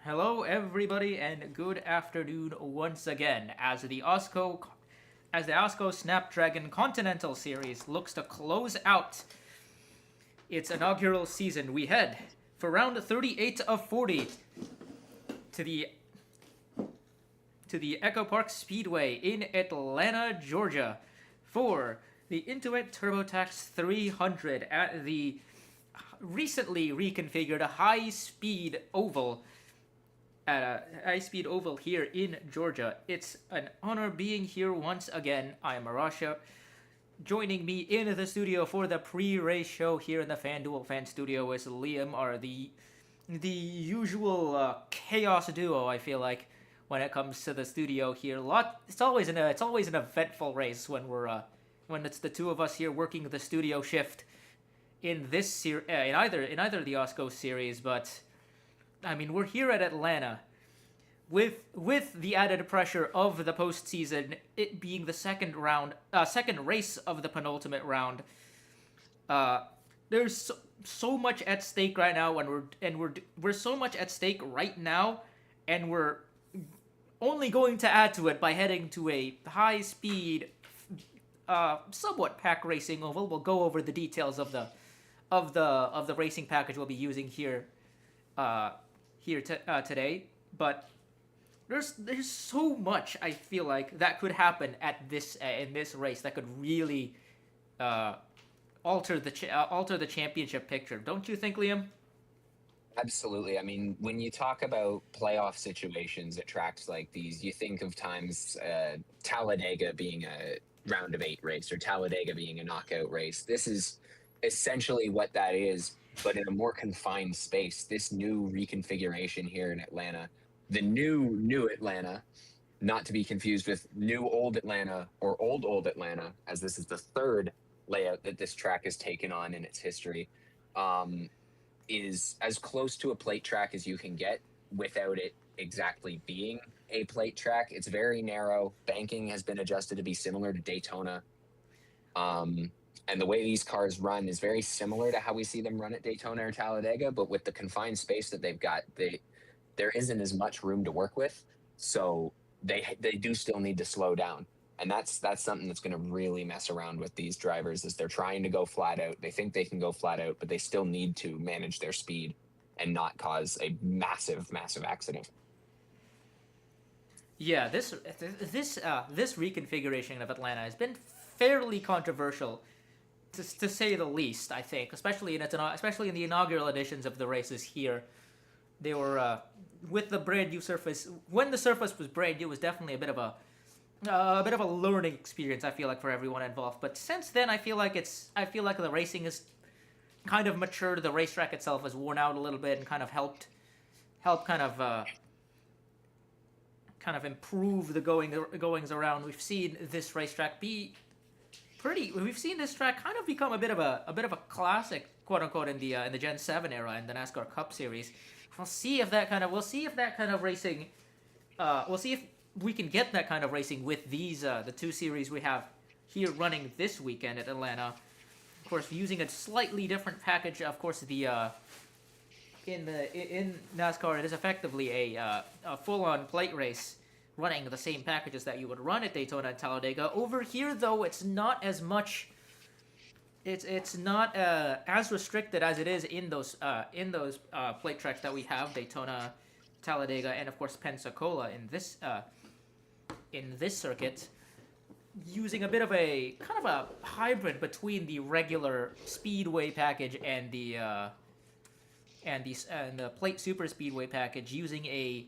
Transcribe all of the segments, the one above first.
Hello, everybody, and good afternoon once again. As the AWSCO Snapdragon Continental series looks to close out its inaugural season, we head for round 38 of 40 to the Echo Park Speedway in Atlanta, Georgia, for the Intuit TurboTax 300 at the recently reconfigured high-speed oval at a high-speed oval here in Georgia. It's an honor being here once again. I am Arasha. Joining me in the studio for the pre-race show here in the FanDuel Fan Studio is Liam, the usual chaos duo. I feel like when it comes to the studio here, it's always an eventful race when it's the two of us here working the studio shift in either of the AWSCO series, but I mean, we're here at Atlanta with the added pressure of the postseason, it being the second race of the penultimate round. There's so much at stake right now, and we're so much at stake right now, and we're only going to add to it by heading to a high speed, somewhat pack racing oval. We'll go over the details of the racing package we'll be using here today, but there's so much I feel like that could happen at this in this race that could really alter the championship picture. Don't you think, Liam? Absolutely. I mean, when you talk about playoff situations at tracks like these, you think of times Talladega being a round of eight race or Talladega being a knockout race. This is essentially what that is, but in a more confined space. This new reconfiguration here in Atlanta, the new Atlanta, not to be confused with new old Atlanta or old Atlanta, as this is the third layout that this track has taken on in its history, is as close to a plate track as you can get without it exactly being a plate track. It's very narrow. Banking has been adjusted to be similar to Daytona. And the way these cars run is very similar to how we see them run at Daytona or Talladega, but with the confined space that they've got, there isn't as much room to work with. So they do still need to slow down. And that's something that's going to really mess around with these drivers as they're trying to go flat out. They think they can go flat out, but they still need to manage their speed and not cause a massive accident. Yeah, this reconfiguration of Atlanta has been fairly controversial, to say the least. I think, especially in the inaugural editions of the races here, they were with the brand new surface. When the surface was brand new, it was definitely a bit of a learning experience. I feel like for everyone involved. But since then, I feel like the racing has kind of matured. The racetrack itself has worn out a little bit and kind of helped kind of improve the goings around. We've seen this racetrack We've seen this track kind of become a bit of a classic, quote unquote, in the Gen 7 era in the NASCAR Cup Series. We'll see if that kind of racing. We'll see if we can get that kind of racing with these the two series we have here running this weekend at Atlanta. Of course, using a slightly different package. Of course, in NASCAR, it is effectively a full-on plate race, running the same packages that you would run at Daytona and Talladega. Over here, though, it's not as much. It's not as restricted as it is in those plate tracks that we have, Daytona, Talladega, and of course Pensacola in this circuit, using a bit of a kind of a hybrid between the regular speedway package and the plate super speedway package, using a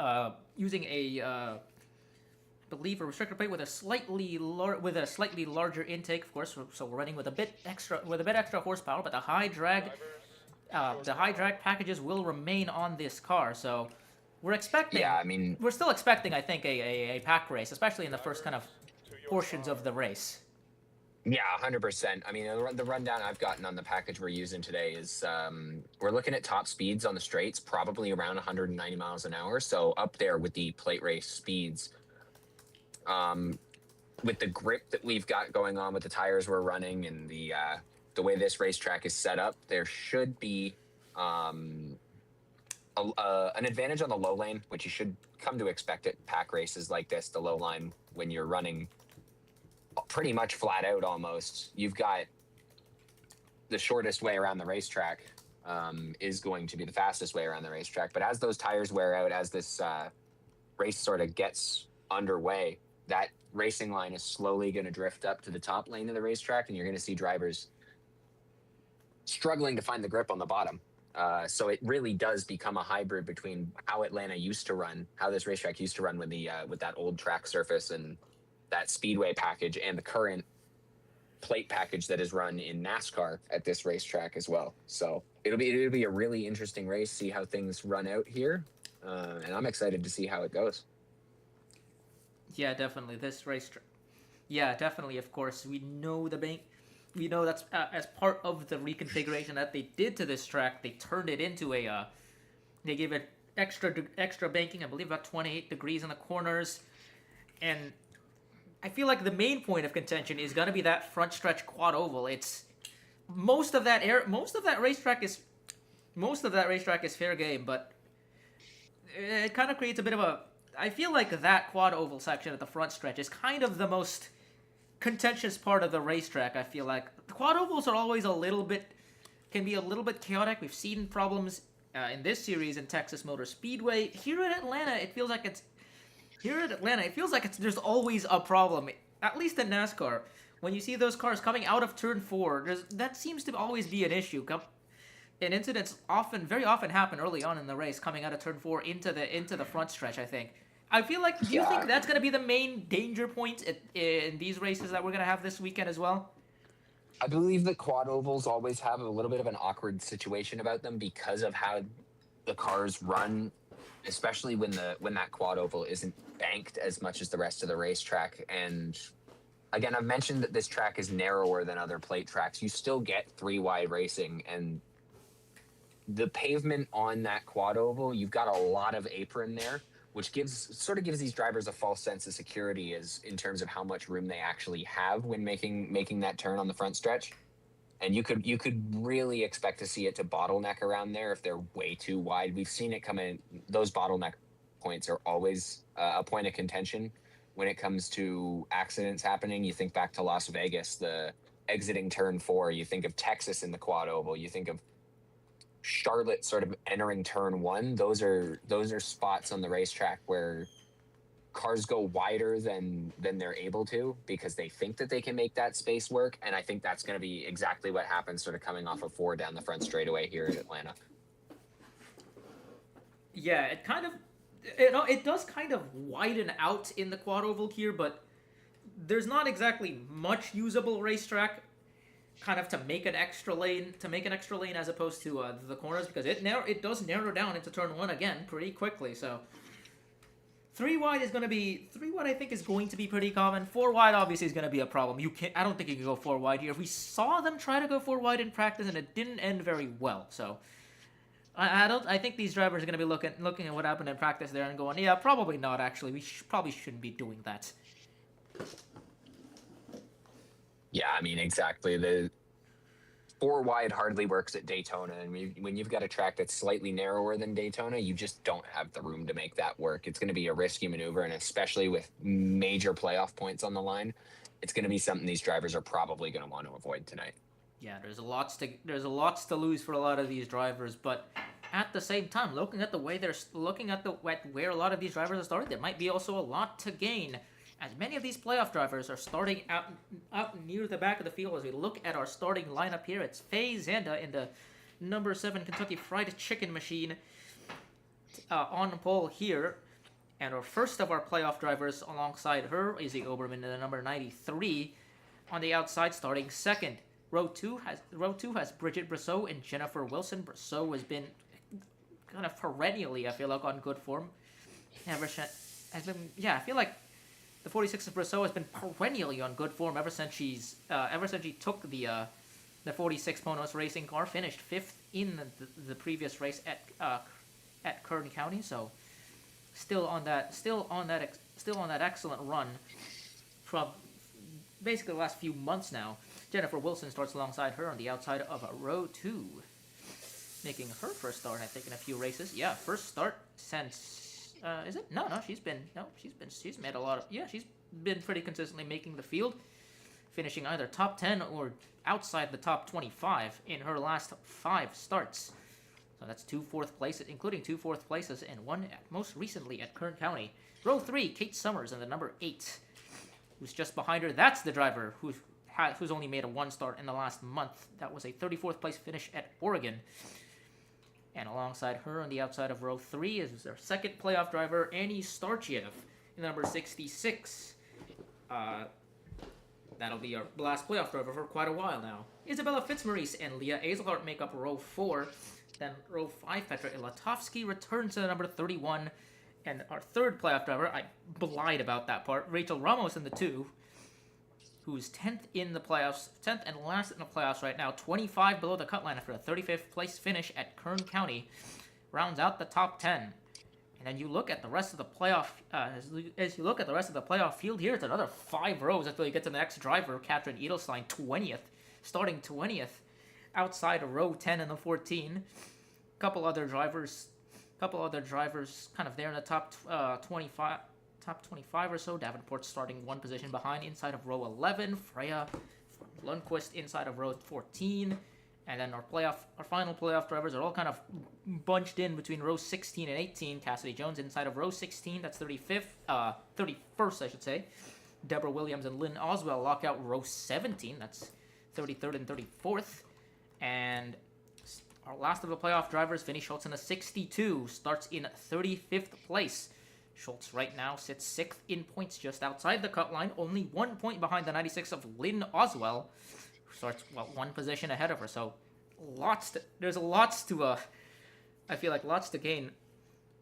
I believe a restrictor plate with a slightly larger intake, of course. So we're running with a bit extra horsepower, but the high drag packages will remain on this car. So we're expecting. Yeah, I mean, we're still expecting, I think, a pack race, especially in the first kind of portions of the race. yeah, 100%. I mean, the rundown I've gotten on the package we're using today is we're looking at top speeds on the straights, probably around 190 miles an hour. So up there with the plate race speeds. With the grip that we've got going on with the tires we're running and the way this racetrack is set up, there should be An advantage on the low lane, which you should come to expect at pack races like this, the low line, when you're running pretty much flat out almost, you've got the shortest way around the racetrack is going to be the fastest way around the racetrack. But as those tires wear out, as this race sort of gets underway, that racing line is slowly going to drift up to the top lane of the racetrack, and you're going to see drivers struggling to find the grip on the bottom. So it really does become a hybrid between how Atlanta used to run, how this racetrack used to run with the with that old track surface and that speedway package, and the current plate package that is run in NASCAR at this racetrack as well. So it'll be a really interesting race, see how things run out here, and I'm excited to see how it goes. Yeah, definitely this racetrack. Yeah, definitely. Of course, we know we know that's as part of the reconfiguration that they did to this track. They turned it into a. They gave it extra banking. I believe about 28 degrees in the corners, and I feel like the main point of contention is gonna be that front stretch quad oval. It's most of that racetrack is fair game, but it kind of creates a bit of a. I feel like that quad oval section at the front stretch is kind of the most contentious part of the racetrack. I feel like the quad ovals are always can be a little bit chaotic. We've seen problems in this series in Texas Motor Speedway. Here at Atlanta, it feels like there's always a problem. At least in NASCAR, when you see those cars coming out of turn 4, that seems to always be an issue. And incidents very often happen early on in the race, coming out of turn 4 into the front stretch. I think. I feel like. Do you think that's going to be the main danger point in these races that we're going to have this weekend as well? I believe that quad ovals always have a little bit of an awkward situation about them because of how the cars run, especially when that quad oval isn't banked as much as the rest of the racetrack. And again, I've mentioned that this track is narrower than other plate tracks. You still get 3-wide racing, and the pavement on that quad oval, you've got a lot of apron there, which gives these drivers a false sense of security as in terms of how much room they actually have when making that turn on the front stretch. And you could really expect to see it to bottleneck around there if they're way too wide. We've seen it come in. Those bottleneck points are always a point of contention when it comes to accidents happening. You think back to Las Vegas, the exiting turn 4. You think of Texas in the quad oval. You think of Charlotte sort of entering turn 1. Those are spots on the racetrack where cars go wider than they're able to because they think that they can make that space work. And I think that's going to be exactly what happens sort of coming off of 4 down the front straightaway here in Atlanta. Yeah, it does kind of widen out in the quad oval here, but there's not exactly much usable racetrack kind of to make an extra lane as opposed to the corners, because it does narrow down into turn 1 again pretty quickly. So 3 wide I think is going to be pretty common. 4 wide obviously is going to be a problem. I don't think you can go 4 wide here. We saw them try to go 4 wide in practice and it didn't end very well. So I think these drivers are going to be looking at what happened in practice there and going, yeah, probably not actually. We probably shouldn't be doing that. Yeah, I mean, exactly. The 4 wide hardly works at Daytona. And when you've got a track that's slightly narrower than Daytona, you just don't have the room to make that work. It's going to be a risky maneuver. And especially with major playoff points on the line, it's going to be something these drivers are probably going to want to avoid tonight. Yeah, there's a lot to lose for a lot of these drivers. But at the same time, looking at where a lot of these drivers are starting, there might be also a lot to gain, as many of these playoff drivers are starting out near the back of the field. As we look at our starting lineup here, it's Faye Zanda in the number 7 Kentucky Fried Chicken Machine on pole here. And our first of our playoff drivers alongside her is the Oberman in the number 93 on the outside, starting second. Row 2 has Bridget Brosseau and Jennifer Wilson. Brosseau has been kind of perennially, I feel like, on good form. I feel like the 46 of Brosseau has been perennially on good form ever since she took the 46 Ponos racing car, finished 5th in the previous race at Kern County. So still on that excellent run from basically the last few months now. Jennifer Wilson starts alongside her on the outside of row 2. making her first start, I think, in a few races. Yeah, first start since is it? No, she's made a lot of, yeah, she's been pretty consistently making the field, finishing either top 10 or outside the top 25 in her last 5 starts. So that's 2 fourth places, including 2 fourth places, and one most recently at Kern County. Row 3, Kate Summers in the number 8, who's just behind her. That's the driver who's only made a 1 start in the last month. That was a 34th place finish at Oregon. And alongside her on the outside of row 3 is our second playoff driver, Annie Starchev, in number 66. That'll be our last playoff driver for quite a while now. Isabella Fitzmaurice and Leah Azelhart make up row 4. Then row 5, Petra Ilatovsky returns to number 31. And our third playoff driver, I lied about that part, Rachel Ramos in the 2, who's 10th in the playoffs, 10th and last in the playoffs right now, 25 below the cut line after a 35th place finish at Kern County, rounds out the top 10. And then you look at the rest of the playoff, as you look at the rest of the playoff field here, it's another 5 rows until you get to the next driver, Katrin Edelstein, 20th, starting 20th, outside of row 10 and the 14. Couple other drivers kind of there in the top 25 or so. Davenport starting 1 position behind inside of row 11. Freya Lundquist inside of row 14. And then our final playoff drivers are all kind of bunched in between row 16 and 18. Cassidy Jones inside of row 16, that's 31st, I should say. Deborah Williams and Lynn Oswell lock out row 17, that's 33rd and 34th. And our last of the playoff drivers, Vinnie Schultz in a 62, starts in 35th place. Schultz right now sits 6th in points just outside the cut line, only 1 point behind the 96 of Lynn Oswell, who starts, 1 position ahead of her. So there's lots to gain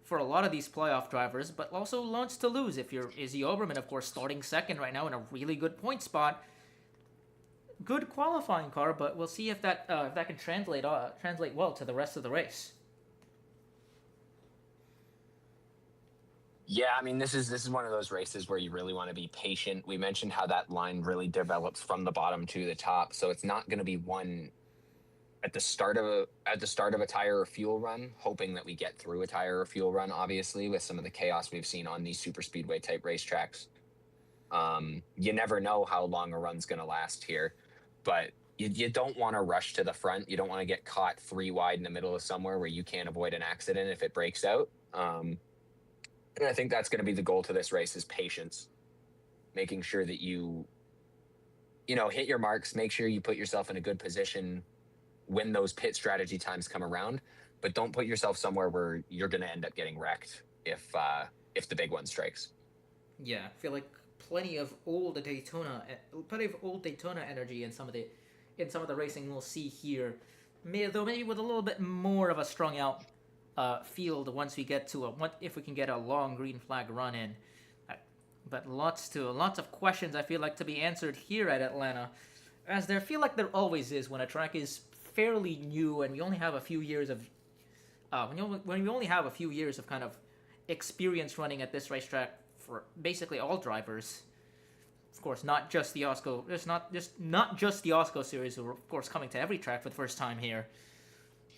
for a lot of these playoff drivers, but also lots to lose if you're Izzy Oberman, of course, starting 2nd right now in a really good point spot. Good qualifying car, but we'll see if that can translate well to the rest of the race. Yeah, I mean, this is one of those races where you really want to be patient. We mentioned how that line really develops from the bottom to the top, so it's not going to be one at the start of a tire or fuel run, hoping that we get through a tire or fuel run. Obviously, with some of the chaos we've seen on these super speedway type racetracks, you never know how long a run's going to last here. But you don't want to rush to the front. You don't want to get caught 3 wide in the middle of somewhere where you can't avoid an accident if it breaks out. And I think that's going to be the goal to this race, is patience. Making sure that you hit your marks, make sure you put yourself in a good position when those pit strategy times come around, but don't put yourself somewhere where you're going to end up getting wrecked if the big one strikes. Yeah, I feel like plenty of old Daytona energy in some of the racing we'll see here. Maybe with a little bit more of a strung out field once we get to if we can get a long green flag run in. But lots of questions I feel like to be answered here at Atlanta, as there feel like there always is when a track is fairly new and we only have a few years of when we only have a few years of kind of experience running at this racetrack for basically all drivers. Of course, not just the AWSCO. It's not just the AWSCO series who are, of course, coming to every track for the first time here.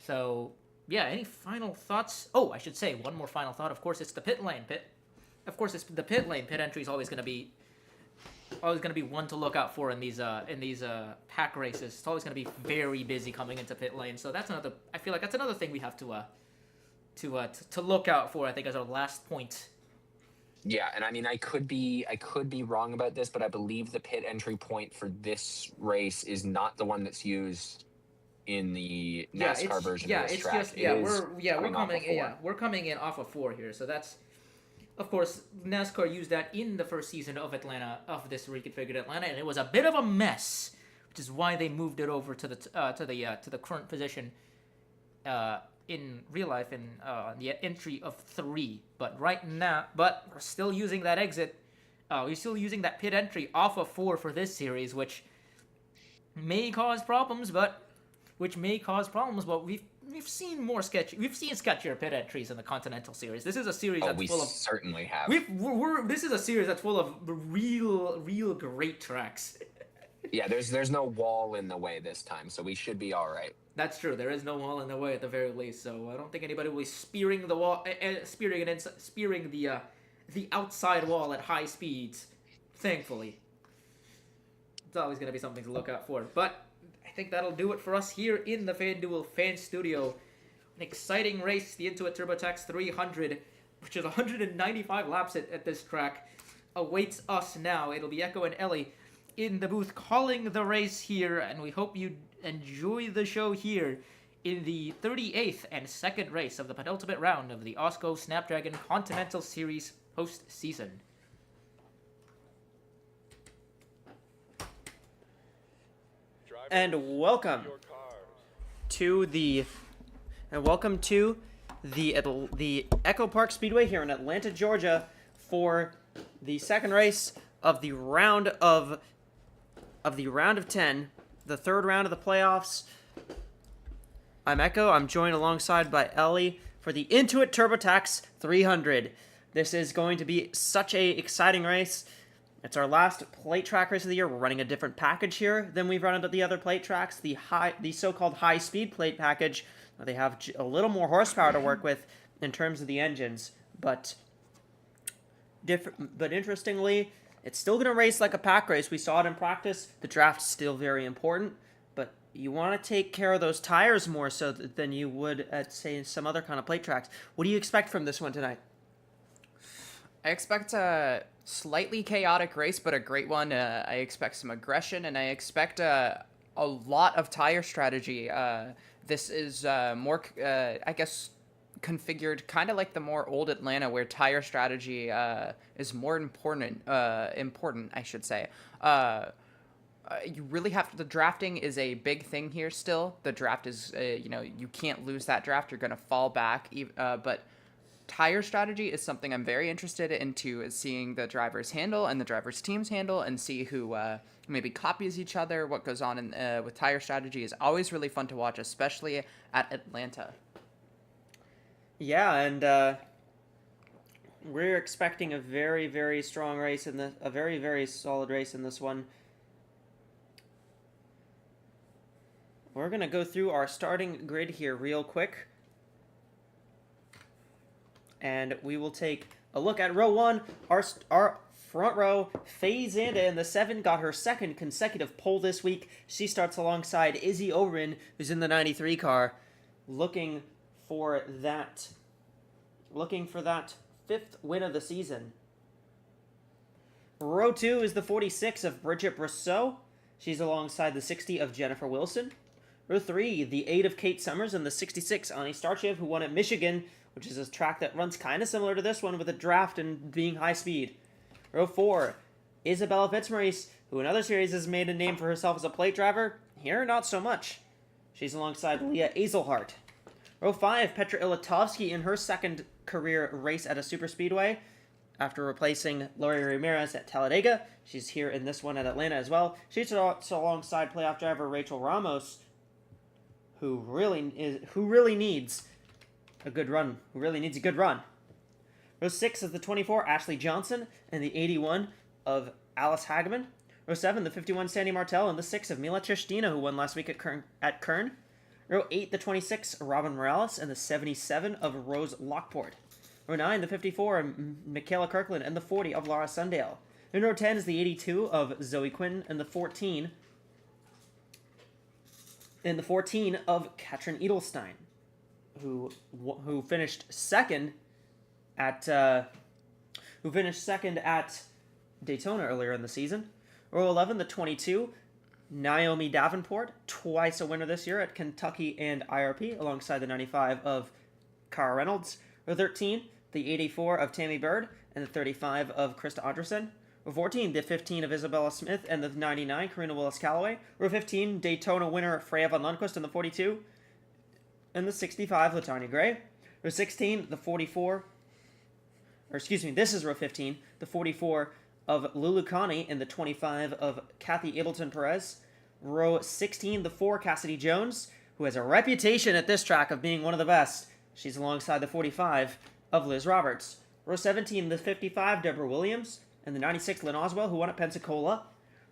So, yeah, any final thoughts? Oh, I should say one more final thought. Of course, it's the pit lane. It's the pit lane. Pit entry is always going to be one to look out for in these pack races. It's always going to be very busy coming into pit lane. So I feel like that's another thing we have to look out for, I think, as our last point. Yeah, and I mean, I could be wrong about this, but I believe the pit entry point for this race is not the one that's used in the NASCAR version of this track. We're coming in off of 4 here. So that's, of course, NASCAR used that in the first season of Atlanta, of this reconfigured Atlanta, and it was a bit of a mess, which is why they moved it over to the current position in real life in the entry of 3. But we're still using that exit. We're still using that pit entry off of 4 for this series, which may cause problems. But we've seen sketchier pit entries in the Continental series. This is a series certainly have. This is a series that's full of real great tracks. Yeah, there's no wall in the way this time, so we should be all right. That's true. There is no wall in the way at the very least, so I don't think anybody will be spearing the wall, spearing the outside wall at high speeds. Thankfully, it's always going to be something to look out for. But I think that'll do it for us here in the FanDuel Fan Studio. An exciting race, the Intuit TurboTax 300, which is 195 laps at this track, awaits us now. It'll be Echo and Ellie in the booth calling the race here, and we hope you enjoy the show here in the 38th and second race of the penultimate round of the AWSCO Snapdragon Continental Series postseason. And welcome to the Echo Park Speedway here in Atlanta, Georgia, for the second race of the round of 10, the third round of the playoffs. I'm Echo. I'm joined alongside by Ellie for the Intuit TurboTax 300. This is going to be such a exciting race. It's our last plate track race of the year. We're running a different package here than we've run at the other plate tracks. The so-called high-speed plate package. They have a little more horsepower to work with in terms of the engines, but interestingly, it's still going to race like a pack race. We saw it in practice. The draft's still very important, but you want to take care of those tires more so than you would at, say, some other kind of plate tracks. What do you expect from this one tonight? I expect a slightly chaotic race, but a great one. I expect some aggression, and I expect a lot of tire strategy. This is more, I guess, configured kind of like the more old Atlanta, where tire strategy is more important, I should say. You really have to, the drafting is a big thing here still. The draft is, you can't lose that draft. You're going to fall back, but tire strategy is something I'm very interested into, is seeing the drivers handle and the drivers' teams handle, and see who maybe copies each other. What goes on with tire strategy is always really fun to watch, especially at Atlanta. Yeah, and we're expecting a very, very strong race a very, very solid race in this one. We're going to go through our starting grid here real quick, and we will take a look at row 1. Our front row, Faye Zanda in the 7 got her second consecutive pole this week. She starts alongside Izzy Oberon, who's in the 93 car, looking for that 5th win of the season. Row 2 is the 46 of Bridget Brousseau. She's alongside the 60 of Jennifer Wilson. Row 3, the 8 of Kate Summers and the 66, Ani Starchev, who won at Michigan, which is a track that runs kind of similar to this one with a draft and being high speed. Row 4, Isabella Fitzmaurice, who in other series has made a name for herself as a plate driver. Here, not so much. She's alongside Leah Azelhart. Row 5, Petra Ilatovsky in her second career race at a super speedway after replacing Lori Ramirez at Talladega. She's here in this one at Atlanta as well. She's also alongside playoff driver Rachel Ramos, who really needs a good run. Row 6 is the 24, Ashley Johnson, and the 81 of Alice Hageman. Row 7, the 51, Sandy Martel, and the 6 of Mila Chistina, who won last week at Kern. Row 8, the 26, Robin Morales, and the 77 of Rose Lockport. Row 9, the 54, Michaela Kirkland, and the 40 of Laura Sundale. In row 10 is the 82 of Zoe Quinn, and the 14 of Katrin Edelstein, who finished second at Daytona earlier in the season. Row 11, the 22, Naomi Davenport, twice a winner this year at Kentucky and IRP, alongside the 95 of Cara Reynolds. Row 13, the 84 of Tammy Bird, and the 35 of Krista Andresen. Row 14, the 15 of Isabella Smith, and the 99, Karina Willis-Callaway. Row 15, Daytona winner Freya von Lundquist, and the 42, and the 65, LaTanya Gray. Row 16, the 44, this is row 15, the 44 of Lulu Connie, and the 25 of Kathy Ableton Perez. Row 16, the 4, Cassidy Jones, who has a reputation at this track of being one of the best. She's alongside the 45 of Liz Roberts. Row 17, the 55, Deborah Williams, and the 96, Lynn Oswell, who won at Pensacola.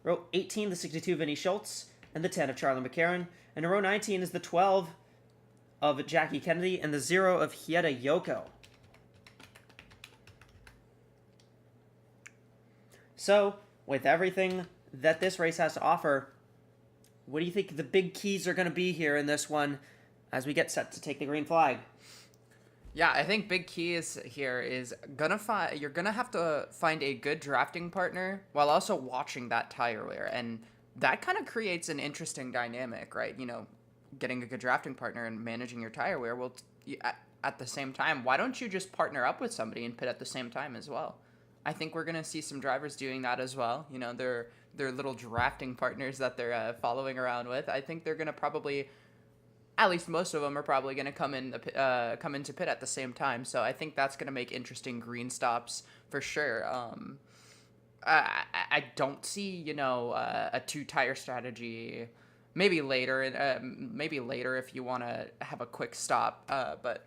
Row 18, the 62, Vinnie Schultz, and the 10 of Charlie McCarron. And in row 19 is the 12 of Jackie Kennedy and the 0 of Hieta Yoko. So, with everything that this race has to offer, what do you think the big keys are going to be here in this one as we get set to take the green flag? Yeah, I think big key is here is you're gonna have to find a good drafting partner while also watching that tire wear, and that kind of creates an interesting dynamic, right? You know, getting a good drafting partner and managing your tire wear. Well, at the same time, why don't you just partner up with somebody and pit at the same time as well? I think we're gonna see some drivers doing that as well. You know, their little drafting partners that they're following around with. I think they're gonna probably, at least most of them are probably going to come into pit at the same time. So I think that's going to make interesting green stops for sure. I don't see, you know, a 2-tire strategy. Maybe later if you want to have a quick stop. But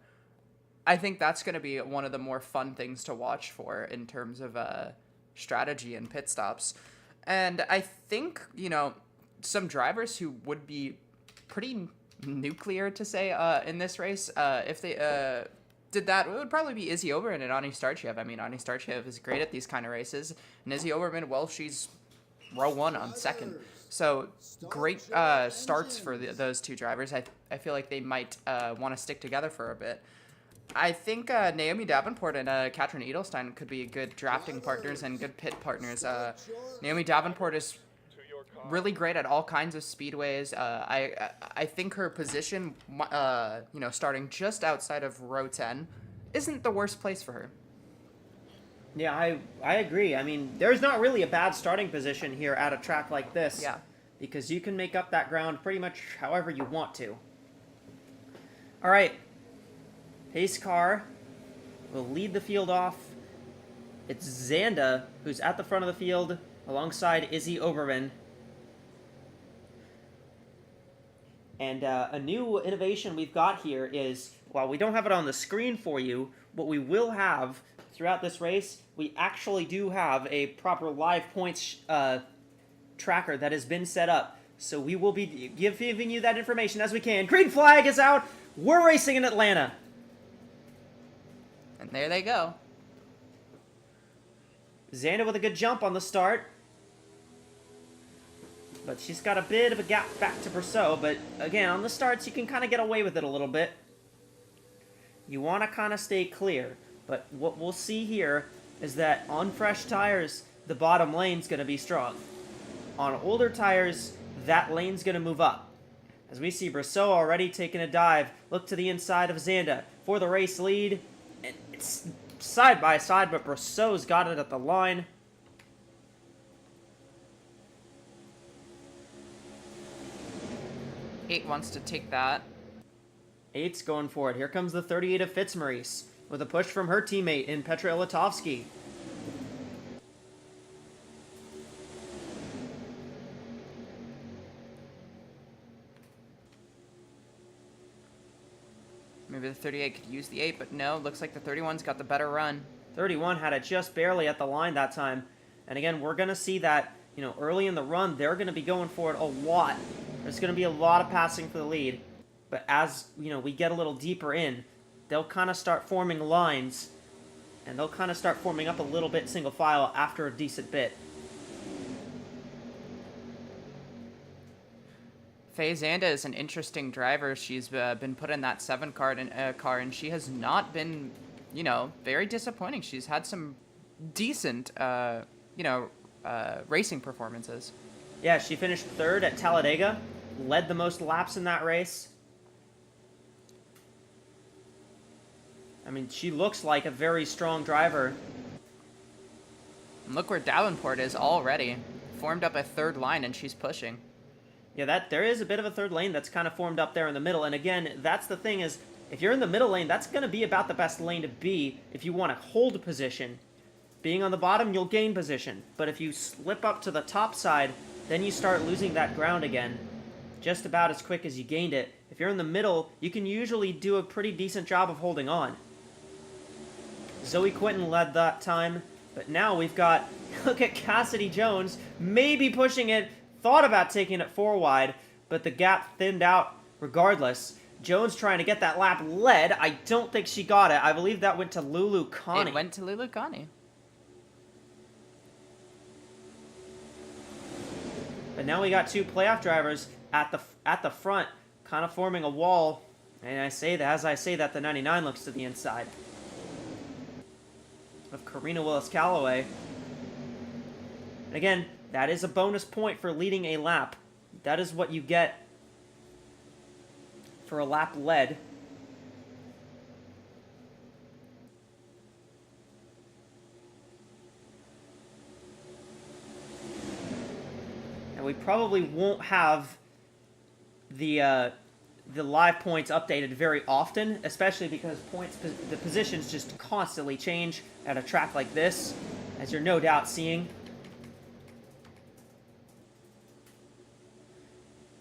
I think that's going to be one of the more fun things to watch for in terms of strategy and pit stops. And I think, you know, some drivers who would be pretty nuclear to say in this race, if they did that, it would probably be Izzy Oberman and Ani Starchev. I mean, Ani Starchev is great at these kind of races, and Izzy Oberman, well, she's row 1 on second. So great starts for those two drivers. I feel like they might want to stick together for a bit. I think Naomi Davenport and Katrin Edelstein could be good drafting partners and good pit partners. Naomi Davenport is really great at all kinds of speedways. I think her position, you know, starting just outside of row 10, isn't the worst place for her. Yeah, I agree. I mean, there's not really a bad starting position here at a track like this. Yeah. Because you can make up that ground pretty much however you want to. All right. Pace car will lead the field off. It's Zanda who's at the front of the field alongside Izzy Oberman. And a new innovation we've got here is, while we don't have it on the screen for you, what we will have throughout this race, we actually do have a proper live points tracker that has been set up. So we will be giving you that information as we can. Green flag is out. We're racing in Atlanta. And there they go. Xander with a good jump on the start. But she's got a bit of a gap back to Brousseau. But again, on the starts, you can kind of get away with it a little bit. You want to kind of stay clear. But what we'll see here is that on fresh tires, the bottom lane's going to be strong. On older tires, that lane's going to move up. As we see Brousseau already taking a dive. Look to the inside of Xanda for the race lead. And it's side by side, but Brousseau's got it at the line. Eight wants to take that. Eight's going for it. Here comes the 38 of Fitzmaurice with a push from her teammate in Petra Ilatovsky. Maybe the 38 could use the 8, but no, looks like the 31's got the better run. 31 had it just barely at the line that time. And again, we're going to see that, you know, early in the run, they're going to be going for it a lot. There's going to be a lot of passing for the lead. But as, you know, we get a little deeper in, they'll kind of start forming lines. And they'll kind of start forming up a little bit single file after a decent bit. Faye Zanda is an interesting driver. She's been put in that 7 car, and she has not been, you know, very disappointing. She's had some decent, you know, racing performances. Yeah, she finished 3rd at Talladega, led the most laps in that race. I mean, she looks like a very strong driver. And look where Davenport is already. Formed up a 3rd line, and she's pushing. Yeah, there is a bit of a 3rd lane that's kind of formed up there in the middle. And again, that's the thing is, if you're in the middle lane, that's going to be about the best lane to be if you want to hold position. Being on the bottom, you'll gain position. But if you slip up to the top side, then you start losing that ground again, just about as quick as you gained it. If you're in the middle, you can usually do a pretty decent job of holding on. Zoe Quinton led that time, but now we've got, look at Cassidy Jones, maybe pushing it thought about taking it 4 wide, but the gap thinned out regardless. Jones trying to get that lap led. I don't think she got it. I believe that went to Lulu Connie. It went to Lulu Connie. But now we got 2 playoff drivers at the front, kind of forming a wall. And as I say that, the 99 looks to the inside of Karina Willis-Callaway. And again, that is a bonus point for leading a lap. That is what you get for a lap led. And we probably won't have the live points updated very often, especially because the positions just constantly change at a track like this, as you're no doubt seeing.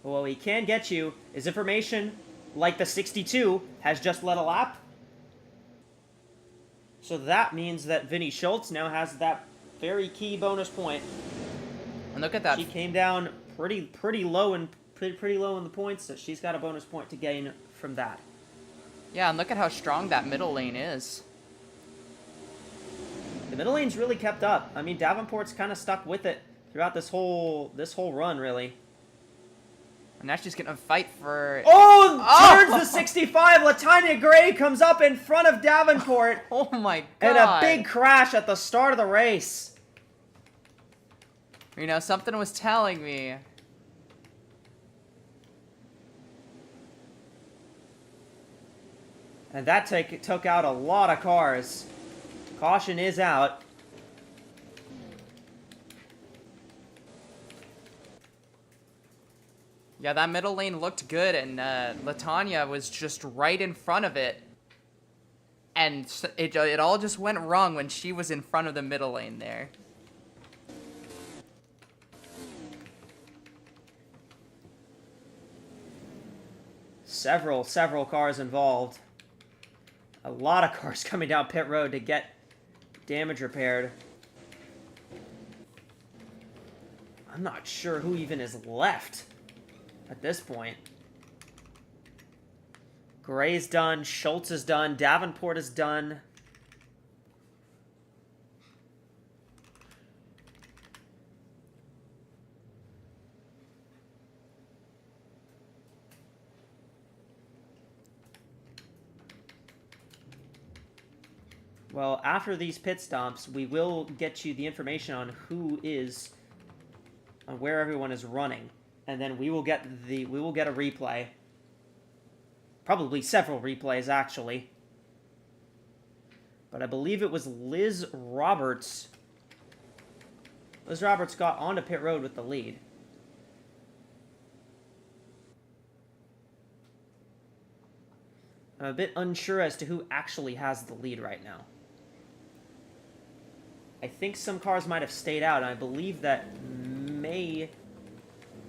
But what we can get you is information like the 62 has just led a lap. So that means that Vinnie Schultz now has that very key bonus point. And look at that. She came down pretty low in the points, so she's got a bonus point to gain from that. Yeah, and look at how strong that middle lane is. The middle lane's really kept up. I mean, Davenport's kind of stuck with it throughout this whole run, really. And now she's gonna fight for... Turns the 65. Latanya Gray comes up in front of Davenport. Oh my god. And a big crash at the start of the race. You know, something was telling me. And that took out a lot of cars. Caution is out. Yeah, that middle lane looked good, and Latanya was just right in front of it. And it all just went wrong when she was in front of the middle lane there. Several cars involved. A lot of cars coming down pit road to get damage repaired. I'm not sure who even is left at this point. Gray's done, Schultz is done, Davenport is done. Well, after these pit stops, we will get you the information on where everyone is running, and then we will get a replay. Probably several replays, actually. But I believe it was Liz Roberts. Liz Roberts got onto pit road with the lead. I'm a bit unsure as to who actually has the lead right now. I think some cars might have stayed out, and I believe that may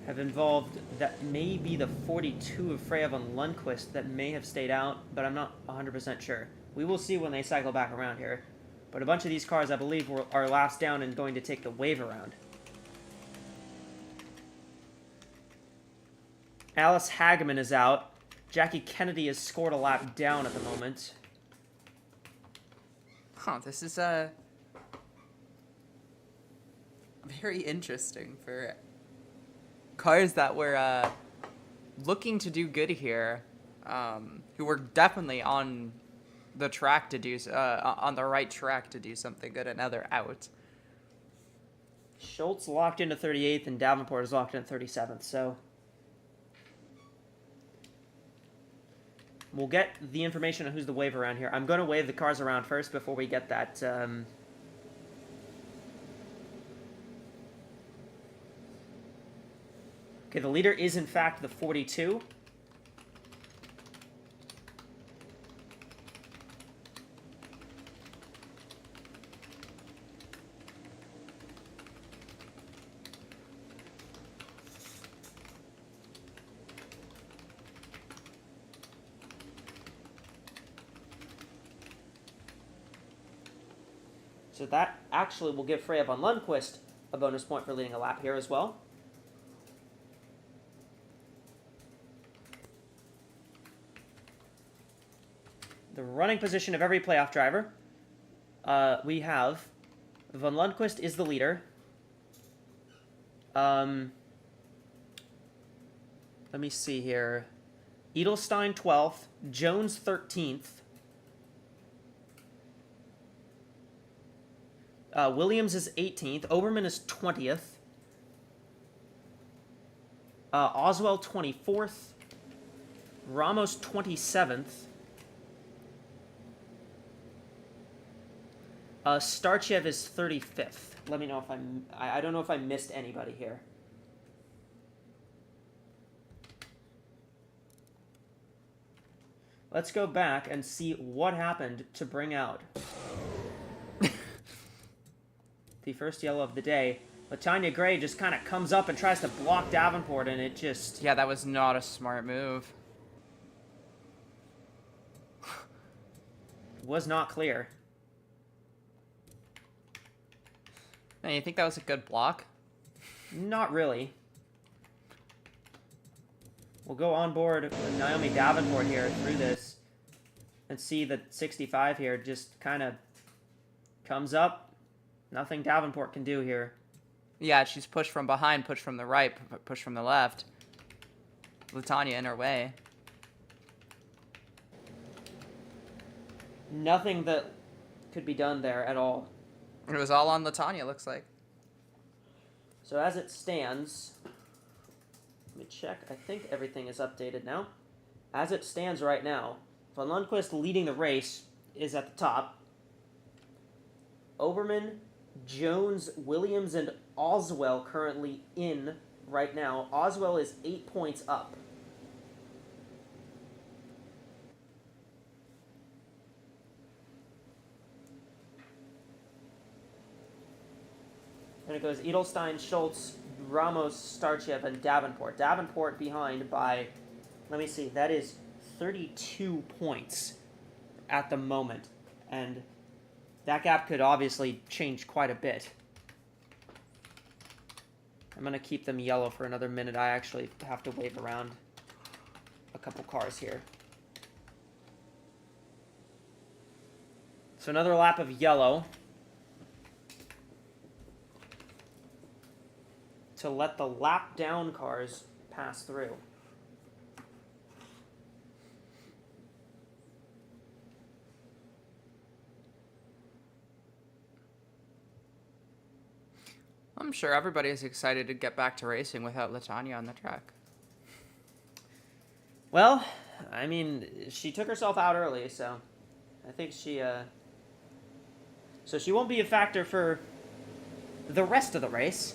be the 42 of Freya von Lundqvist that may have stayed out, but I'm not 100% sure. We will see when they cycle back around here. But a bunch of these cars, I believe, are last down and going to take the wave around. Alice Hageman is out. Jackie Kennedy has scored a lap down at the moment. Huh, this is very interesting for cars that were looking to do good here, who were definitely on the track to do on the right track to do something good, and now they're out. Schultz locked into 38th and Davenport is locked in 37th, so we'll get the information on who's the wave around here. I'm going to wave the cars around first before we get that. Okay, the leader is in fact the 42. So that actually will give Freya von Lundqvist a bonus point for leading a lap here as well. running position of every playoff driver, we have Van Lundqvist is the leader. Let me see here. Edelstein 12th, Jones 13th. Williams is 18th. Oberman is 20th. Oswell 24th. Ramos 27th. Starchev is 35th. Let me know if I don't know if I missed anybody here. Let's go back and see what happened to bring out the first yellow of the day. Latanya Gray just kind of comes up and tries to block Davenport, and it just... Yeah, that was not a smart move. was not clear. Man, you think that was a good block? Not really. We'll go on board with Naomi Davenport here through this and see that 65 here just kind of comes up. Nothing Davenport can do here. Yeah, she's pushed from behind, pushed from the right, pushed from the left. Latanya in her way. Nothing that could be done there at all. It was all on Latanya, looks like. So as it stands, let me check. I think everything is updated now. As it stands right now, Van Lundqvist leading the race is at the top. Oberman, Jones, Williams, and Oswell currently in right now. Oswell is 8 points up. And it goes Edelstein, Schultz, Ramos, Starchev, and Davenport. Davenport behind by, let me see, that is 32 points at the moment. And that gap could obviously change quite a bit. I'm going to keep them yellow for another minute. I actually have to wave around a couple cars here. So another lap of yellow to let the lap down cars pass through. I'm sure everybody is excited to get back to racing without Latanya on the track. Well, I mean, she took herself out early, so I think so she won't be a factor for the rest of the race.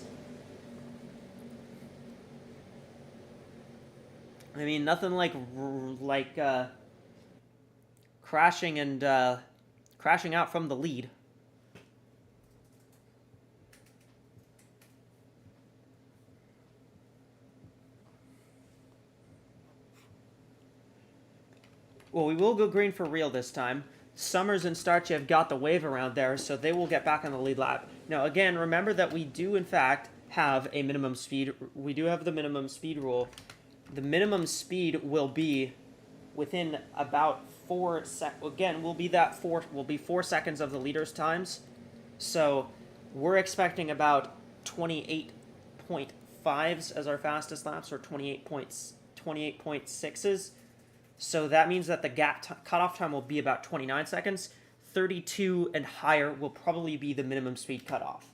I mean, nothing like crashing and crashing out from the lead. Well, we will go green for real this time. Summers and Starchev got the wave around there, so they will get back on the lead lap. Now, again, remember that we do, in fact, have a minimum speed. We do have the minimum speed rule. The minimum speed will be within about 4 seconds. Again, will be 4 seconds of the leader's times. So we're expecting about 28.5s as our fastest laps, or 28.6s. So that means that the gap cutoff time will be about 29 seconds. 32 and higher will probably be the minimum speed cutoff.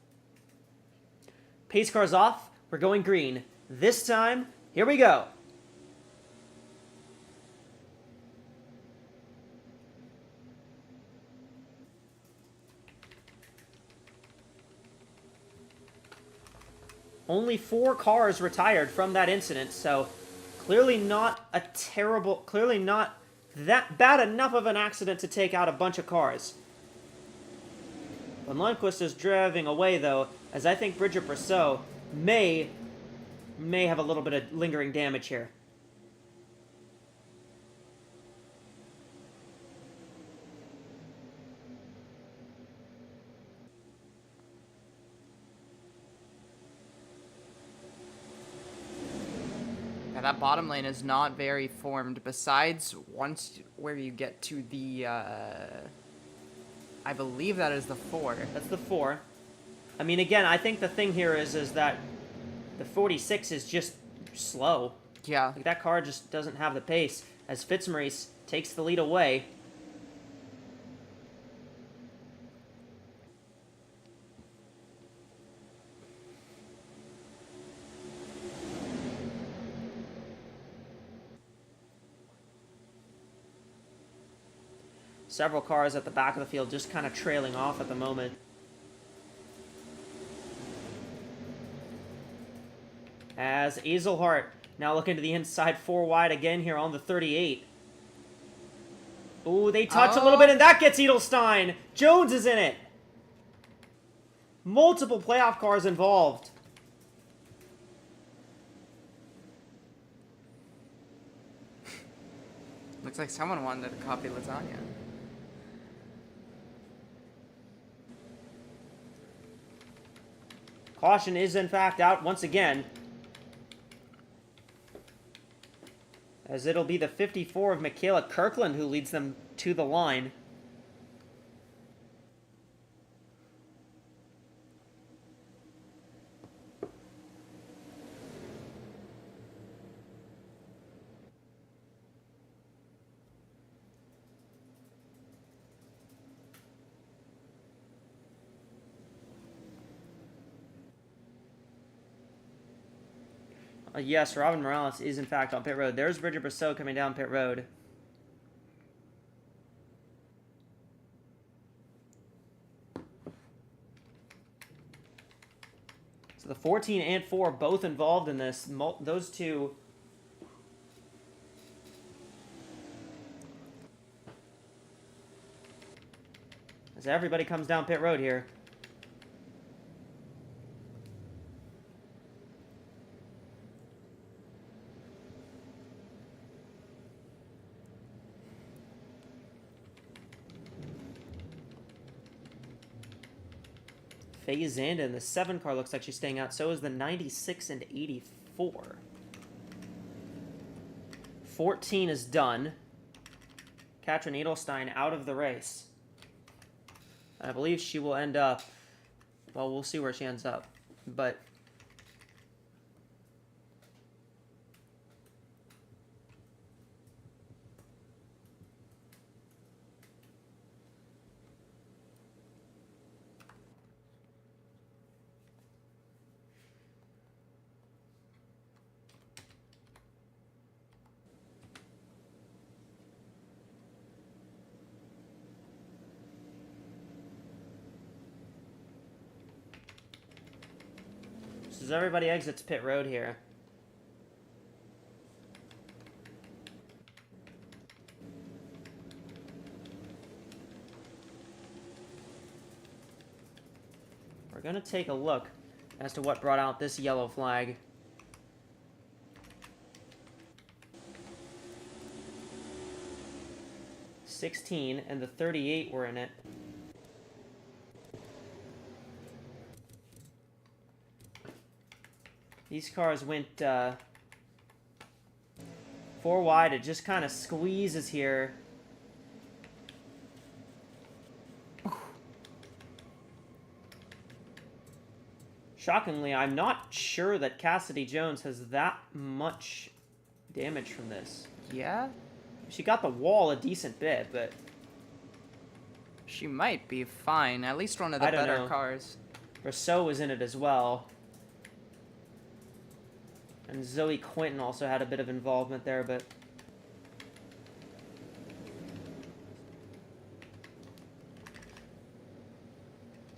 Pace cars off. We're going green. This time, here we go. Only 4 cars retired from that incident, so clearly not that bad enough of an accident to take out a bunch of cars. Van Lundqvist is driving away, though, as I think Bridget Brosseau may have a little bit of lingering damage here. that bottom lane is not very formed. Besides, once where you get to the, I believe that is the 4. That's the 4. I mean, again, I think the thing here is that the 46 is just slow. Yeah. Like, that car just doesn't have the pace. As Fitzmaurice takes the lead away. Several cars at the back of the field just kind of trailing off at the moment. As Azelhart now looking to the inside 4 wide again here on the 38. Ooh, they touch a little bit, and that gets Edelstein. Jones is in it. Multiple playoff cars involved. Looks like someone wanted to copy lasagna. Caution is in fact out once again. As it'll be the 54 of Michaela Kirkland who leads them to the line. Yes, Robin Morales is in fact on pit road. There's Bridget Brousseau coming down pit road. So the 14 and 4 both involved in this. Those two. As everybody comes down pit road here. Phase in, and the 7 car looks like she's staying out. So is the 96 and 84. 14 is done. Katrin Edelstein out of the race. I believe she will end up... Well, we'll see where she ends up. But... as everybody exits pit road here. We're going to take a look as to what brought out this yellow flag. '16 and the 38 were in it. These cars went 4 wide. It just kind of squeezes here. Shockingly, I'm not sure that Cassidy Jones has that much damage from this. Yeah? She got the wall a decent bit, but... She might be fine. At least one of the I don't better know. cars. Rousseau was in it as well. And Zoe Quinton also had a bit of involvement there, but...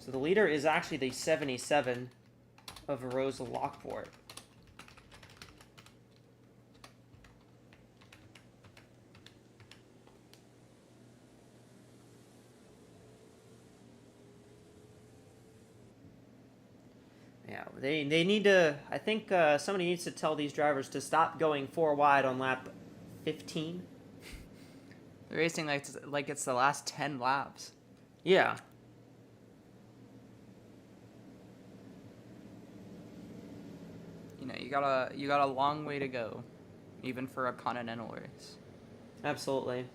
So the leader is actually the 77 of Rosa Lockport. Yeah, they need to... I think somebody needs to tell these drivers to stop going 4 wide on lap 15. They're racing like it's the last 10 laps. Yeah. You know, you got a long way to go. even for a Continental race. Absolutely.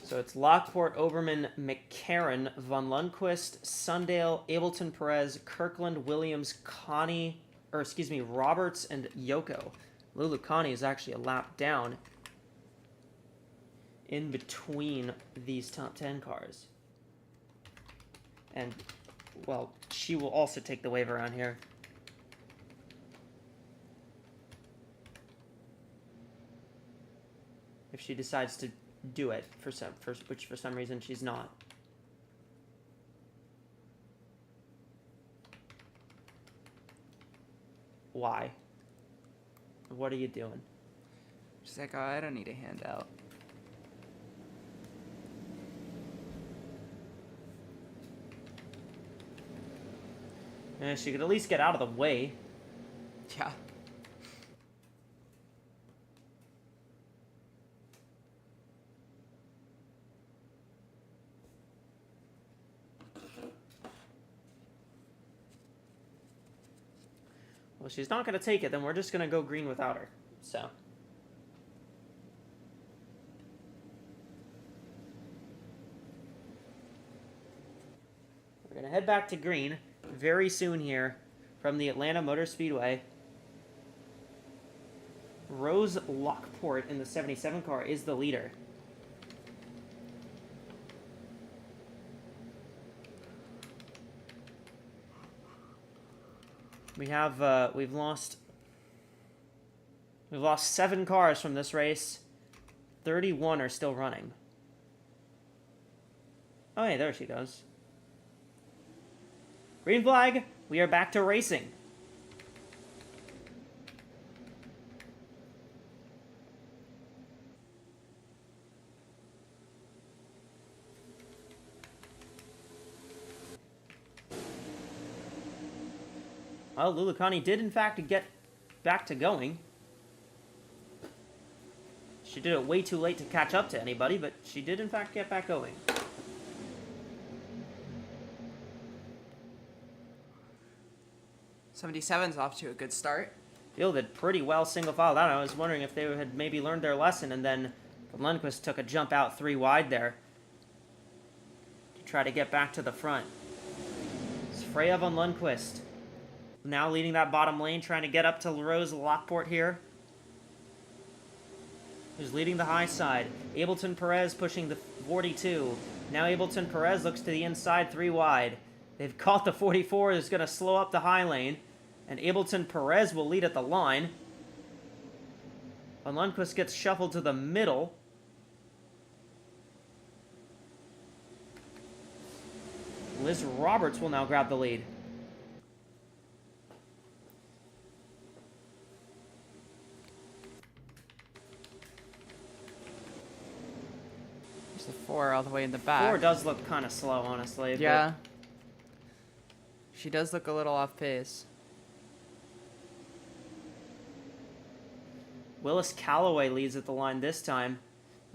So it's Lockport, Oberman, McCarran, Von Lundquist, Sundale, Ableton, Perez, Kirkland, Williams, Roberts, and Yoko. Lulu Connie is actually a lap down in between these top 10 cars. And, well, she will also take the wave around here. If she decides to do it, which for some reason she's not. Why? What are you doing? She's like, oh, I don't need a handout. She could at least get out of the way. Yeah. Well, she's not going to take it, then we're just going to go green without her. So. We're going to head back to green very soon here from the Atlanta Motor Speedway. Rose Lockport in the 77 car is the leader. We have, we've lost 7 cars from this race. 31 are still running. Oh, hey, there she goes. Green flag, we are back to racing. Well, Lulukani did in fact get back to going. She did it way too late to catch up to anybody, but she did in fact get back going. '77's off to a good start. Fielded pretty well single file down. I was wondering if they had maybe learned their lesson, and then Lundquist took a jump out 3 wide there to try to get back to the front. It's Freya von Lundquist now leading that bottom lane, trying to get up to Rose Lockport here, who's leading the high side. Ableton Perez pushing the 42. Now Ableton Perez looks to the inside 3 wide. They've caught the 44, is going to slow up the high lane, and Ableton Perez will lead at the line. Von Lundquist gets shuffled to the middle. Liz Roberts will now grab the lead. There's the 4 all the way in the back. 4 does look kind of slow, honestly. Yeah. She does look a little off pace. Willis Calloway leads at the line this time.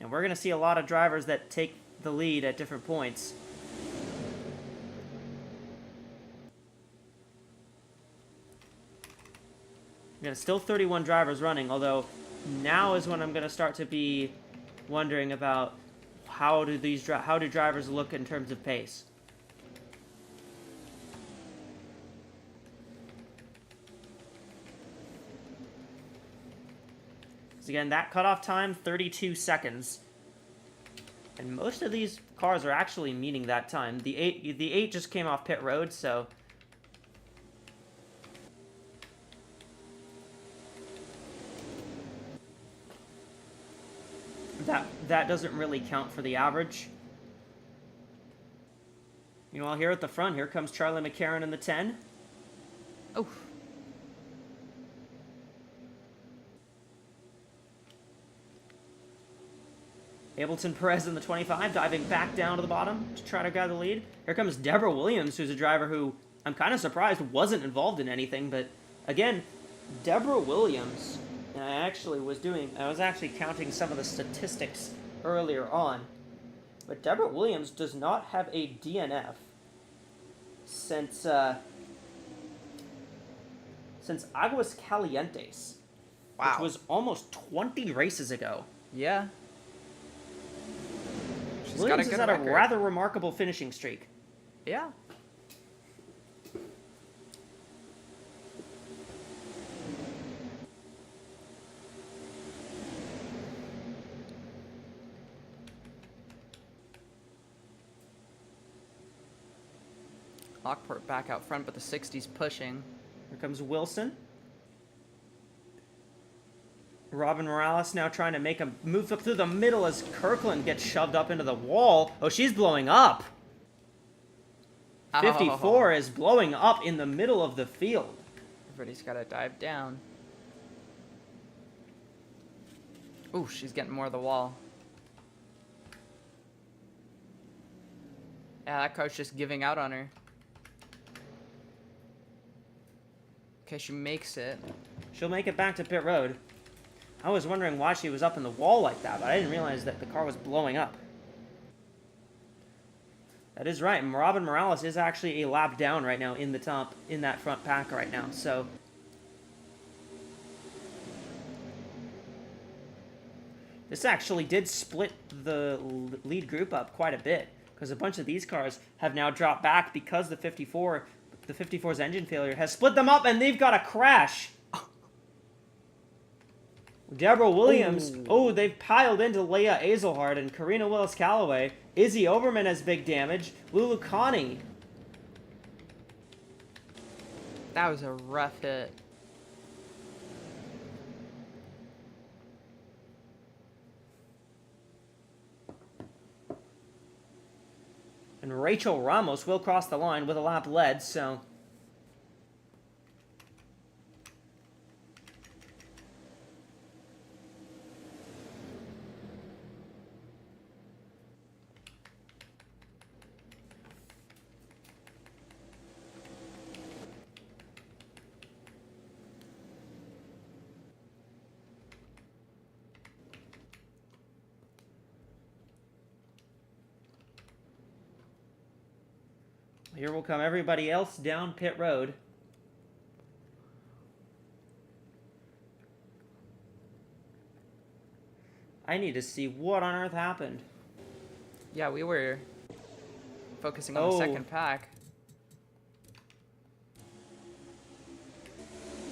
And we're going to see a lot of drivers that take the lead at different points. Again, still 31 drivers running, although now is when I'm going to start to be wondering about how do drivers look in terms of pace. Again, that cutoff time, 32 seconds. And most of these cars are actually meeting that time. The 8 just came off pit road, so that doesn't really count for the average. Meanwhile, here at the front, here comes Charlie McCarran in the 10. Oh. Ableton Perez in the 25, diving back down to the bottom to try to grab the lead. Here comes Deborah Williams, who's a driver who I'm kind of surprised wasn't involved in anything, but again, Deborah Williams, and I was actually counting some of the statistics earlier on, but Deborah Williams does not have a DNF since since Aguascalientes, Wow. which was almost 20 races ago. Yeah. She's got a Williams good has had record. a rather remarkable finishing streak. Yeah. Lockport back out front, but the 60's pushing. Here comes Wilson. Robin Morales now trying to make a move up through the middle as Kirkland gets shoved up into the wall. Oh, she's blowing up. 54 is blowing up in the middle of the field. Everybody's got to dive down. Ooh, she's getting more of the wall. Yeah, that car's just giving out on her. Okay, she makes it. She'll make it back to pit road. I was wondering why she was up in the wall like that, but I didn't realize that the car was blowing up. That is right. And Robin Morales is actually a lap down right now in the top, in that front pack right now. So this actually did split the lead group up quite a bit, because a bunch of these cars have now dropped back because the 54's engine failure has split them up, and they've got a crash. Deborah Williams. Oh, they've piled into Leah Azelhard and Karina Willis-Callaway. Izzy Oberman has big damage. Lulu Connie. That was a rough hit. And Rachel Ramos will cross the line with a lap led, so... Here will come everybody else down pit road. I need to see what on earth happened. Yeah, we were focusing on the second pack.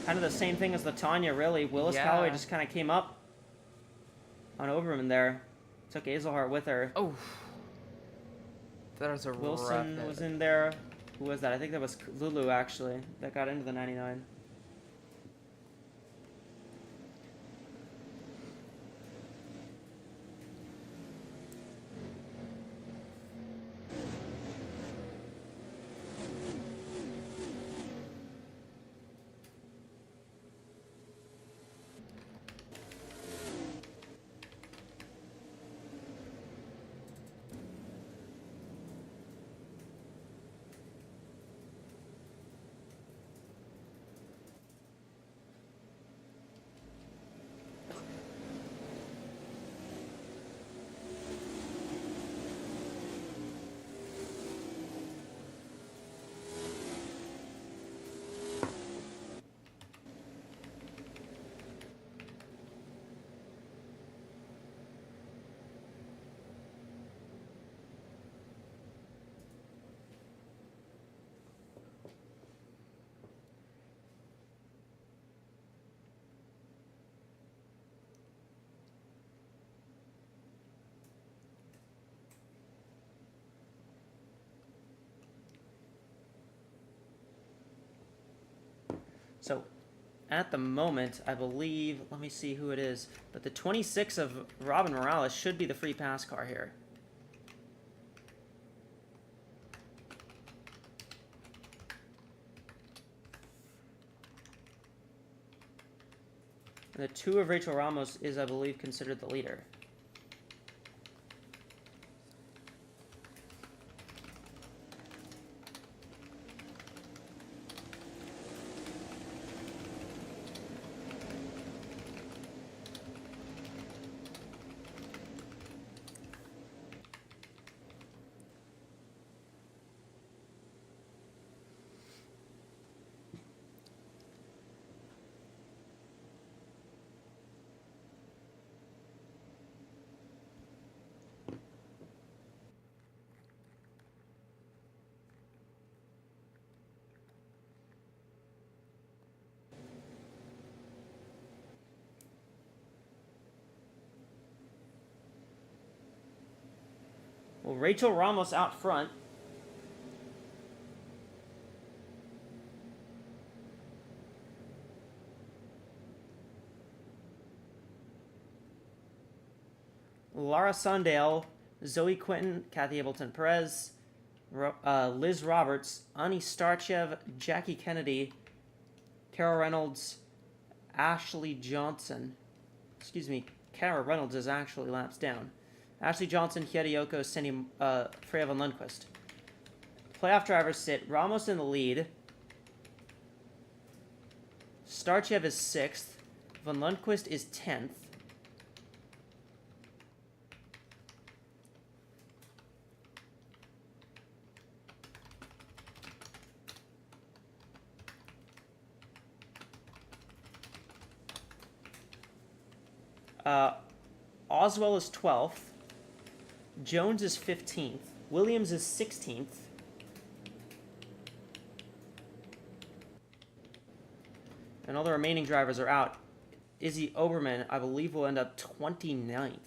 Kind of the same thing as Latanya, really. Willis-Callaway just kind of came up on Oberman there. Took Azelhart with her. Oh. That was a Wilson rough was hit. in there. Who was that? I think that was Lulu, actually, that got into the 99. So, at the moment, I believe, let me see who it is, but the 26 of Robin Morales should be the free pass car here. And the 2 of Rachel Ramos is, I believe, considered the leader. Well, Rachel Ramos out front. Lara Sondale, Zoe Quinton, Kathy Ableton Perez, Liz Roberts, Ani Starchev, Jackie Kennedy, Kara Reynolds, Ashley Johnson. Excuse me, Kara Reynolds is actually laps down. Ashley Johnson, Hideyoko, Cindy, Freya Van Lundquist. Playoff drivers sit Ramos in the lead. Starchev is 6th. Van Lundquist is 10th. Oswell is 12th. Jones is 15th. Williams is 16th. And all the remaining drivers are out. Izzy Oberman, I believe, will end up 29th.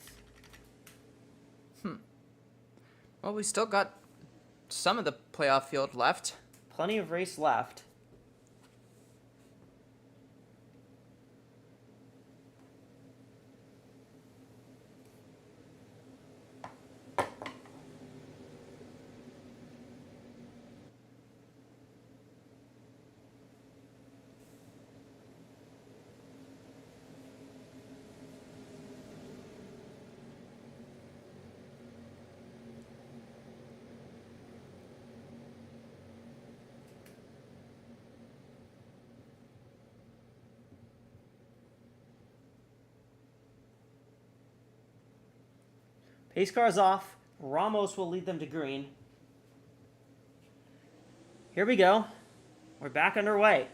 Well, we still got some of the playoff field left. Plenty of race left. Pace car is off. Ramos will lead them to green. Here we go. We're back underway.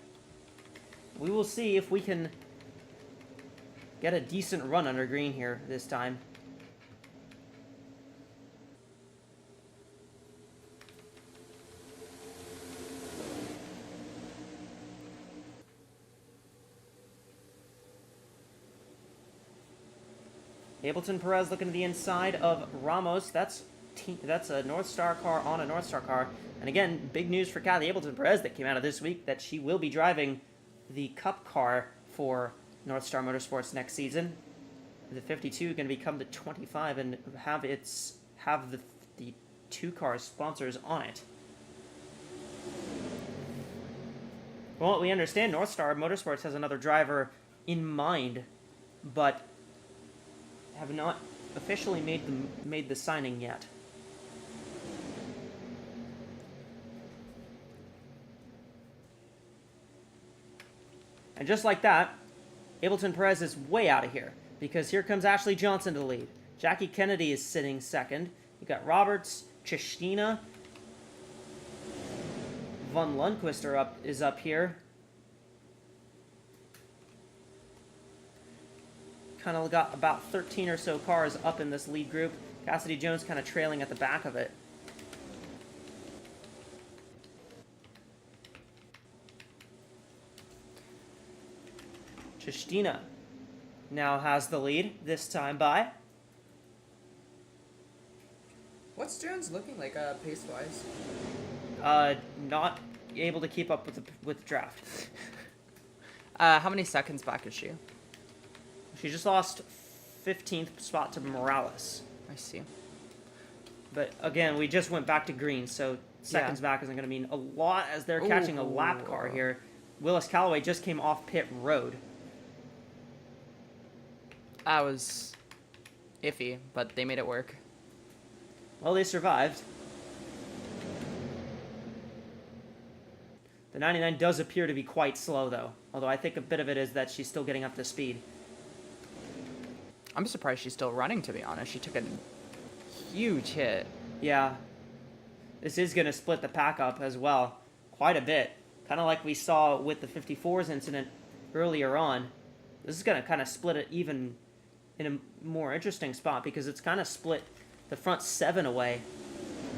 We will see if we can get a decent run under green here this time. Ableton Perez looking to the inside of Ramos. That's a North Star car on a North Star car. And again, big news for Kathy Ableton Perez that came out of this week that she will be driving the Cup car for North Star Motorsports next season. The 52 going to become the 25 and have the 2 car sponsors on it. From what we understand, North Star Motorsports has another driver in mind, but have not officially made the signing yet. And just like that, Ableton Perez is way out of here, because here comes Ashley Johnson to the lead. Jackie Kennedy is sitting second. You got Roberts, Chistina, Von Lundquist is up here. Kind of got about 13 or so cars up in this lead group. Cassidy Jones kind of trailing at the back of it. Chistina now has the lead, this time by. What's Jones looking like pace-wise? Not able to keep up with the draft. How many seconds back is she? She just lost 15th spot to Morales. I see. But again, we just went back to green, so seconds back isn't going to mean a lot as they're catching a lap car here. Willis Callaway just came off pit road. That was iffy, but they made it work. Well, they survived. The 99 does appear to be quite slow, though. Although I think a bit of it is that she's still getting up to speed. I'm surprised she's still running, to be honest. She took a huge hit. Yeah. This is going to split the pack up as well. Quite a bit. Kind of like we saw with the 54s incident earlier on. This is going to kind of split it even in a more interesting spot because it's kind of split the front 7 away.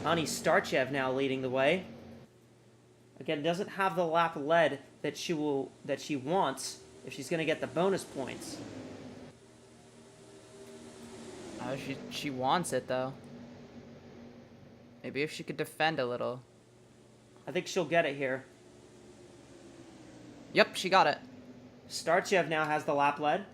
Ani Starchev now leading the way. Again, doesn't have the lap lead that she wants if she's going to get the bonus points. She wants it, though. Maybe if she could defend a little. I think she'll get it here. Yep, she got it. Starchev now has the lap lead.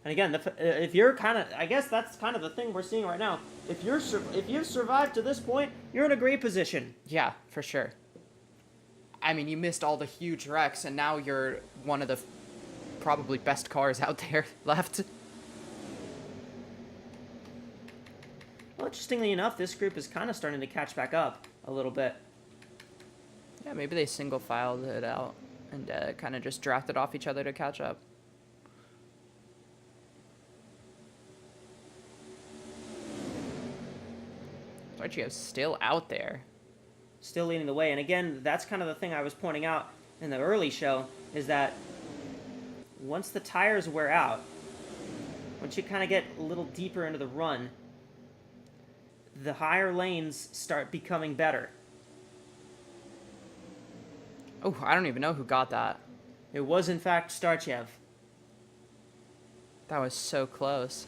And again, if you're kind of, I guess that's kind of the thing we're seeing right now. If you've survived to this point, you're in a great position. Yeah, for sure. I mean, you missed all the huge wrecks, and now you're one of the probably best cars out there left. Well, interestingly enough, this group is kind of starting to catch back up a little bit. Yeah, maybe they single filed it out and kind of just drafted off each other to catch up. Starchev's still out there. Still leading the way. And again, that's kind of the thing I was pointing out in the early show, is that once the tires wear out, once you kind of get a little deeper into the run, the higher lanes start becoming better. Oh, I don't even know who got that. It was, in fact, Starchev. That was so close.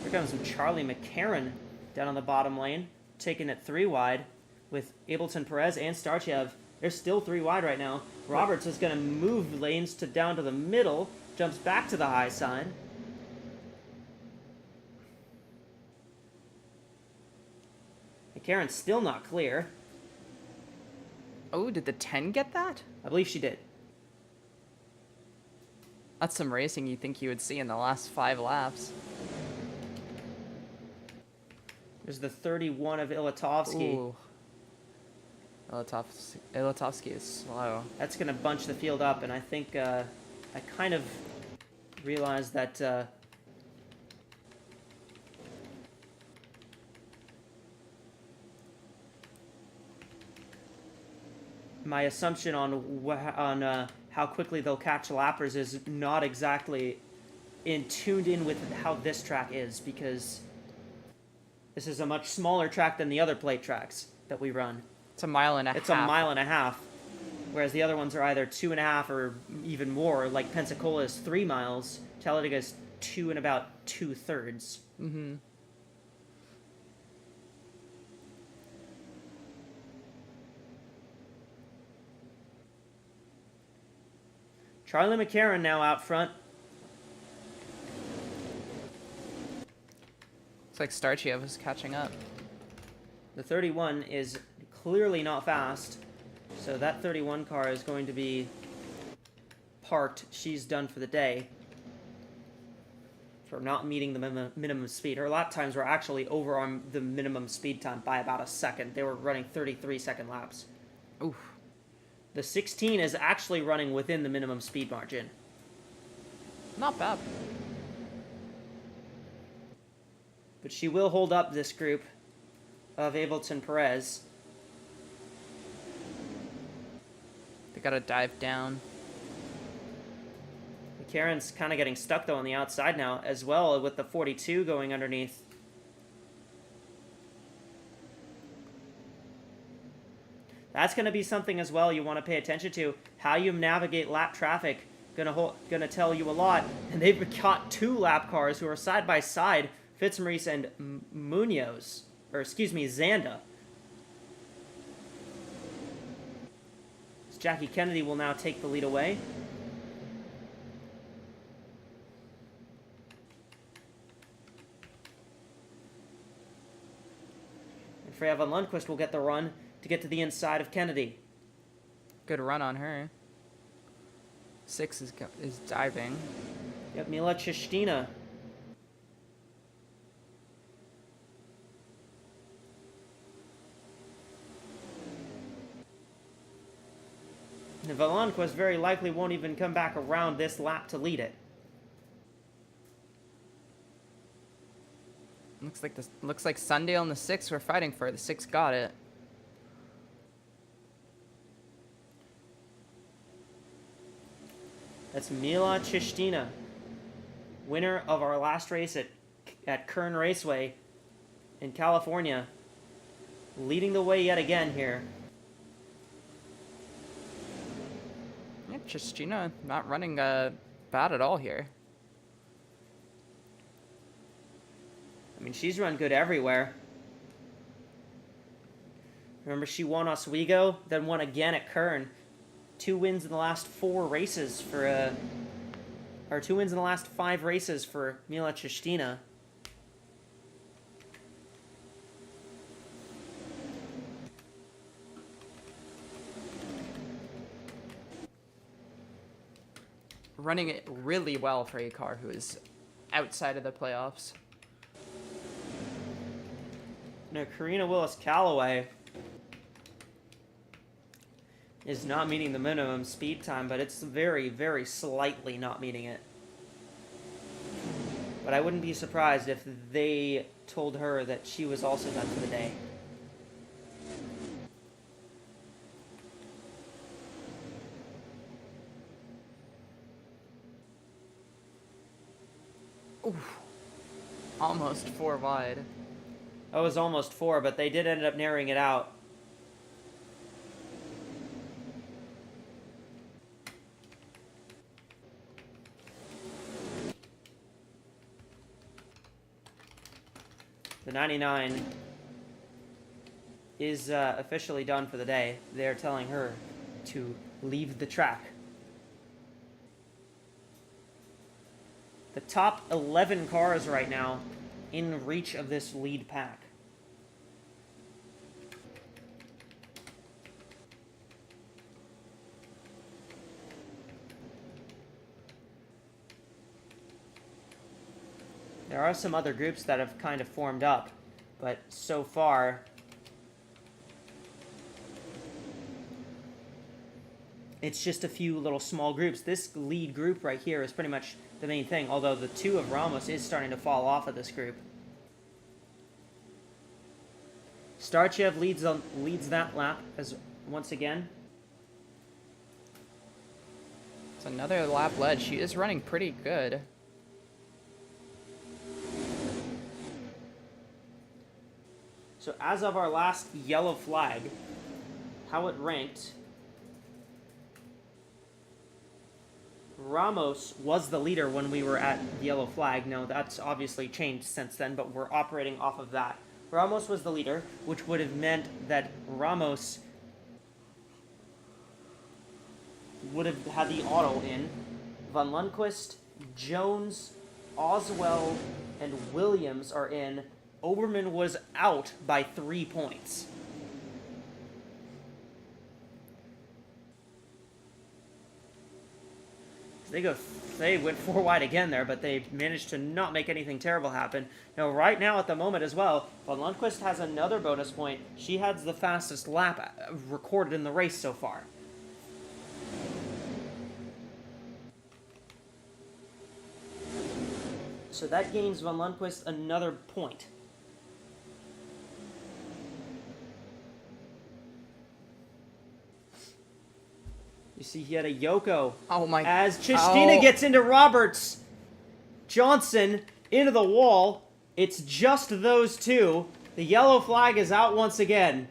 Here comes Charlie McCarron down on the bottom lane, taking it 3 wide with Ableton Perez and Starchev. They're still 3 wide right now. Roberts is going to move lanes down to the middle, jumps back to the high side. McCarron's still not clear. Oh, did the 10 get that? I believe she did. That's some racing you think you would see in the last 5 laps. There's the 31 of Ilatovsky. Ooh. Ilatovsky is slow. That's going to bunch the field up, and I think I kind of realized that my assumption on how quickly they'll catch lappers is not exactly tuned in with how this track is, because this is a much smaller track than the other plate tracks that we run. It's a mile and a half. It's a mile and a half, whereas the other ones are either 2.5 or even more. Like Pensacola is 3 miles, Talladega is 2 and about 2/3. Mm-hmm. Charlie McCarron now out front. Looks like Starchev is catching up. The 31 is clearly not fast, so that 31 car is going to be parked. She's done for the day for not meeting the minimum speed. Her lap times were actually over on the minimum speed time by about a second. They were running 33-second laps. Oof. The 16 is actually running within the minimum speed margin. Not bad. But she will hold up this group of Ableton Perez. They gotta dive down. Karen's kind of getting stuck, though, on the outside now, as well, with the 42 going underneath. That's going to be something as well you want to pay attention to. How you navigate lap traffic, gonna tell you a lot. And they've caught 2 lap cars who are side by side, Fitzmaurice and Munoz, or excuse me, Zanda. Jackie Kennedy will now take the lead away. And Freya von Lundquist will get the run to get to the inside of Kennedy. Good run on her. 6 is diving. Yep, Mila Chistina. And von Lundquist very likely won't even come back around this lap to lead it. Looks like Sundale and the 6 were fighting for it. The 6 got it. That's Mila Chistina, winner of our last race at Kern Raceway in California, leading the way yet again here. Yeah, Chistina not running bad at all here. I mean, she's run good everywhere. Remember, she won Oswego, then won again at Kern. 2 wins in the last 4 races for, or 2 wins in the last 5 races for Mila Chistina. Running it really well for a car who is outside of the playoffs. No, Karina Willis-Callaway is not meeting the minimum speed time, but it's very, very slightly not meeting it. But I wouldn't be surprised if they told her that she was also done for the day. Oof. Almost 4 wide. That was almost 4, but they did end up narrowing it out. The 99 is officially done for the day. They're telling her to leave the track. The top 11 cars right now in reach of this lead pack. There are some other groups that have kind of formed up, but so far it's just a few little small groups. This lead group right here is pretty much the main thing, although the 2 of Ramos is starting to fall off of this group. Starchev leads that lap as once again. It's another lap led. She is running pretty good. So as of our last yellow flag, how it ranked, Ramos was the leader when we were at the yellow flag. Now, that's obviously changed since then, but we're operating off of that. Ramos was the leader, which would have meant that Ramos would have had the auto in. Van Lundquist, Jones, Oswell, and Williams are in. Oberman was out by 3 points. They went 4 wide again there, but they managed to not make anything terrible happen. Now, right now at the moment as well, Van Lundquist has another bonus point. She has the fastest lap recorded in the race so far. So that gains Van Lundquist another point. You see, he had a Yoko. Oh my! As Chistina gets into Roberts, Johnson into the wall. It's just those 2. The yellow flag is out once again.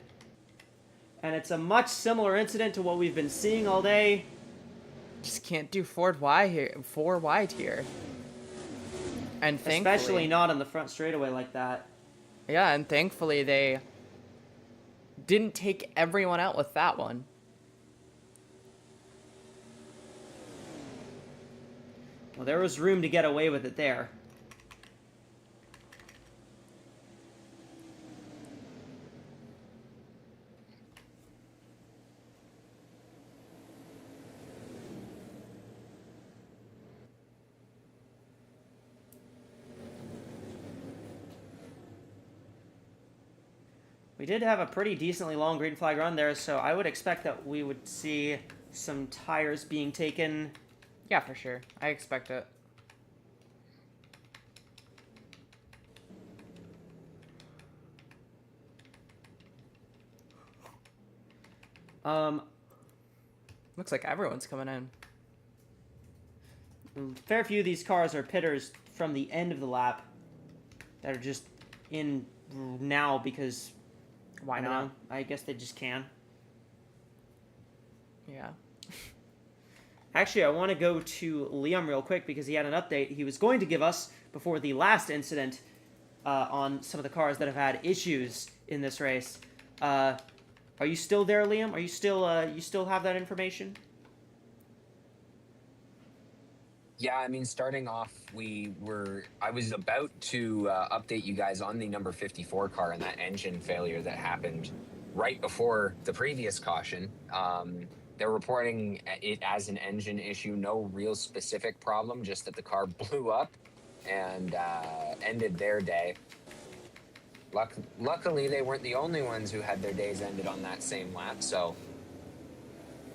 And it's a much similar incident to what we've been seeing all day. Just can't do 4 wide here. And thankfully, especially not on the front straightaway like that. Yeah, and thankfully they didn't take everyone out with that one. Well, there was room to get away with it there. We did have a pretty decently long green flag run there, so I would expect that we would see some tires being taken. Yeah, for sure. I expect it. Looks like everyone's coming in. Fair few of these cars are pitters from the end of the lap that are just in now because Why not? I guess they just can. Yeah. Actually, I want to go to Liam real quick because he had an update he was going to give us before the last incident on some of the cars that have had issues in this race. Are you still there, Liam? Are you still have that information? Yeah, I mean, starting off, I was about to update you guys on the number 54 car and that engine failure that happened right before the previous caution. They're reporting it as an engine issue, no real specific problem, just that the car blew up and ended their day. Luckily, they weren't the only ones who had their days ended on that same lap, so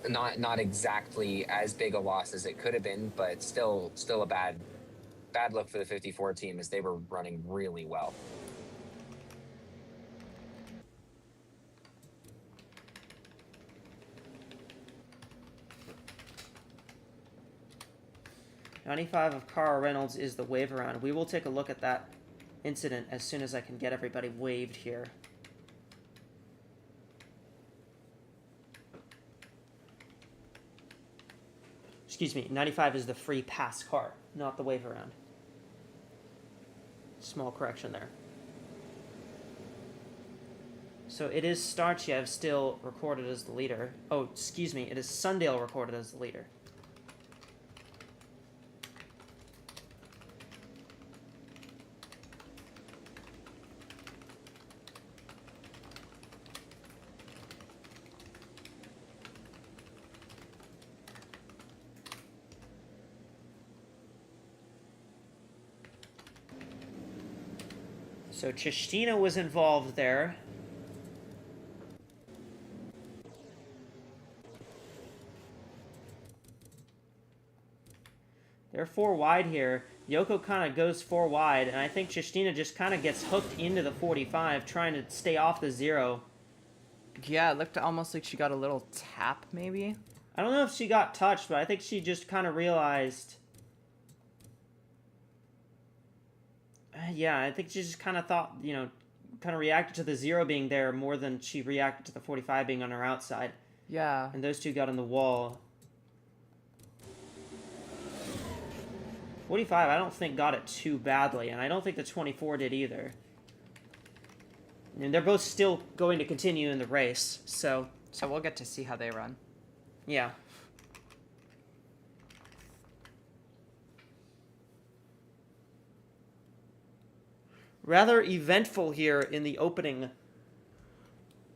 not exactly as big a loss as it could have been, but still a bad look for the 54 team as they were running really well. '95 of Carl Reynolds is the wave around. We will take a look at that incident as soon as I can get everybody waved here. Excuse me, 95 is the free pass car, not the wave around. Small correction there. So it is Starchev still recorded as the leader. Oh, excuse me, it is Sundale recorded as the leader. So Chistina was involved there. They're 4 wide here. Yoko kind of goes 4 wide, and I think Chistina just kind of gets hooked into the 45, trying to stay off the 0. Yeah, it looked almost like she got a little tap, maybe. I don't know if she got touched, but I think she just kind of realized... yeah, I think she just kind of thought, you know, kind of reacted to the 0 being there more than she reacted to the 45 being on her outside. Yeah. And those two got on the wall. 45, I don't think got it too badly, and I don't think the 24 did either. And they're both still going to continue in the race, so... So we'll get to see how they run. Yeah. Rather eventful here in the opening...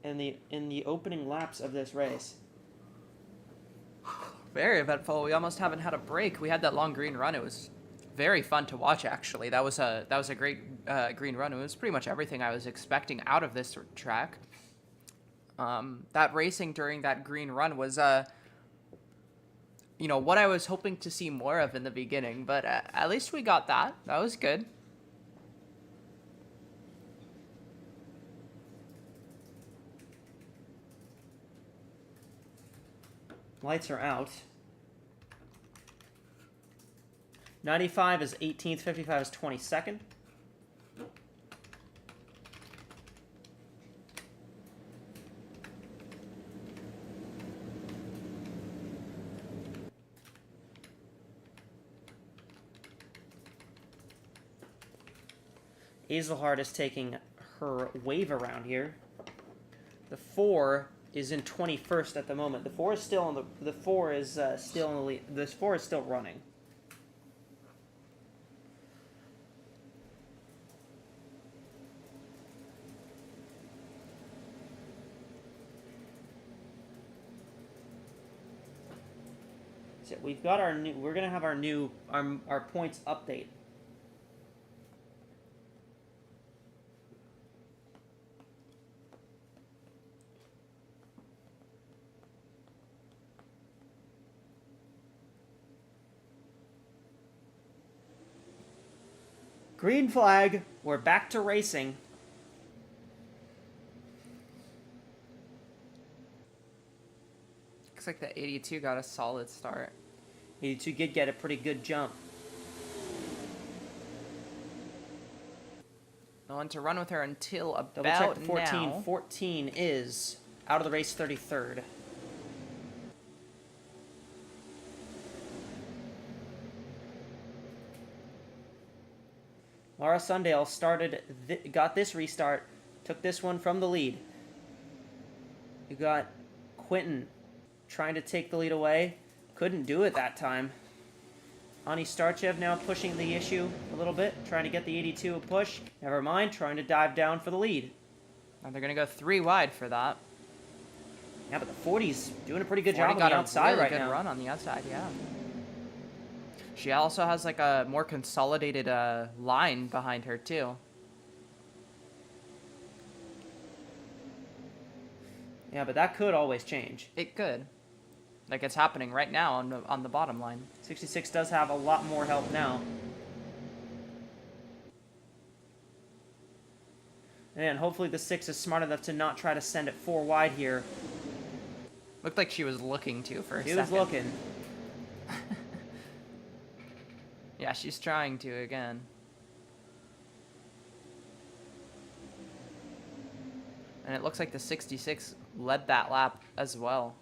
in the opening laps of this race. Very eventful. We almost haven't had a break. We had that long green run. It was very fun to watch, actually. That was a great green run. It was pretty much everything I was expecting out of this track. That racing during that green run was, you know, what I was hoping to see more of in the beginning. But at least we got that. That was good. Lights are out. 95 is 18th, 55 is 22nd. Azelhard is taking her wave around here. The 4 is in 21st at the moment. The 4 is still on the 4 is still in the lead. This 4 is still running. So we've got our new. We're gonna have our points update. Green flag. We're back to racing. Looks like the 82 got a solid start. 82 did get a pretty good jump. No one to run with her until Double check about the 14. now. 14 is out of the race 33rd. Laura Sundale got this restart, took this one from the lead. You got Quinton trying to take the lead away. Couldn't do it that time. Ani Starchev now pushing the issue a little bit, trying to get the 82 a push. Never mind, trying to dive down for the lead. And they're going to go 3 wide for that. Yeah, but the 40's doing a pretty good 40 job on got the a outside really right good now. run on the outside, yeah. She also has like a more consolidated line behind her too. Yeah, but that could always change. It could. Like it's happening right now on the bottom line. 66 does have a lot more help now. And hopefully the 6 is smart enough to not try to send it 4 wide here. Looked like she was looking to for a He second. was looking. Yeah, she's trying to again. And it looks like the 66 led that lap as well.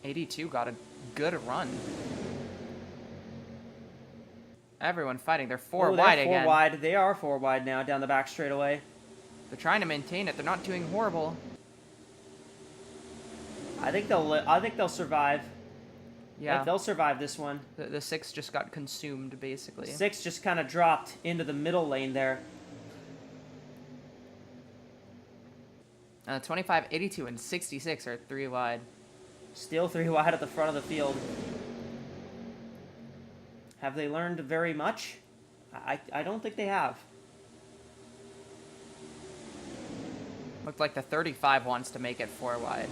82 got a good run. Everyone fighting. They're 4 Oh, wide they're 4 again. wide. They are 4 wide now down the back straightaway. They're trying to maintain it. They're not doing horrible. I think they'll survive. Yeah. They'll survive this one. The 6 just got consumed, basically. 6 just kind of dropped into the middle lane there. 25, 82, and 66 are 3 wide. Still 3 wide at the front of the field. Have they learned very much? I don't think they have. Looked like the 35 wants to make it 4 wide.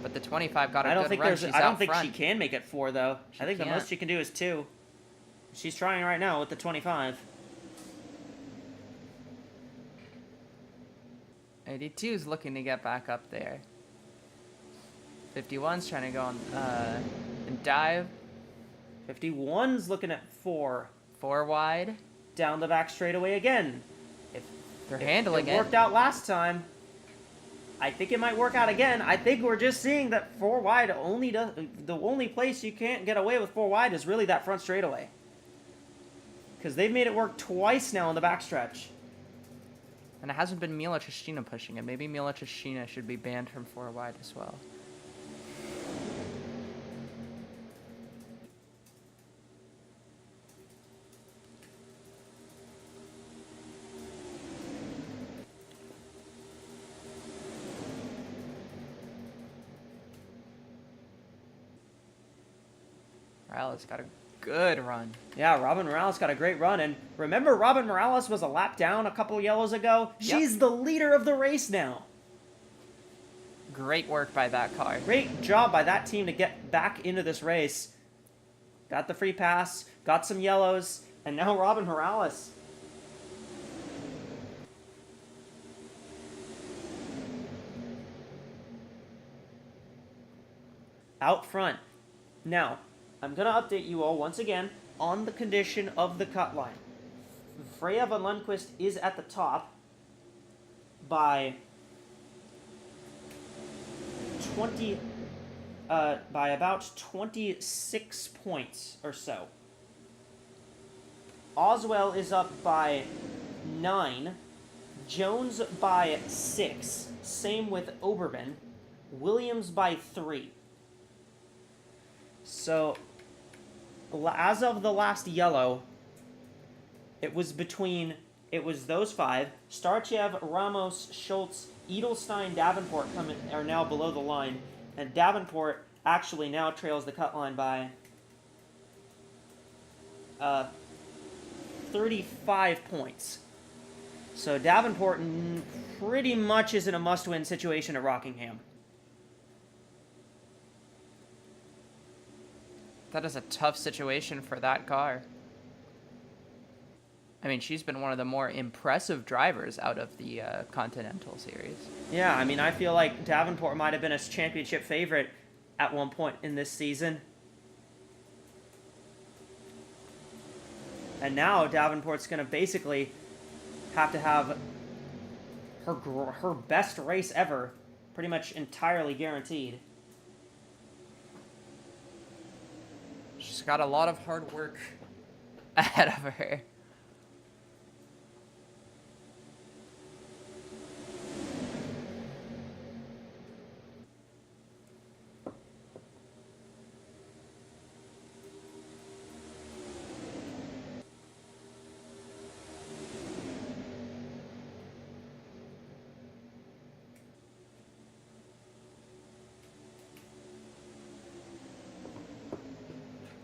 But the 25 got a I don't good think run. there's. She's I don't out think front. she can make it 4 though. I think the can't. most she can do is 2. She's trying right now with the 25. 82 is looking to get back up there. 51's trying to go on and dive. 51's looking at 4. 4 wide. Down the back straightaway again. They're handling It it. worked out last time. I think it might work out again. I think we're just seeing that 4 wide only does. The only place you can't get away with 4 wide is really that front straightaway. Because they've made it work twice now in the backstretch. And it hasn't been Mila Trishina pushing it. Maybe Mila Trishina should be banned from 4 wide as well. Morales got a good run. Yeah, Robin Morales got a great run. And remember, Robin Morales was a lap down a couple yellows ago? Yep. She's the leader of the race now. Great work by that car. Great job by that team to get back into this race. Got the free pass, got some yellows, and now Robin Morales. Out front. Now, I'm going to update you all once again on the condition of the cut line. Freya van Lundqvist is at the top by 20, by about 26 points or so. Oswell is up by 9. Jones by 6. Same with Oberman. Williams by 3. So, as of the last yellow, it was those 5. Starchev, Ramos, Schultz, Edelstein, Davenport are now below the line. And Davenport actually now trails the cut line by 35 points. So Davenport pretty much is in a must-win situation at Rockingham. That is a tough situation for that car. I mean, she's been one of the more impressive drivers out of the Continental Series. Yeah, I mean, I feel like Davenport might have been a championship favorite at one point in this season. And now Davenport's going to basically have to have her best race ever pretty much entirely guaranteed. She's got a lot of hard work ahead of her.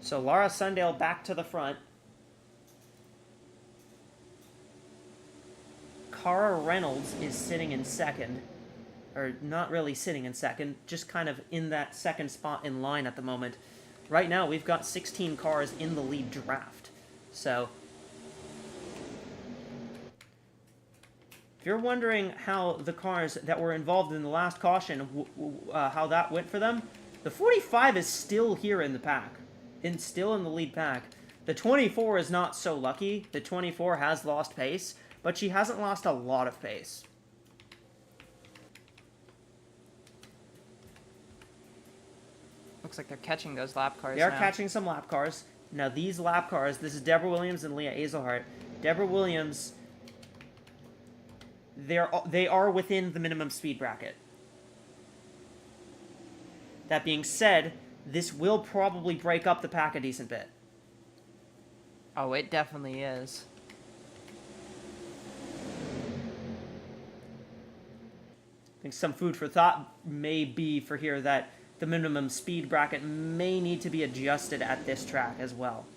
So Lara Sundale back to the front. Cara Reynolds is sitting in second. Or not really sitting in second, just kind of in that second spot in line at the moment. Right now, we've got 16 cars in the lead draft. So, if you're wondering how the cars that were involved in the last caution, how that went for them, the 45 is still here in the pack. And still in the lead pack. The 24 is not so lucky. The 24 has lost pace, but she hasn't lost a lot of pace. Looks like they're catching those lap cars They are now. catching some lap cars. Now, these lap cars, this is Deborah Williams and Leah Azelhart. Deborah Williams, they are within the minimum speed bracket. That being said, this will probably break up the pack a decent bit. Oh, it definitely is. I think some food for thought may be for here that the minimum speed bracket may need to be adjusted at this track as well.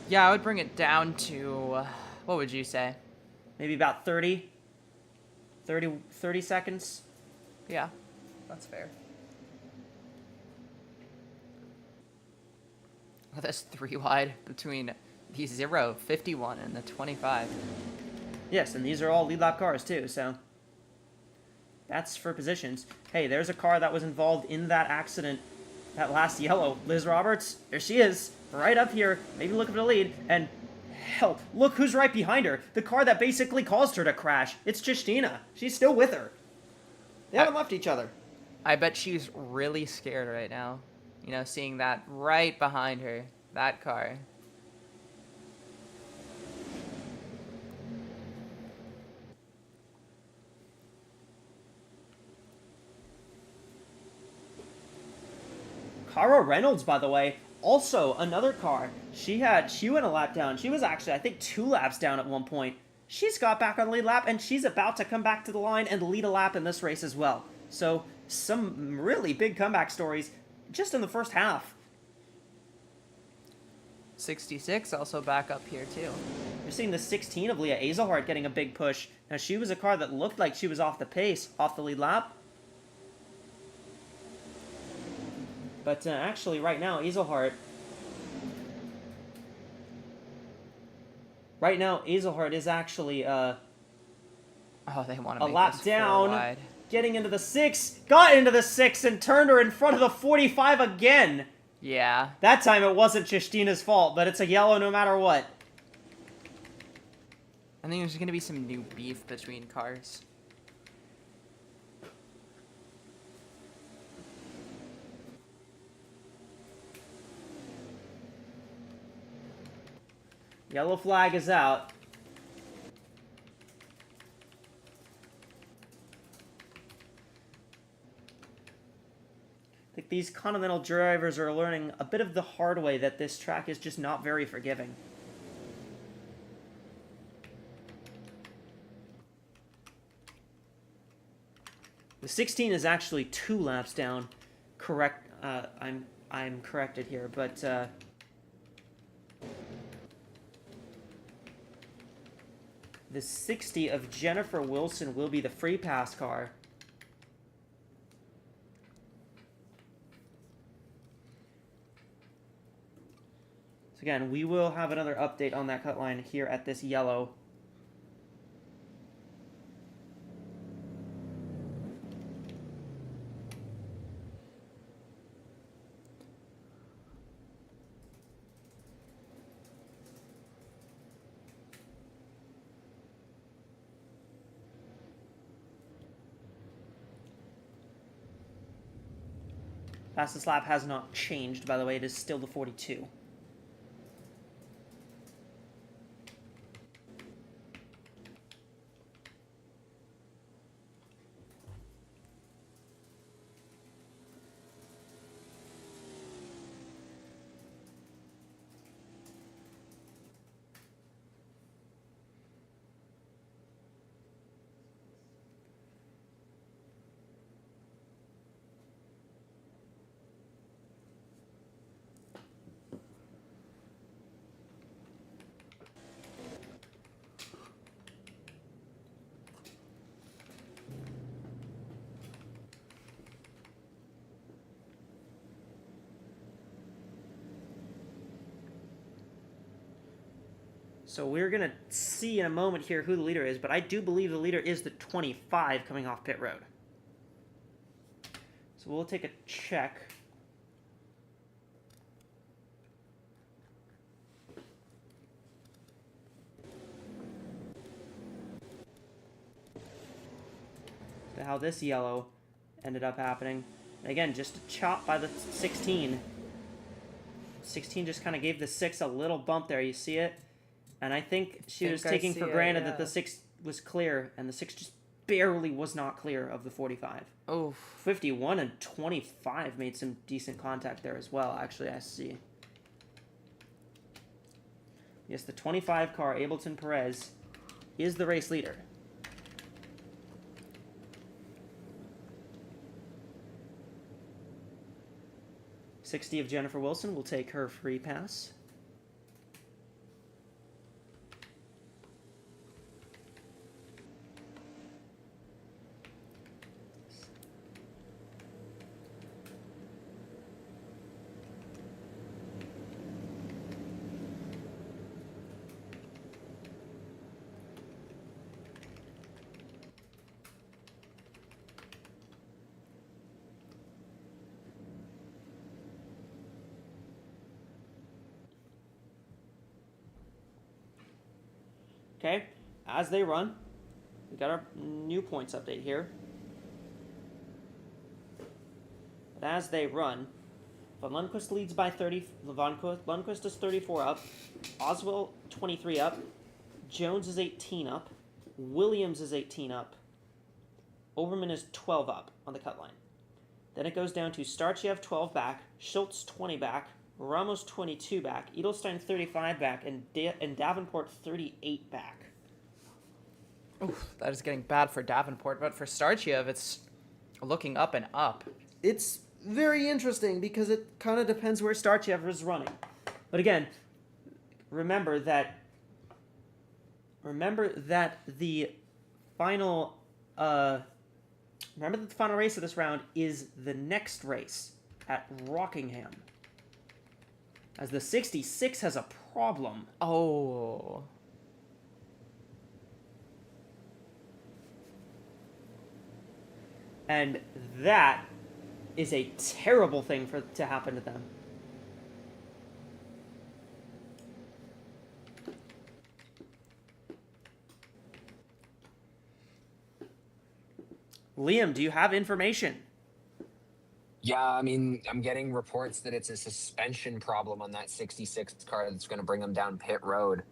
Yeah, I would bring it down to, what would you say? Maybe about 30 seconds. Yeah, that's fair. Look at this 3 wide between the 0, 51, and the 25. Yes, and these are all lead lap cars too, so that's for positions. Hey, there's a car that was involved in that accident, that last yellow. Liz Roberts, there she is, right up here, maybe looking for the lead, and hell, look who's right behind her. The car that basically caused her to crash. It's Justina. She's still with her. They haven't left each other. I bet she's really scared right now. You know, seeing that right behind her, that car. Cara Reynolds, by the way, also another car. She went a lap down. She was actually, I think, 2 laps down at one point. She's got back on the lead lap, and she's about to come back to the line and lead a lap in this race as well. So, some really big comeback stories just in the first half. 66 also back up here, too. You're seeing the 16 of Leah Azelhart getting a big push. Now, she was a car that looked like she was off the pace, off the lead lap. But actually, right now, Azelhart is actually Oh, they want to a make lap this down, 4 wide. getting into the 6, got into the 6, and turned her in front of the 45 again. Yeah. That time it wasn't Justina's fault, but it's a yellow no matter what. I think there's going to be some new beef between cars. Yellow flag is out. I think these Continental drivers are learning a bit of the hard way that this track is just not very forgiving. The 16 is actually 2 laps down. Correct. I'm corrected here, but the 60 of Jennifer Wilson will be the free pass car. So again, we will have another update on that cut line here at this yellow. Fastest lap has not changed, by the way. It is still the 42. So we're going to see in a moment here who the leader is, but I do believe the leader is the 25 coming off pit road. So we'll take a check. To how this yellow ended up happening. And again, just a chop by the 16. 16 just kind of gave the 6 a little bump there. You see it? And I think she was taking for granted that the 6 was clear, and the 6 just barely was not clear of the 45. Oh, 51 and 25 made some decent contact there as well, actually, I see. Yes, the 25 car, Ableton Perez, is the race leader. .60 of Jennifer Wilson will take her free pass. Okay, as they run, we got our new points update here. But as they run, Von Lundquist leads by 30. Lundquist is 34 up. Oswald 23 up. Jones is 18 up. Williams is 18 up. Overman is 12 up on the cut line. Then it goes down to Starchev 12 back, Schultz 20 back, Ramos 22 back, Edelstein 35 back, and Davenport 38 back. oof, that is getting bad for Davenport, but for Starchev, it's looking up and up. It's very interesting because it kind of depends where Starchev is running. But again, remember that the final race of this round is the next race at Rockingham. As the 66 has a problem. Oh. And that is a terrible thing to happen to them. Liam, do you have information? Yeah, I mean, I'm getting reports that it's a suspension problem on that 66 car that's going to bring them down pit road.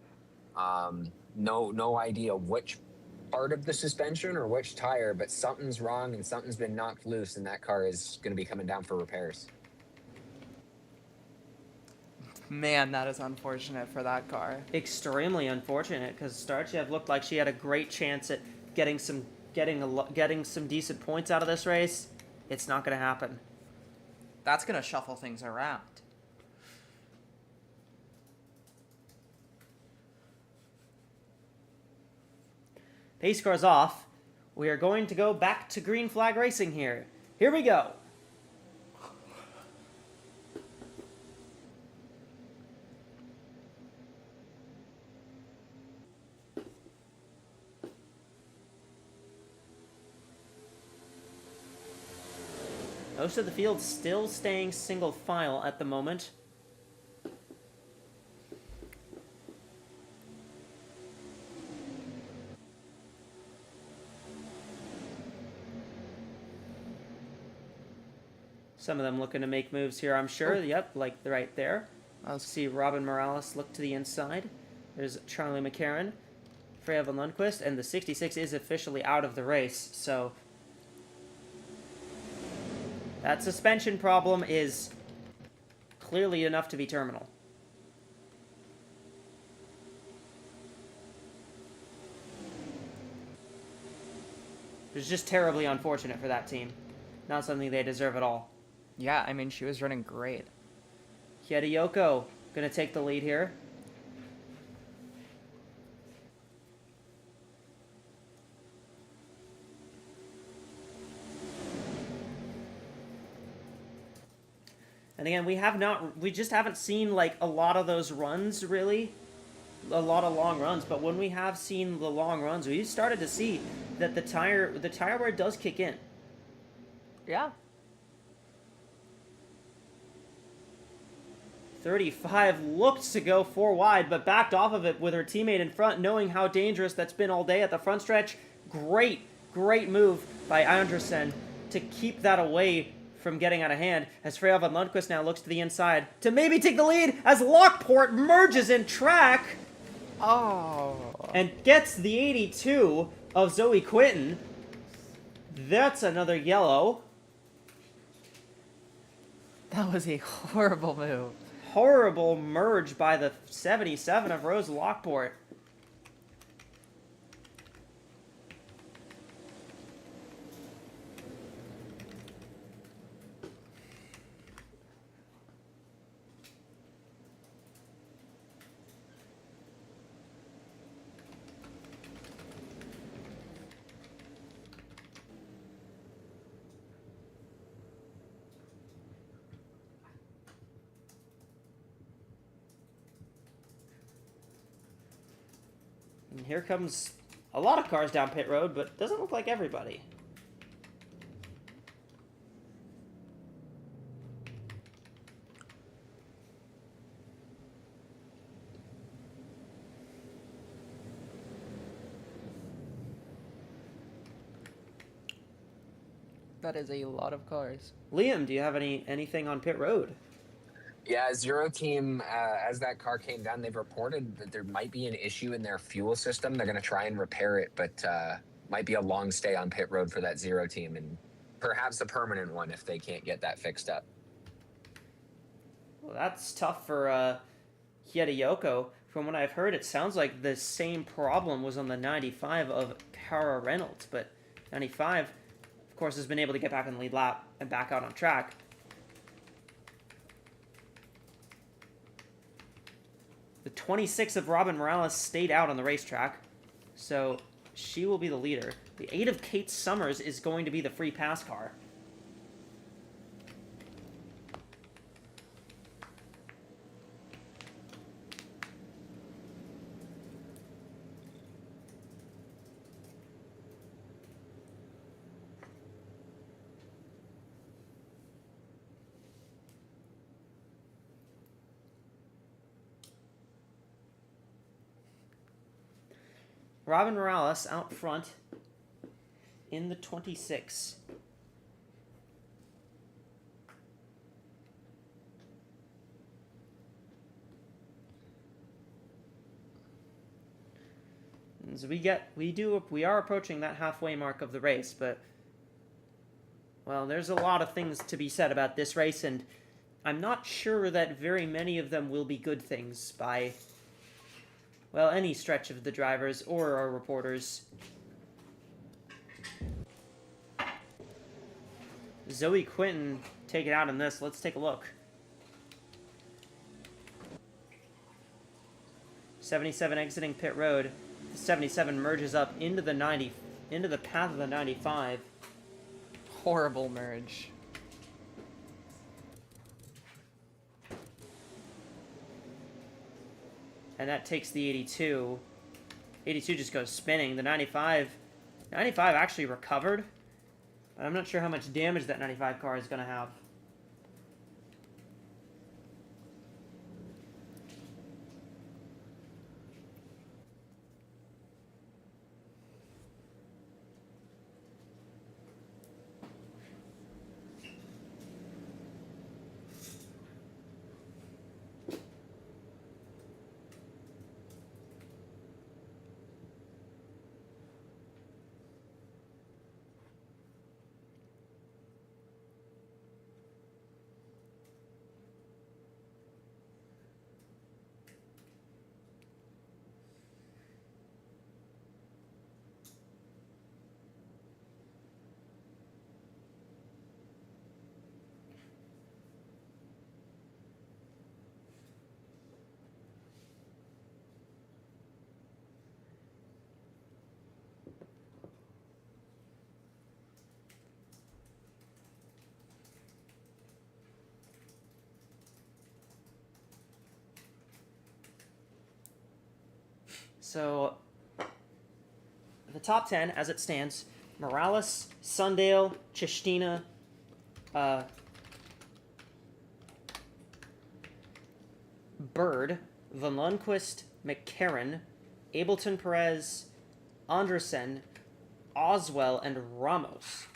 No idea which part of the suspension or which tire, but something's wrong and something's been knocked loose, and that car is going to be coming down for repairs. Man, that is unfortunate for that car. Extremely unfortunate, because Starchev looked like she had a great chance at getting some decent points out of this race. It's not going to happen. That's going to shuffle things around. Pace car's off. We are going to go back to green flag racing here. Here we go. Most of the field still staying single file at the moment. Some of them looking to make moves here, I'm sure. Oh. Yep, like right there. I'll See Robin Morales look to the inside. There's Charlie McCarron, Freya Van Lundquist, and the 66 is officially out of the race, so that suspension problem is clearly enough to be terminal. It was just terribly unfortunate for that team. Not something they deserve at all. Yeah, I mean, she was running great. Yoko gonna take the lead here. And again, we just haven't seen like a lot of those runs really. a lot of long runs, but when we have seen the long runs, we've started to see that the tire wear does kick in. Yeah. 35 looked to go 4 wide, but backed off of it with her teammate in front, knowing how dangerous that's been all day at the front stretch. Great move by Andersen to keep that away from getting out of hand, as Freya van Lundqvist now looks to the inside to maybe take the lead as Lockport merges in track. Oh. And gets the 82 of Zoe Quinton. That's another yellow. That was a horrible move. Horrible merge by the 77 of Rose Lockport. And here comes a lot of cars down pit road, but doesn't look like everybody. That is a lot of cars. Liam, do you have anything on pit road? Yeah, Zero Team, as that car came down, they've reported that there might be an issue in their fuel system. They're going to try and repair it, but might be a long stay on pit road for that Zero Team, and perhaps a permanent one if they can't get that fixed up. Well, that's tough for Hideyoko. From what I've heard, it sounds like the same problem was on the 95 of Kara Reynolds, but 95, of course, has been able to get back on the lead lap and back out on track. The 26 of Robin Morales stayed out on the racetrack, so she will be the leader. The 8 of Kate Summers is going to be the free pass car. Robin Morales out front in the 26. And so we are approaching that halfway mark of the race, but well, there's a lot of things to be said about this race, and I'm not sure that very many of them will be good things by, well, any stretch of the drivers or our reporters. Zoe Quinton taken out in this. Let's take a look. 77 exiting pit road. The 77 merges up into the 90, into the path of the 95. Horrible merge. And that takes the 82. 82 just goes spinning. The 95 actually recovered. But I'm not sure how much damage that 95 car is going to have. So, the top 10 as it stands: Morales, Sundale, Chistina, Bird, Van Lundquist, McCarron, Ableton Perez, Anderson, Oswell, and Ramos.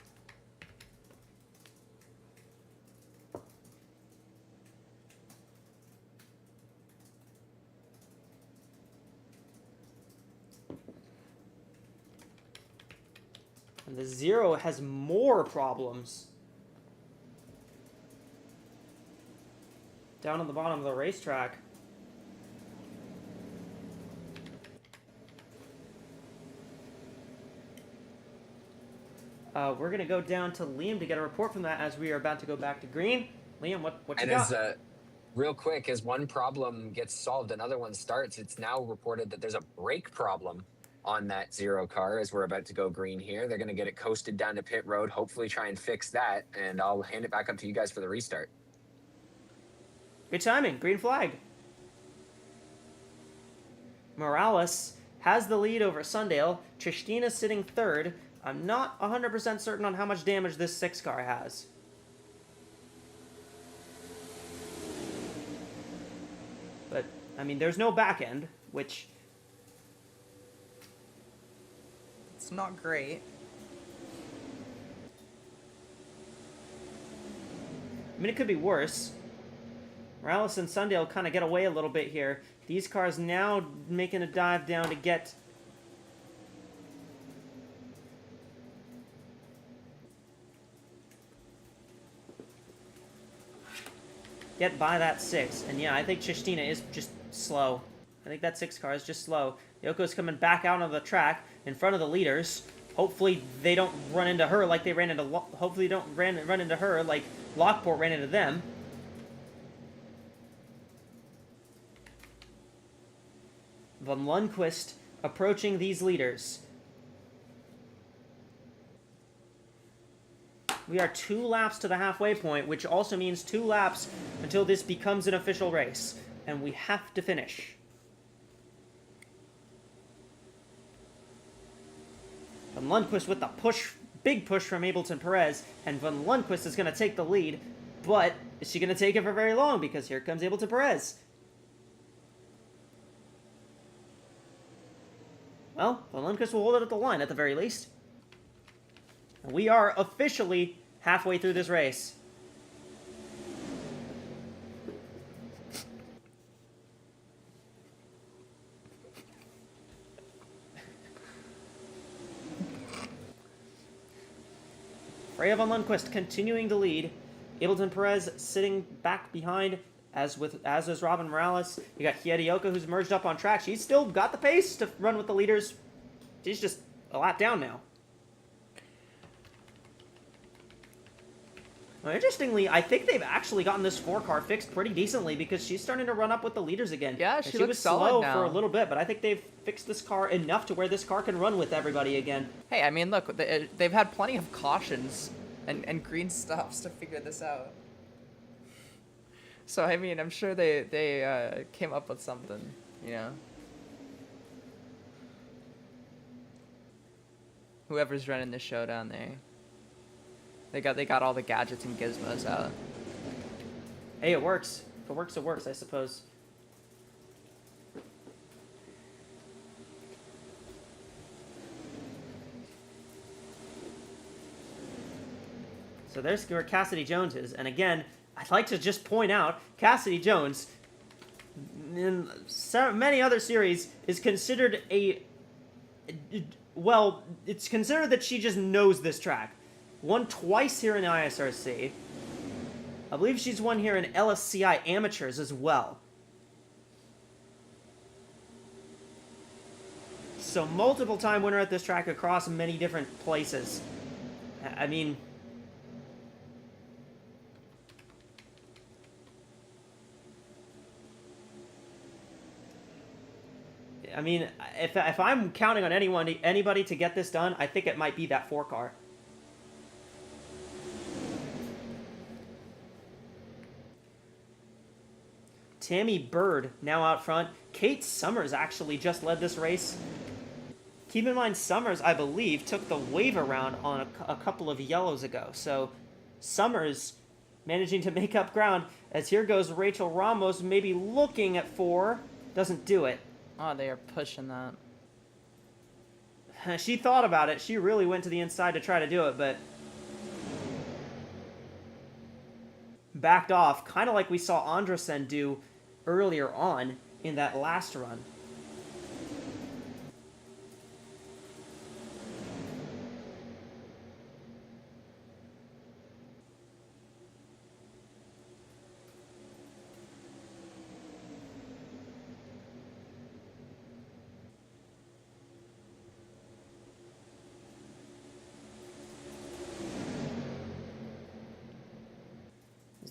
And the 0 has more problems. Down on the bottom of the racetrack. We're going to go down to Liam to get a report from that as we are about to go back to green. Liam, what you And got? as real quick, as one problem gets solved, another one starts. It's now reported that there's a brake problem on that 0 car as we're about to go green here. They're going to get it coasted down to pit road, hopefully try and fix that, and I'll hand it back up to you guys for the restart. Good timing. Green flag. Morales has the lead over Sundale. Tristina sitting third. I'm not 100% certain on how much damage this 6 car has. But, I mean, there's no back end, which... It's not great. I mean, it could be worse. Morales and Sundale kind of get away a little bit here. These cars now making a dive down to get... get by that 6. And yeah, I think Chistina is just slow. I think that 6 car is just slow. Yoko's coming back out on the track in front of the leaders. Hopefully they don't run into her like they ran into... Hopefully they don't run into her like Lockport ran into them. Van Lundquist approaching these leaders. We are 2 laps to the halfway point, which also means 2 laps until this becomes an official race. And we have to finish. Van Lundquist with the push, big push from Ableton Perez, and Van Lundquist is going to take the lead, but is she going to take it for very long? Because here comes Ableton Perez. Well, Van Lundquist will hold it at the line at the very least. We are officially halfway through this race. Freya Van Lundquist continuing to lead. Ableton Perez sitting back behind, as is Robin Morales. You got Hideyoko, who's merged up on track. She's still got the pace to run with the leaders. She's just a lap down now. Well, interestingly, I think they've actually gotten this 4 car fixed pretty decently because she's starting to run up with the leaders again. Yeah, and she she looks was solid slow now. for a little bit, but I think they've fixed this car enough to where this car can run with everybody again. Hey, I mean, look, they've had plenty of cautions and green stops to figure this out. So, I mean, I'm sure they came up with something, you know? Whoever's running the show down there. They got all the gadgets and gizmos out. Hey, it works. If it works, it works, I suppose. So there's where Cassidy Jones is. And again, I'd like to just point out, Cassidy Jones, in many other series, is considered well, it's considered that she just knows this track. Won twice here in ISRC. I believe she's won here in LSCI Amateurs as well. So multiple time winner at this track across many different places. I mean... if I'm counting on anybody to get this done, I think it might be that 4 car. Tammy Bird now out front. Kate Summers actually just led this race. Keep in mind, Summers, I believe, took the wave around on a couple of yellows ago. So Summers managing to make up ground as here goes Rachel Ramos, maybe looking at 4. Doesn't do it. Oh, they are pushing that. She thought about it. She really went to the inside to try to do it, but backed off, kind of like we saw Andresen do earlier on in that last run.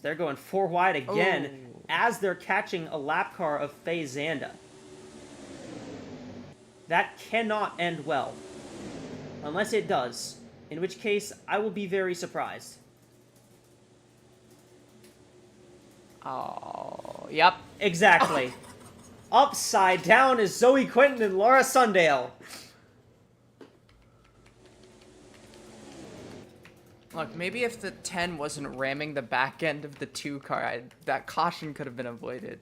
They're going 4 wide again as they're catching a lap car of Faye Zanda. That cannot end well. Unless it does. In which case, I will be very surprised. Oh, yep. Exactly. Upside down is Zoe Quinton and Laura Sundale. Look, maybe if the 10 wasn't ramming the back end of the 2 car, that caution could have been avoided.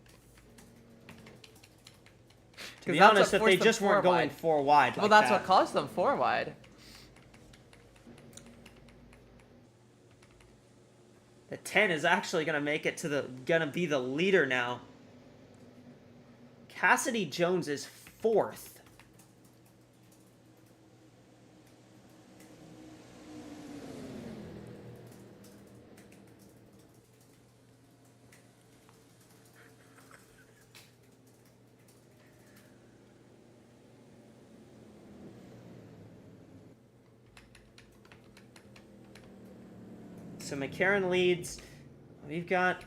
To be honest, if they just weren't going 4 wide like well, that's that. what caused them 4 wide. The 10 is actually going to make it to gonna be the leader now. Cassidy Jones is 4th. So McCarran leads. We've got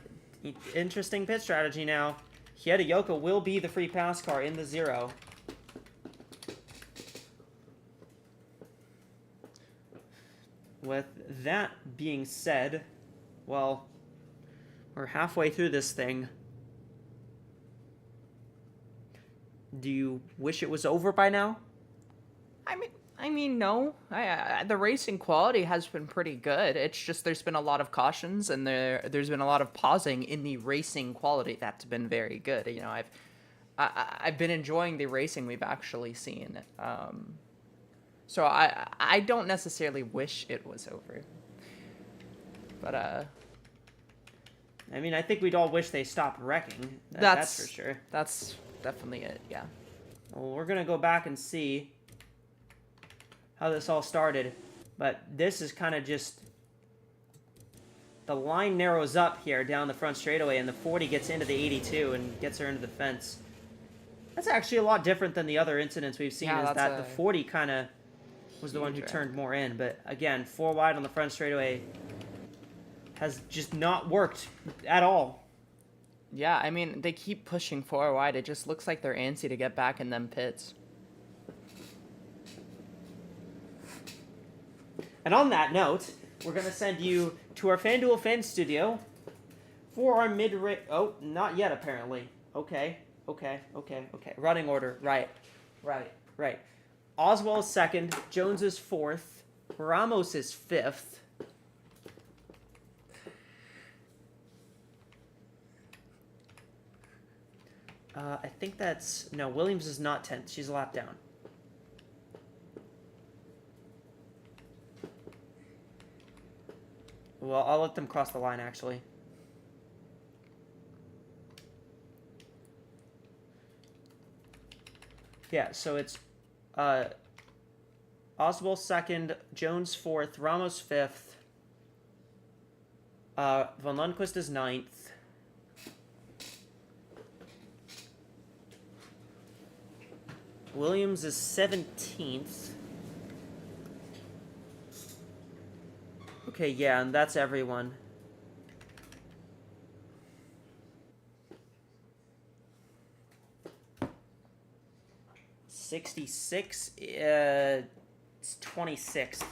interesting pit strategy now. Hideyoko will be the free pass car in the 0. With that being said, well, we're halfway through this thing. Do you wish it was over by now? I mean, no. The racing quality has been pretty good. It's just there's been a lot of cautions and there's been a lot of pausing in the racing quality that's been very good. You know, I've been enjoying the racing we've actually seen. So I don't necessarily wish it was over. But I mean, I think we'd all wish they stopped wrecking. That's for sure. That's definitely it. Yeah. Well, we're gonna go back and see how this all started, but this is kind of just the line narrows up here down the front straightaway, and the 40 gets into the 82 and gets her into the fence. That's actually a lot different than the other incidents we've seen. Yeah, is that the 40 kind of was the one who turned more in, but again, 4 wide on the front straightaway has just not worked at all. Yeah, I mean, they keep pushing 4 wide. It just looks like they're antsy to get back in them pits. And on that note, we're going to send you to our FanDuel fan studio for our mid-race... Oh, not yet, apparently. Okay. Running order. Right. Oswald is 2nd. Jones is 4th. Ramos is 5th. I think that's... No, Williams is not 10th. She's a lap down. Well, I'll let them cross the line, actually. Yeah, so it's Oswald 2nd, Jones 4th, Ramos 5th, Von Lundquist is 9th. Williams is 17th. Okay, yeah, and that's everyone. '66, it's 26th.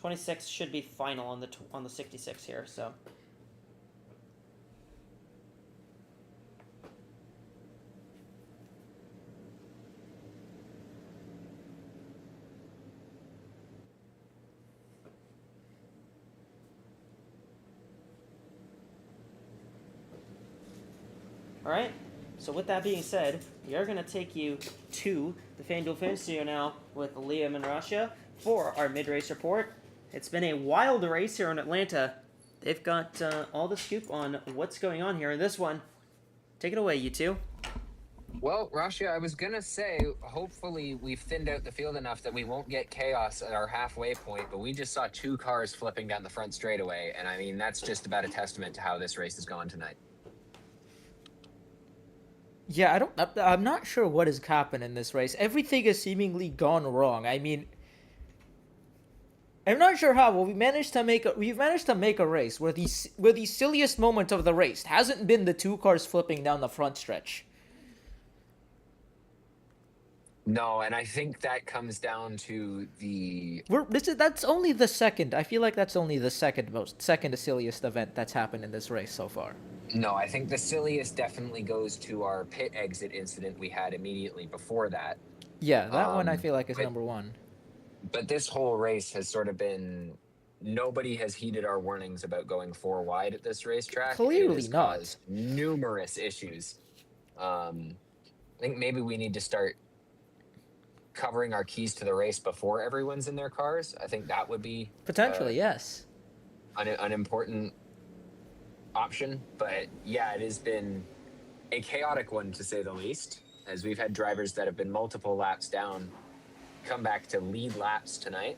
26th should be final on the 66 here, so. All right. So with that being said, we are going to take you to the FanDuel Fan Studio now with Liam and Russia for our mid-race report. It's been a wild race here in Atlanta. They've got all the scoop on what's going on here in this one. Take it away, you two. Well, Rasha, I was going to say, hopefully we've thinned out the field enough that we won't get chaos at our halfway point, but we just saw 2 cars flipping down the front straightaway, and I mean, that's just about a testament to how this race has gone tonight. Yeah, I'm not sure what has happened in this race. Everything has seemingly gone wrong. I mean, I'm not sure how, but we've managed to make a race where the silliest moment of the race hasn't been the 2 cars flipping down the front stretch. No, and I think that comes down to the... That's only the second. I feel like that's only the second silliest event that's happened in this race so far. No, I think the silliest definitely goes to our pit exit incident we had immediately before that. Yeah, that one I feel like is number 1. But this whole race has sort of been... Nobody has heeded our warnings about going 4 wide at this racetrack. Clearly not. Caused numerous issues. I think maybe we need to start covering our keys to the race before everyone's in their cars. I think that would be Potentially, yes. an important option. But yeah, it has been a chaotic one to say the least, as we've had drivers that have been multiple laps down come back to lead laps tonight.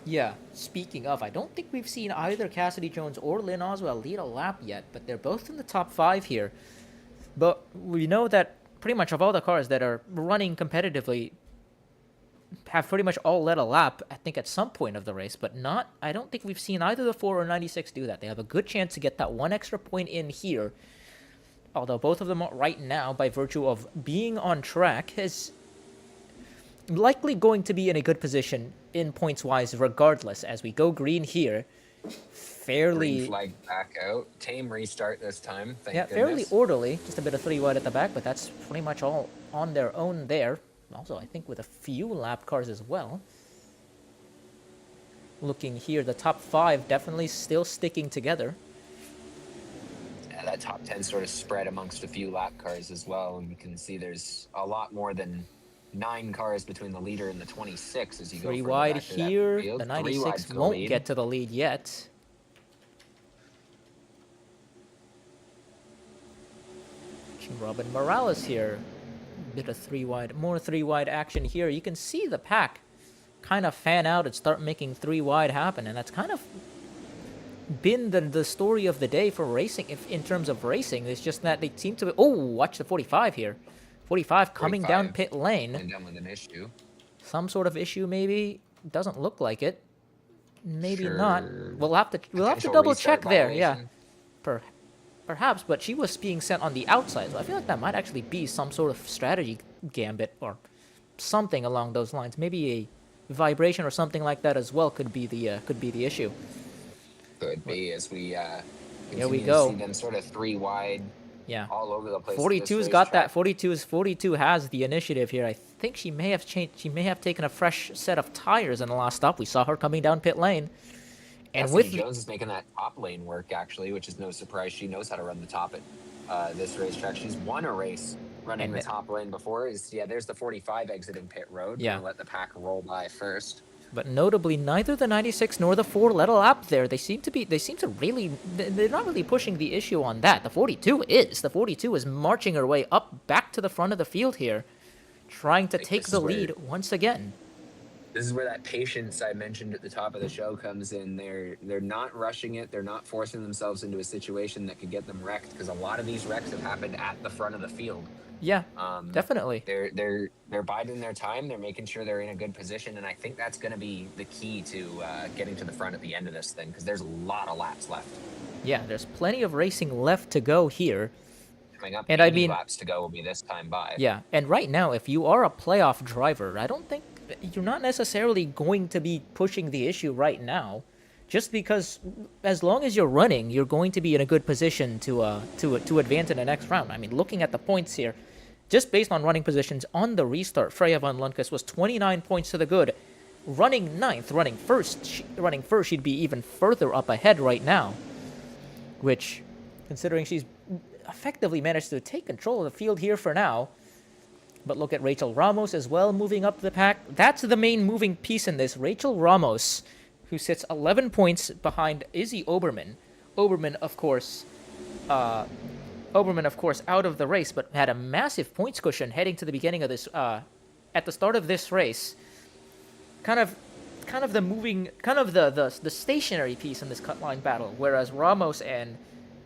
Yeah, speaking of, I don't think we've seen either Cassidy Jones or Lynn Oswell lead a lap yet, but they're both in the top 5 here. But we know that pretty much of all the cars that are running competitively have pretty much all led a lap, I think, at some point of the race, but I don't think we've seen either the 4 or 96 do that. They have a good chance to get that 1 extra point in here, although both of them right now, by virtue of being on track, is likely going to be in a good position in points-wise regardless, as we go green here. Fairly... Green flag back out. Tame restart this time, thank goodness. Fairly orderly. Just a bit of 3 wide at the back, but that's pretty much all on their own there. Also, I think with a few lap cars as well. Looking here, the top 5 definitely still sticking together. Yeah, that top 10 sort of spread amongst a few lap cars as well, and you can see there's a lot more than 9 cars between the leader and the 26 as you go 3 further wide back to that here. field. The 3 wide 96 to the won't lead. get to the lead yet. Robin Morales here. Bit of 3 wide, more 3 wide action here. You can see the pack kind of fan out and start making 3 wide happen, and that's kind of been the story of the day for racing. If in terms of racing, it's just that they seem to. Oh, watch the 45 here. 45 coming down pit lane. And down with an issue. Some sort of issue, maybe. Doesn't look like it. Maybe Sure. not. We'll have to Potential double restart check there. Yeah. violation. Perhaps, but she was being sent on the outside, so I feel like that might actually be some sort of strategy gambit or something along those lines. Maybe a vibration or something like that as well could be the issue. Could be, as we Here we continue go. to see them sort of 3 wide Yeah. all over the place. 42's got that. 42 has the initiative here. I think she may have changed. She may have taken a fresh set of tires in the last stop. We saw her coming down pit lane. And Cassidy with Jones is making that top lane work, actually, which is no surprise. She knows how to run the top at this racetrack. She's won a race running the top lane before. There's the 45 exiting pit road. Yeah. Gonna let the pack roll by first. But notably, neither the 96 nor the 4 led a lap there. They seem to really, they're not really pushing the issue on that. The 42 is. The 42 is marching her way up back to the front of the field here, trying to take the lead once again. This is where that patience I mentioned at the top of the show comes in. They're not rushing it. They're not forcing themselves into a situation that could get them wrecked, because a lot of these wrecks have happened at the front of the field. Yeah, definitely. They're biding their time. They're making sure they're in a good position, and I think that's going to be the key to getting to the front at the end of this thing, because there's a lot of laps left. Yeah, there's plenty of racing left to go here. Coming up, And 80 I mean, laps to go will be this time by. Yeah, and right now, if you are a playoff driver, I don't think you're not necessarily going to be pushing the issue right now, just because as long as you're running, you're going to be in a good position to advance in the next round. I mean, looking at the points here, just based on running positions on the restart, Freya von Lundqvist was 29 points to the good, running ninth, running first. She'd be even further up ahead right now, which, considering she's effectively managed to take control of the field here for now. But look at Rachel Ramos as well, moving up the pack. That's the main moving piece in this. Rachel Ramos, who sits 11 points behind Izzy Oberman. Oberman, of course, out of the race, but had a massive points cushion heading to the beginning of this, at the start of this race. Kind of the moving, the stationary piece in this cut line battle, whereas Ramos and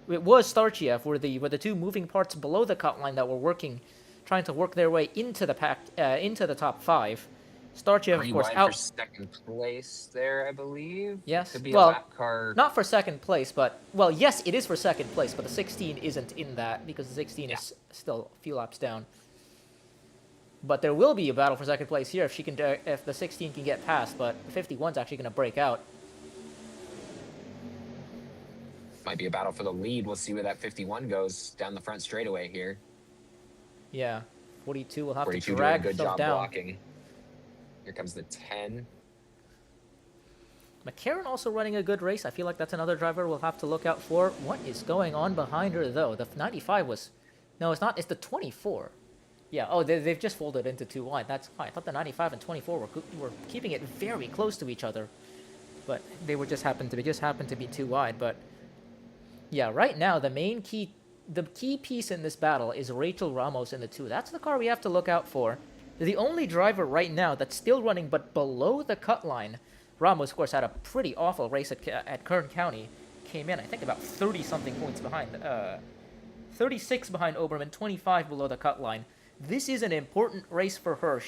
it was Starchiev were the two moving parts below the cut line that were trying to work their way into the pack, into the top 5. Starchiev, of course, wide out for second place there, I believe. Yes. Could be Well, a lap car. not for second place, but well, yes, it is for second place, but the 16 isn't in that because the 16 is still a few laps down. But there will be a battle for second place here if the 16 can get past, but the 51's actually going to break out. Might be a battle for the lead. We'll see where that 51 goes down the front straightaway here. Yeah, 42 will have 42 to doing a drag good himself job down. blocking. Here comes the 10. McCarron also running a good race. I feel like that's another driver we'll have to look out for. What is going on behind her, though? The 95 was... No, it's not. It's the 24. Yeah, oh, they've just folded into 2 wide. That's fine. I thought the 95 and 24 were keeping it very close to each other. But they just happened to be 2 wide. But yeah, right now, the key piece in this battle is Rachel Ramos in the 2. That's the car we have to look out for. The only driver right now that's still running but below the cut line. Ramos, of course, had a pretty awful race at Kern County. Came in, I think, about 30-something points behind. 36 behind Oberman, 25 below the cut line. This is an important race for her.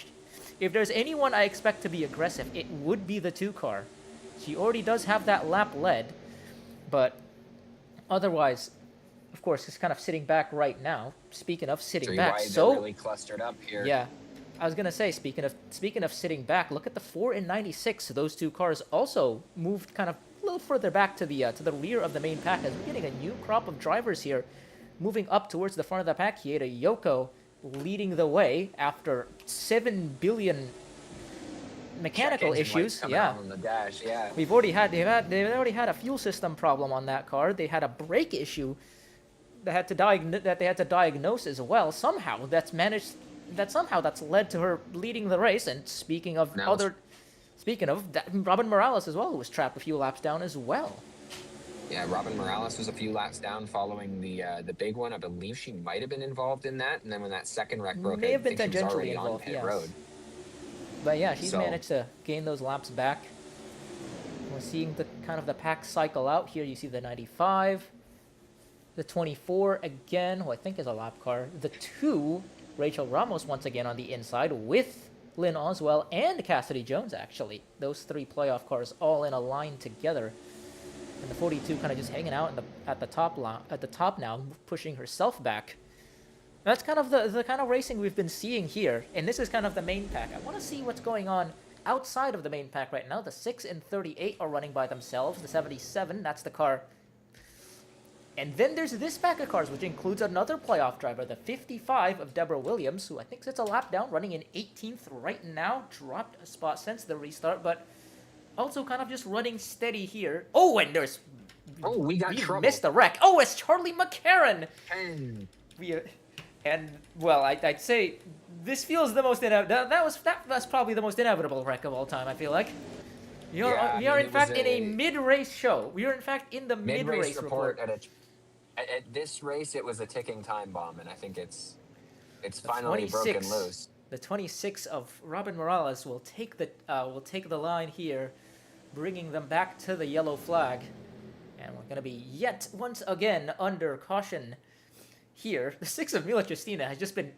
If there's anyone I expect to be aggressive, it would be the 2 car. She already does have that lap led, but otherwise, of course, it's kind of sitting back right now. Speaking of sitting back, so really clustered up here. Yeah, I was gonna say, speaking of sitting back, look at the 4 and 96. Those 2 cars also moved kind of a little further back to the rear of the main pack as we're getting a new crop of drivers here, moving up towards the front of the pack. Hieda Yoko leading the way after 7 billion mechanical issues. Yeah, on the dash. Yeah, they've already had a fuel system problem on that car. They had a brake issue that they had to diagnose as well. Somehow that's led to her leading the race. And speaking of that, Robin Morales as well, who was trapped a few laps down as well. Yeah, Robin Morales was a few laps down following the big one. I believe she might have been involved in that. And then when that second wreck broke, May I have been think she was tangentially already involved, on pit yes. road. But yeah, she's managed to gain those laps back. We're seeing the pack cycle out here. You see the 95, the 24 again, who I think is a lap car. The 2, Rachel Ramos once again on the inside with Lynn Oswell and Cassidy Jones, actually. Those 3 playoff cars all in a line together. And the 42 kind of just hanging out at the top now, pushing herself back. That's kind of the kind of racing we've been seeing here. And this is kind of the main pack. I want to see what's going on outside of the main pack right now. The 6 and 38 are running by themselves. The 77, that's the car. And then there's this pack of cars, which includes another playoff driver, the 55 of Deborah Williams, who I think sits a lap down, running in 18th right now. Dropped a spot since the restart, but also kind of just running steady here. Oh, and there's... Oh, we missed a wreck. Oh, it's Charlie McCarron! 10. I'd say this feels the most that's probably the most inevitable wreck of all time, I feel like. We are in fact in a mid-race show. We are in fact in the mid-race report. At this race, it was a ticking time bomb, and I think it's finally broken loose. The 26 of Robin Morales will take the line here, bringing them back to the yellow flag, and we're going to be yet once again under caution here. The 6 of Mila Justina has just been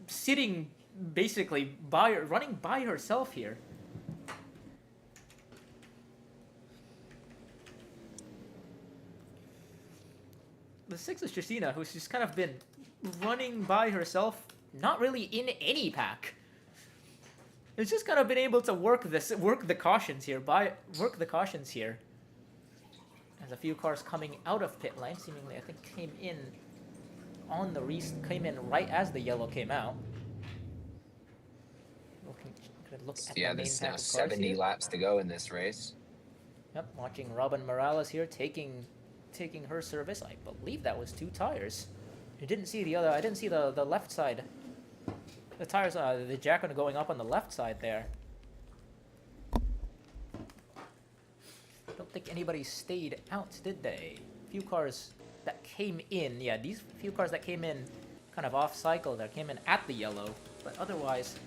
sitting basically running by herself here. The 6 of Justina, who's just kind of been running by herself, not really in any pack. It's just kind of been able to work the cautions here. As a few cars coming out of pit lane, seemingly I think came in right as the yellow came out. There's now 70 laps to go in this race. Yep, watching Robin Morales here taking her service. I believe that was 2 tires. I didn't see the other. I didn't see the left side. The tires, the jack going up on the left side there. Don't think anybody stayed out, did they? Few cars that came in. Yeah, these few cars that came in kind of off cycle that came in at the yellow, but otherwise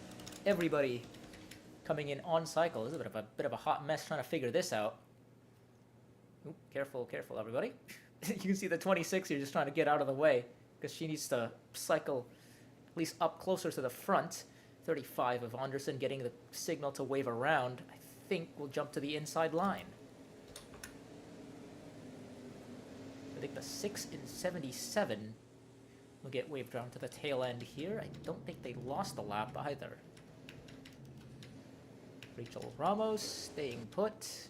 everybody coming in on cycle. This is a bit of a hot mess trying to figure this out. Oop, careful, everybody. You can see the 26 here just trying to get out of the way because she needs to cycle at least up closer to the front. 35 of Anderson getting the signal to wave around. I think we'll jump to the inside line. I think the 6 in 77 will get waved around to the tail end here. I don't think they lost the lap either. Rachel Ramos staying put.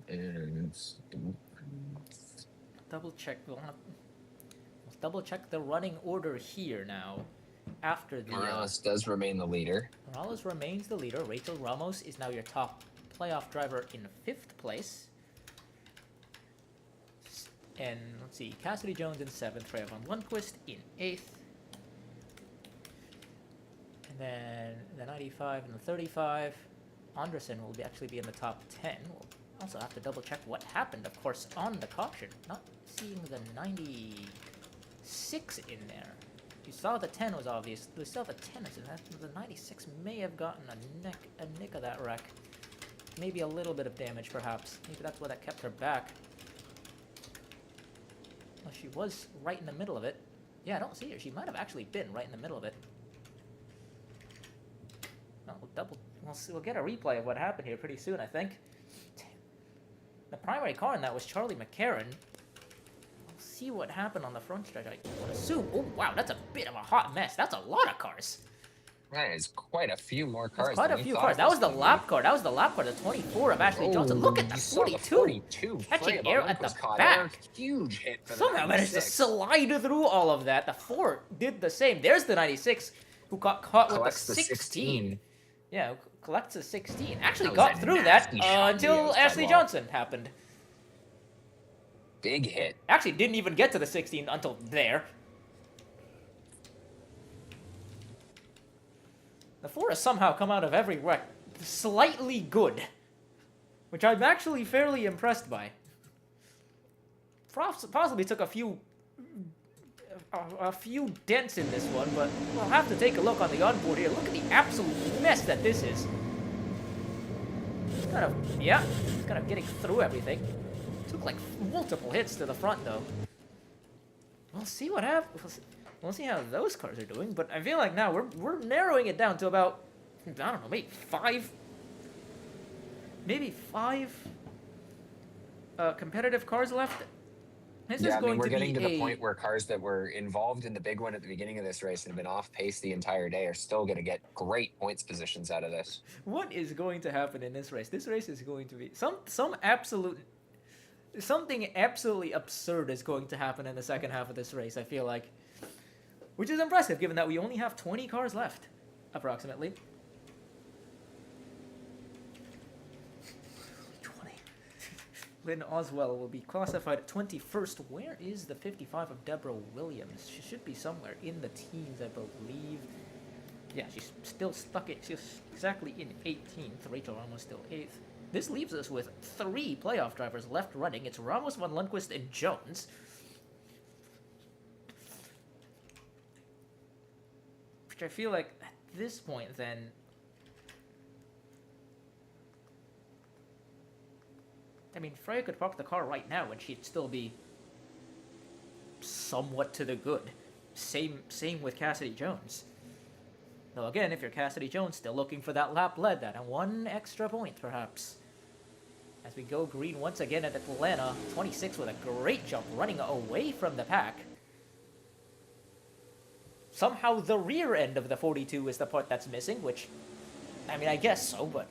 And Double check. We'll double check the running order here now. After the Morales does remain the leader. Morales remains the leader. Rachel Ramos is now your top playoff driver in 5th place. And let's see, Cassidy Jones in 7th, Freya von Lundquist in 8th. And then the 95 and the 35. Anderson will actually be in the top 10. We'll also have to double check what happened, of course, on the caution. Not seeing the 96 in there. You saw the 10 was obvious. We saw the 10 is in that. The 96 may have gotten a nick of that wreck. Maybe a little bit of damage, perhaps. Maybe that's why that kept her back. Well, she was right in the middle of it. Yeah, I don't see her. She might have actually been right in the middle of it. No, we'll get a replay of what happened here pretty soon, I think. The primary car in that was Charlie McCarran. We'll see what happened on the front stretch. I would assume. Oh, wow, that's a bit of a hot mess. That's a lot of cars. That is quite a few more cars. That's quite a few cars. That was the lap car. That was the lap car, the 24 of Ashley Johnson. Look at the 42. Catching air at the back. Huge hit for Somehow managed to slide through all of that. The 4 did the same. There's the 96 who got caught with the 16. Yeah, collects a 16. Actually got through that until Ashley Johnson happened. Big hit. Actually didn't even get to the 16 until there. The 4 has somehow come out of every wreck slightly good, which I'm actually fairly impressed by. Possibly took a few dents in this one, but we'll have to take a look on the onboard here. Look at the absolute mess that this is. It's kind of getting through everything. Took like multiple hits to the front though. We'll see what happens. We'll see how those cars are doing, but I feel like now we're narrowing it down to about, I don't know, maybe five competitive cars left. We're getting to the point where cars that were involved in the big one at the beginning of this race and have been off pace the entire day are still going to get great points positions out of this. What is going to happen in this race? This race is going to be something absolutely absurd is going to happen in the second half of this race, I feel like. Which is impressive, given that we only have 20 cars left, approximately. 20. Lynn Oswell will be classified at 21st. Where is the 55 of Deborah Williams? She should be somewhere in the teens, I believe. Yeah, she's still stuck. She's exactly in 18th. Rachel Ramos still 8th. This leaves us with 3 playoff drivers left running. It's Ramos, Von Lundquist, and Jones. Which I feel like at this point then, I mean, Freya could park the car right now and she'd still be somewhat to the good. Same with Cassidy Jones. Though again, if you're Cassidy Jones, still looking for that lap lead, that 1 extra point perhaps. As we go green once again at Atlanta, 26 with a great jump running away from the pack. Somehow the rear end of the 42 is the part that's missing, which, I mean, I guess so, but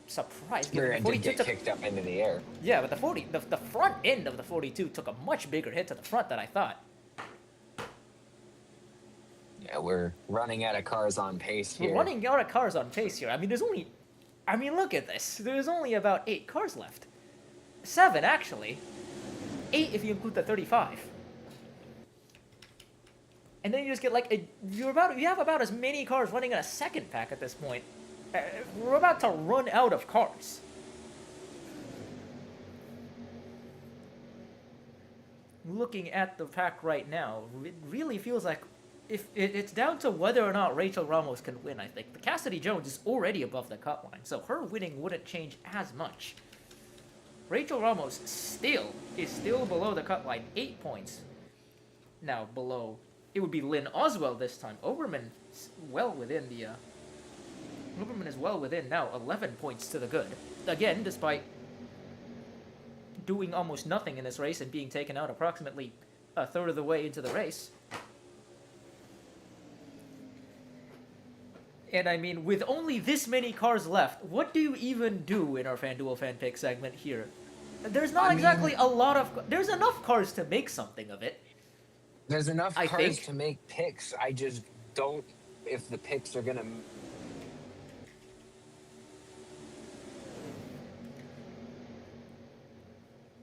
surprised. Sure, given it the did 42 get took, kicked up into the air. yeah, but the front end of the 42 took a much bigger hit to the front than I thought. Yeah, we're running out of cars on pace here. We're running out of cars on pace here. I mean, look at this. There's only about 8 cars left. 7, actually. 8 if you include the 35. And then you just get like, you have about as many cars running in a second pack at this point. We're about to run out of cars. Looking at the pack right now, it really feels like if it's down to whether or not Rachel Ramos can win, I think. But Cassidy Jones is already above the cut line, so her winning wouldn't change as much. Rachel Ramos is still below the cut line, 8 points. Now below, it would be Lynn Oswell this time. Oberman is well within now, 11 points to the good. Again, despite doing almost nothing in this race and being taken out approximately a third of the way into the race. And I mean, with only this many cars left, what do you even do in our FanDuel fan pick segment here? There's not exactly a lot of... There's enough cars to make something of it. There's enough I cars think. to make picks. I just don't... If the picks are going to... I'm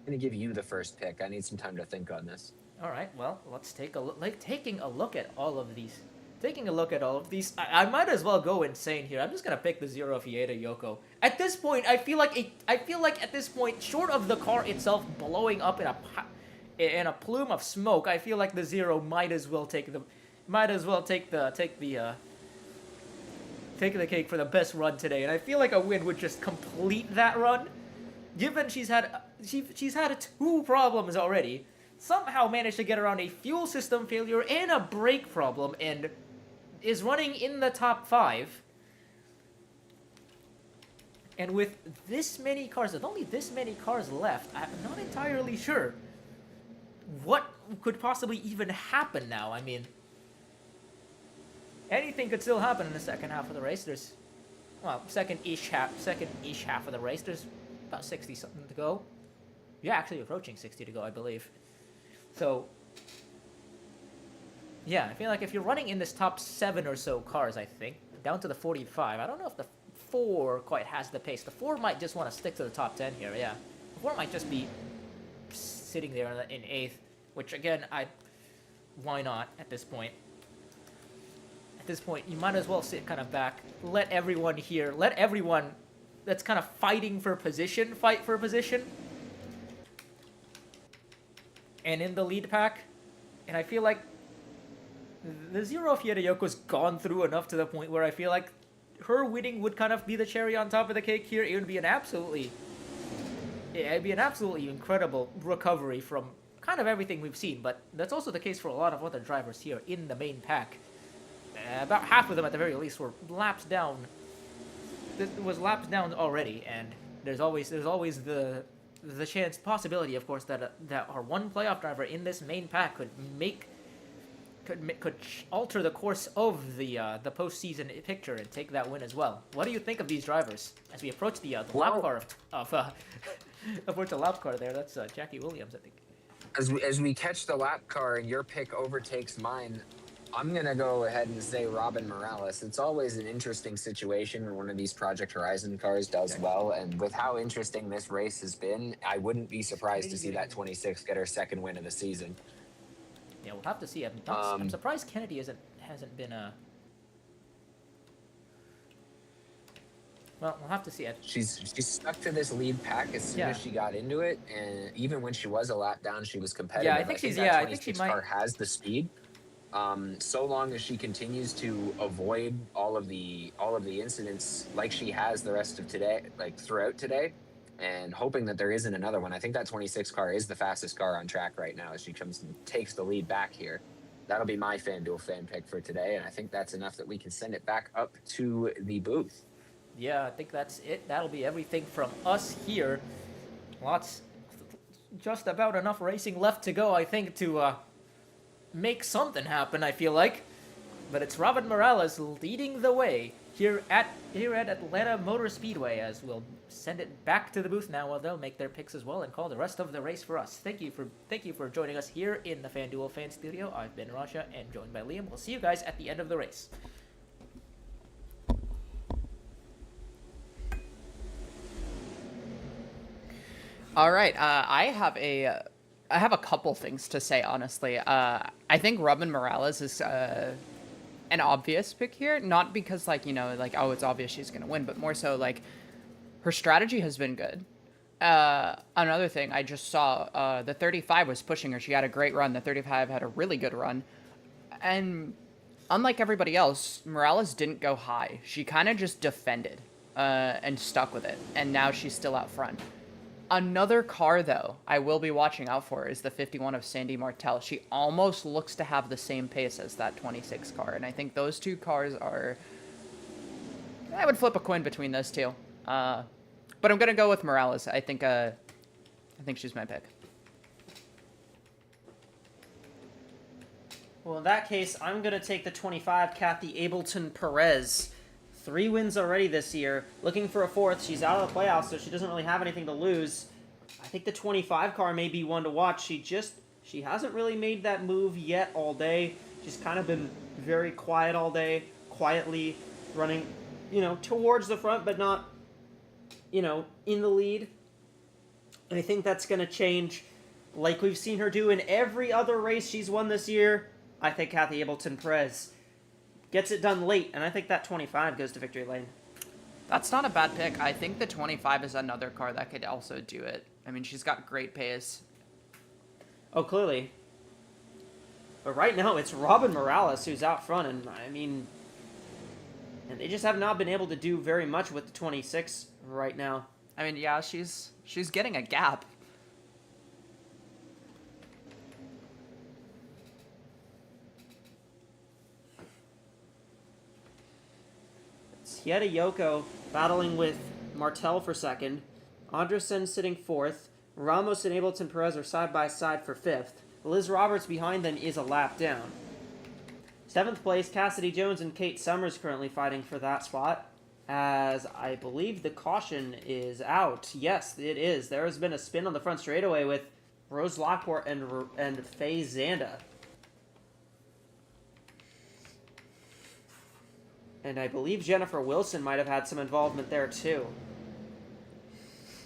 going to give you the first pick. I need some time to think on this. All right, well, let's take a look. Taking a look at all of these. I might as well go insane here. I'm just gonna pick the Zero Fieta Yoko. At this point, I feel like at this point, short of the car itself blowing up in a plume of smoke, I feel like the Zero might as well take the cake for the best run today. And I feel like a win would just complete that run. Given she's had 2 problems already, somehow managed to get around a fuel system failure and a brake problem, and is running in the top 5. And with only this many cars left, I'm not entirely sure what could possibly even happen now. I mean, anything could still happen in the second half of the race. Second-ish half of the race. There's about 60 something to go. Yeah, actually approaching 60 to go, I believe. So, yeah, I feel like if you're running in this top 7 or so cars, I think, down to the 45, I don't know if the 4 quite has the pace. The 4 might just want to stick to the top 10 here, yeah. The 4 might just be sitting there in 8th, which, again, why not at this point? At this point, you might as well sit kind of back, let everyone that's kind of fighting for position, fight for position. And in the lead pack, and I feel like the Zero Fieta Yoko's gone through enough to the point where I feel like her winning would kind of be the cherry on top of the cake here. It'd be an absolutely incredible recovery from kind of everything we've seen, but that's also the case for a lot of other drivers here in the main pack. About half of them, at the very least, were laps down. Was laps down already, and there's always the possibility, of course, that our one playoff driver in this main pack could alter the course of the postseason picture and take that win as well. What do you think of these drivers as we approach the lap car approach the lap car there? That's Jackie Williams, I think. As we catch the lap car and your pick overtakes mine, I'm going to go ahead and say Robin Morales. It's always an interesting situation when one of these Project Horizon cars does well, and with how interesting this race has been, I wouldn't be surprised to see that 26 get her second win of the season. Yeah, we'll have to see. I'm surprised Kennedy hasn't been Well, we'll have to see it. She's stuck to this lead pack as soon as she got into it, and even when she was a lap down, she was competitive. Yeah, I think she might. Car has the speed. So long as she continues to avoid all of the incidents like she has the rest of today, like throughout today, and hoping that there isn't another one. I think that 26 car is the fastest car on track right now as she comes and takes the lead back here. That'll be my FanDuel fan pick for today, and I think that's enough that we can send it back up to the booth. Yeah, I think that's it. That'll be everything from us here. Just about enough racing left to go, I think, to make something happen, I feel like. But it's Robin Morales leading the way here at Atlanta Motor Speedway, as we'll send it back to the booth now while they'll make their picks as well and call the rest of the race for us. Thank you for joining us here in the FanDuel Fan Studio. I've been Rasha and joined by Liam. We'll see you guys at the end of the race. All right, I have a couple things to say, honestly. I think Robin Morales is an obvious pick here, not because, like, you know, like, oh, it's obvious she's going to win, but more so, like, her strategy has been good. Another thing, I just saw the 35 was pushing her. She had a great run. The 35 had a really good run. And unlike everybody else, Morales didn't go high. She kind of just defended and stuck with it, and now she's still out front. Another car, though, I will be watching out for is the 51 of Sandy Martel. She almost looks to have the same pace as that 26 car, and I think those two cars are... I would flip a coin between those two. But I'm going to go with Morales. I think she's my pick. Well, in that case, I'm going to take the 25, Kathy Ableton-Perez. 3 wins already this year. Looking for a 4th. She's out of the playoffs, so she doesn't really have anything to lose. I think the 25 car may be one to watch. She hasn't really made that move yet all day. She's kind of been very quiet all day, quietly running, you know, towards the front, but not, you know, in the lead. And I think that's going to change like we've seen her do in every other race she's won this year. I think Kathy Ableton-Perez gets it done late, and I think that 25 goes to victory lane. That's not a bad pick. I think the 25 is another car that could also do it. I mean, she's got great pace. Oh, clearly. But right now, it's Robin Morales who's out front, and I mean... And they just have not been able to do very much with the 26 right now. I mean, yeah, she's getting a gap. Hieta Yoko battling with Martel for second. Andresen sitting 4th. Ramos and Ableton-Perez are side by side for 5th. Liz Roberts behind them is a lap down. 7th place, Cassidy Jones and Kate Summers currently fighting for that spot, as I believe the caution is out. Yes, it is. There has been a spin on the front straightaway with Rose Lockport and Faye Zanda. And I believe Jennifer Wilson might have had some involvement there too.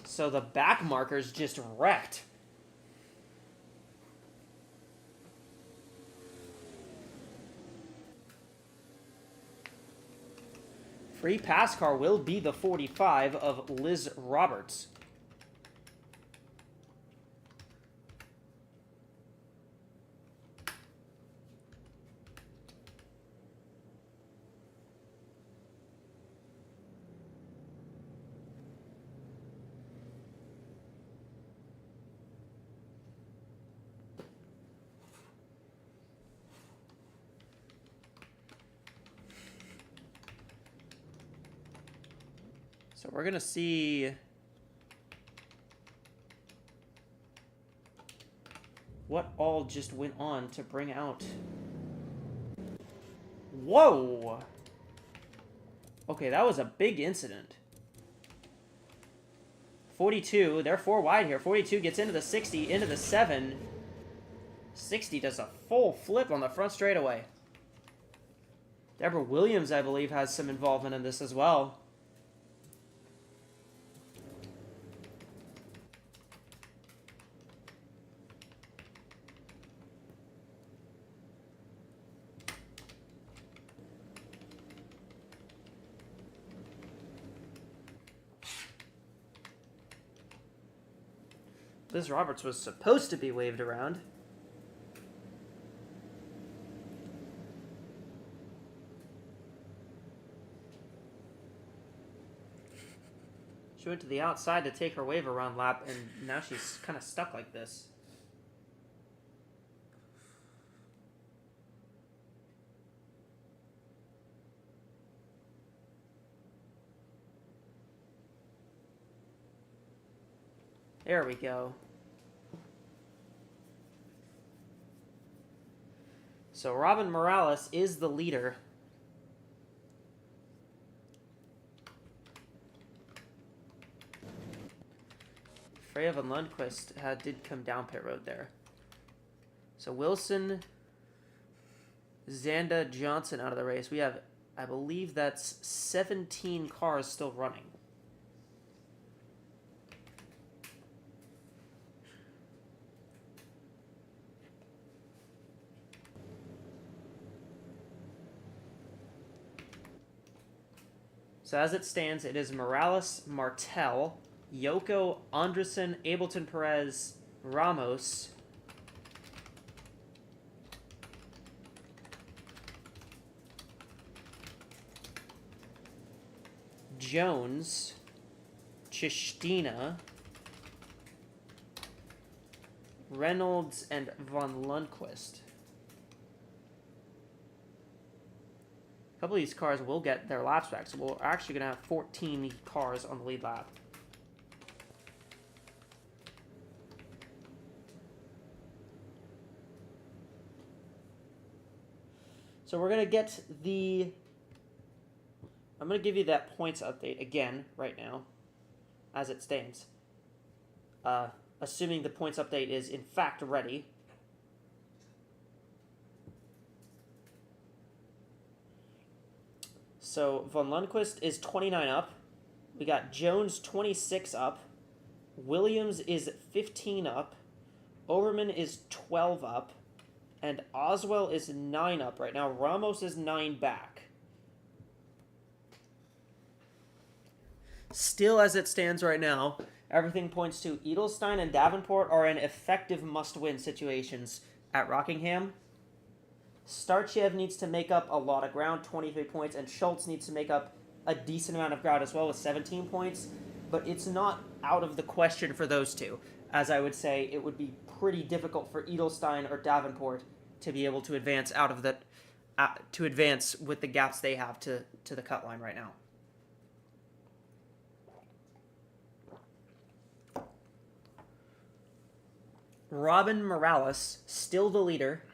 So the back markers just wrecked. Free pass car will be the 45 of Liz Roberts. So we're going to see what all just went on to bring out. Whoa! Okay, that was a big incident. 42, they're 4 wide here. 42 gets into the 60, into the 7. 60 does a full flip on the front straightaway. Deborah Williams, I believe, has some involvement in this as well. Liz Roberts was supposed to be waved around. She went to the outside to take her wave around lap, and now she's kind of stuck like this. There we go. So Robin Morales is the leader. Freya van Lundqvist did come down pit road there. So Wilson, Zanda, Johnson out of the race. We have, I believe that's 17 cars still running. So as it stands, it is Morales, Martel, Yoko, Andresen, Ableton Perez, Ramos, Jones, Chistina, Reynolds, and Von Lundquist. A couple of these cars will get their laps back, so we're actually going to have 14 cars on the lead lap. So we're going to get the... I'm going to give you that points update again right now, as it stands. Assuming the points update is in fact ready. So Von Lundquist is 29 up. We got Jones 26 up. Williams is 15 up. Overman is 12 up. And Oswell is 9 up right now. Ramos is 9 back. Still as it stands right now, everything points to Edelstein and Davenport are in effective must-win situations at Rockingham. Starchev needs to make up a lot of ground, 23 points, and Schultz needs to make up a decent amount of ground as well with 17 points. But it's not out of the question for those two, as I would say it would be pretty difficult for Edelstein or Davenport to be able to advance out of the to advance with the gaps they have to the cut line right now. Robin Morales, still the leader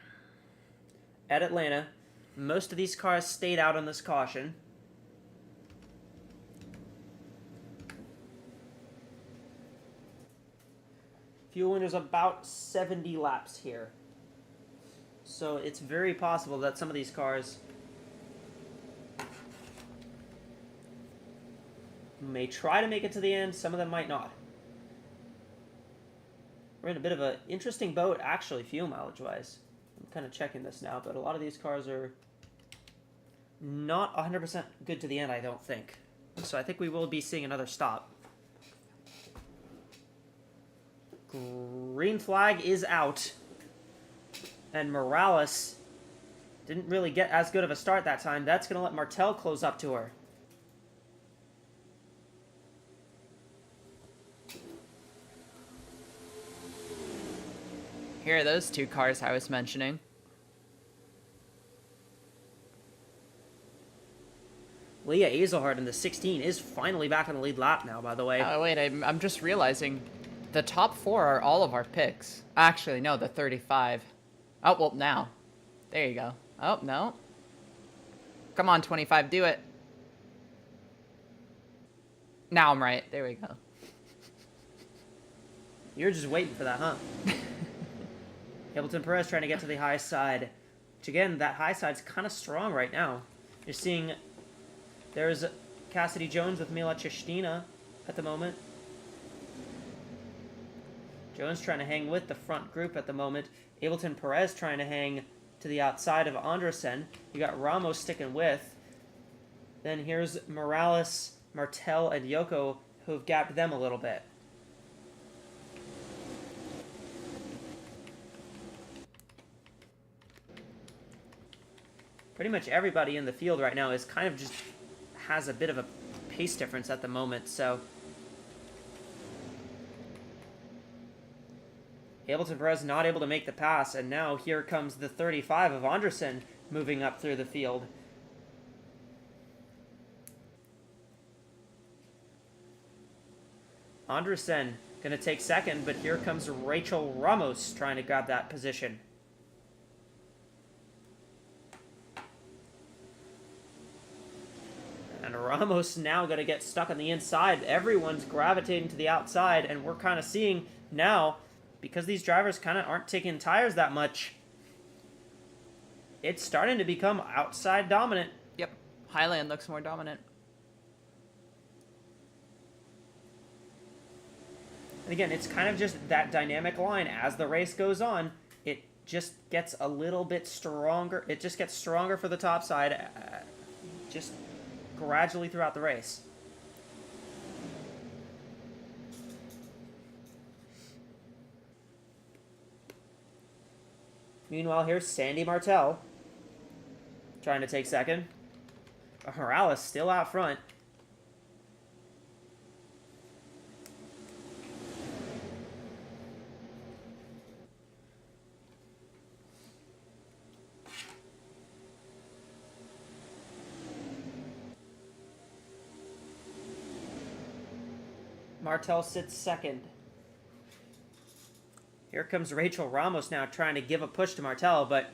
at Atlanta. Most of these cars stayed out on this caution. Fuel winner's about 70 laps here. So it's very possible that some of these cars may try to make it to the end, some of them might not. We're in a bit of an interesting boat, actually, fuel mileage-wise. I'm kind of checking this now, but a lot of these cars are not 100% good to the end, I don't think. So I think we will be seeing another stop. Green flag is out. And Morales didn't really get as good of a start that time. That's going to let Martel close up to her. Here are those two cars I was mentioning. Leah Azelhard in the 16 is finally back on the lead lap now, by the way. Oh, wait, I'm just realizing the top 4 are all of our picks. Actually, no, the 35. Oh, well, now. There you go. Oh, no. Come on, 25, do it. Now I'm right. There we go. You're just waiting for that, huh? Hamilton Perez trying to get to the high side. Which, again, that high side's kind of strong right now. You're seeing... There's Cassidy Jones with Mila Chistina at the moment. Jones trying to hang with the front group at the moment. Ableton Perez trying to hang to the outside of Andresen. You got Ramos sticking with. Then here's Morales, Martel, and Yoko, who have gapped them a little bit. Pretty much everybody in the field right now is kind of just has a bit of a pace difference at the moment, so... Ableton Perez not able to make the pass, and now here comes the 35 of Andresen moving up through the field. Andresen going to take second, but here comes Rachel Ramos trying to grab that position. And Ramos now going to get stuck on the inside. Everyone's gravitating to the outside, and we're kind of seeing now, because these drivers kind of aren't taking tires that much, it's starting to become outside dominant. Yep. Highland looks more dominant. And again, it's kind of just that dynamic line. As the race goes on, it just gets a little bit stronger. It just gets stronger for the top side, just gradually throughout the race. Meanwhile, here's Sandy Martel trying to take second. Morales still out front. Martel sits second. Here comes Rachel Ramos now trying to give a push to Martel, but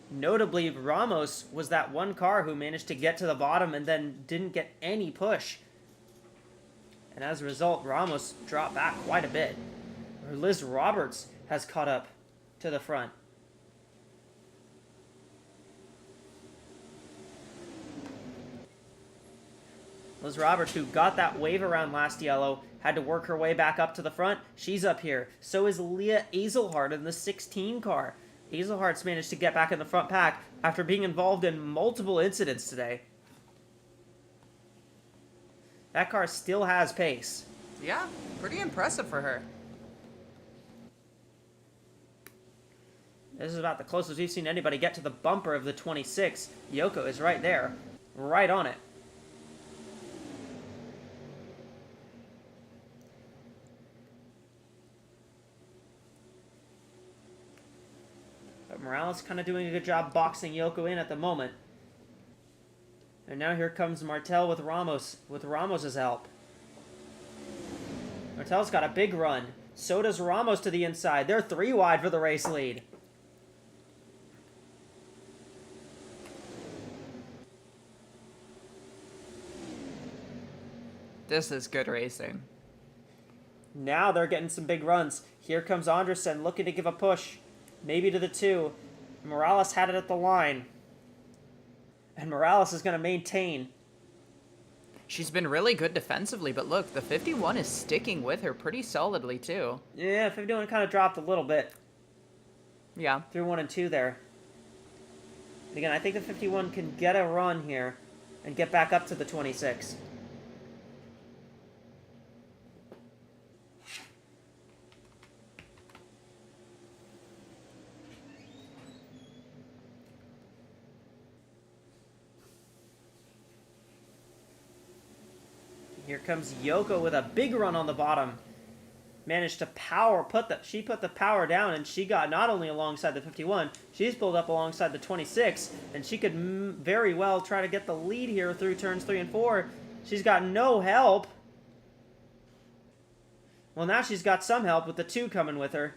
notably Ramos was that one car who managed to get to the bottom and then didn't get any push. And as a result, Ramos dropped back quite a bit. Liz Roberts has caught up to the front. Liz Roberts, who got that wave around last yellow, had to work her way back up to the front. She's up here. So is Leah Azelhart in the 16 car. Azelhart's managed to get back in the front pack after being involved in multiple incidents today. That car still has pace. Yeah, pretty impressive for her. This is about the closest we've seen anybody get to the bumper of the 26. Yoko is right there, right on it. But Morales kind of doing a good job boxing Yoko in at the moment. And now here comes Martel with Ramos, with Ramos's help. Martel's got a big run. So does Ramos to the inside. They're 3 wide for the race lead. This is good racing. Now they're getting some big runs. Here comes Anderson looking to give a push. Maybe to the 2. Morales had it at the line. And Morales is going to maintain. She's been really good defensively, but look, the 51 is sticking with her pretty solidly, too. Yeah, 51 kind of dropped a little bit. Yeah. Through 1 and 2 there. And again, I think the 51 can get a run here and get back up to the 26. Here comes Yoko with a big run on the bottom. Managed to she put the power down, and she got not only alongside the 51, she's pulled up alongside the 26, and she could very well try to get the lead here through turns 3 and 4. She's got no help. Well, now she's got some help with the 2 coming with her.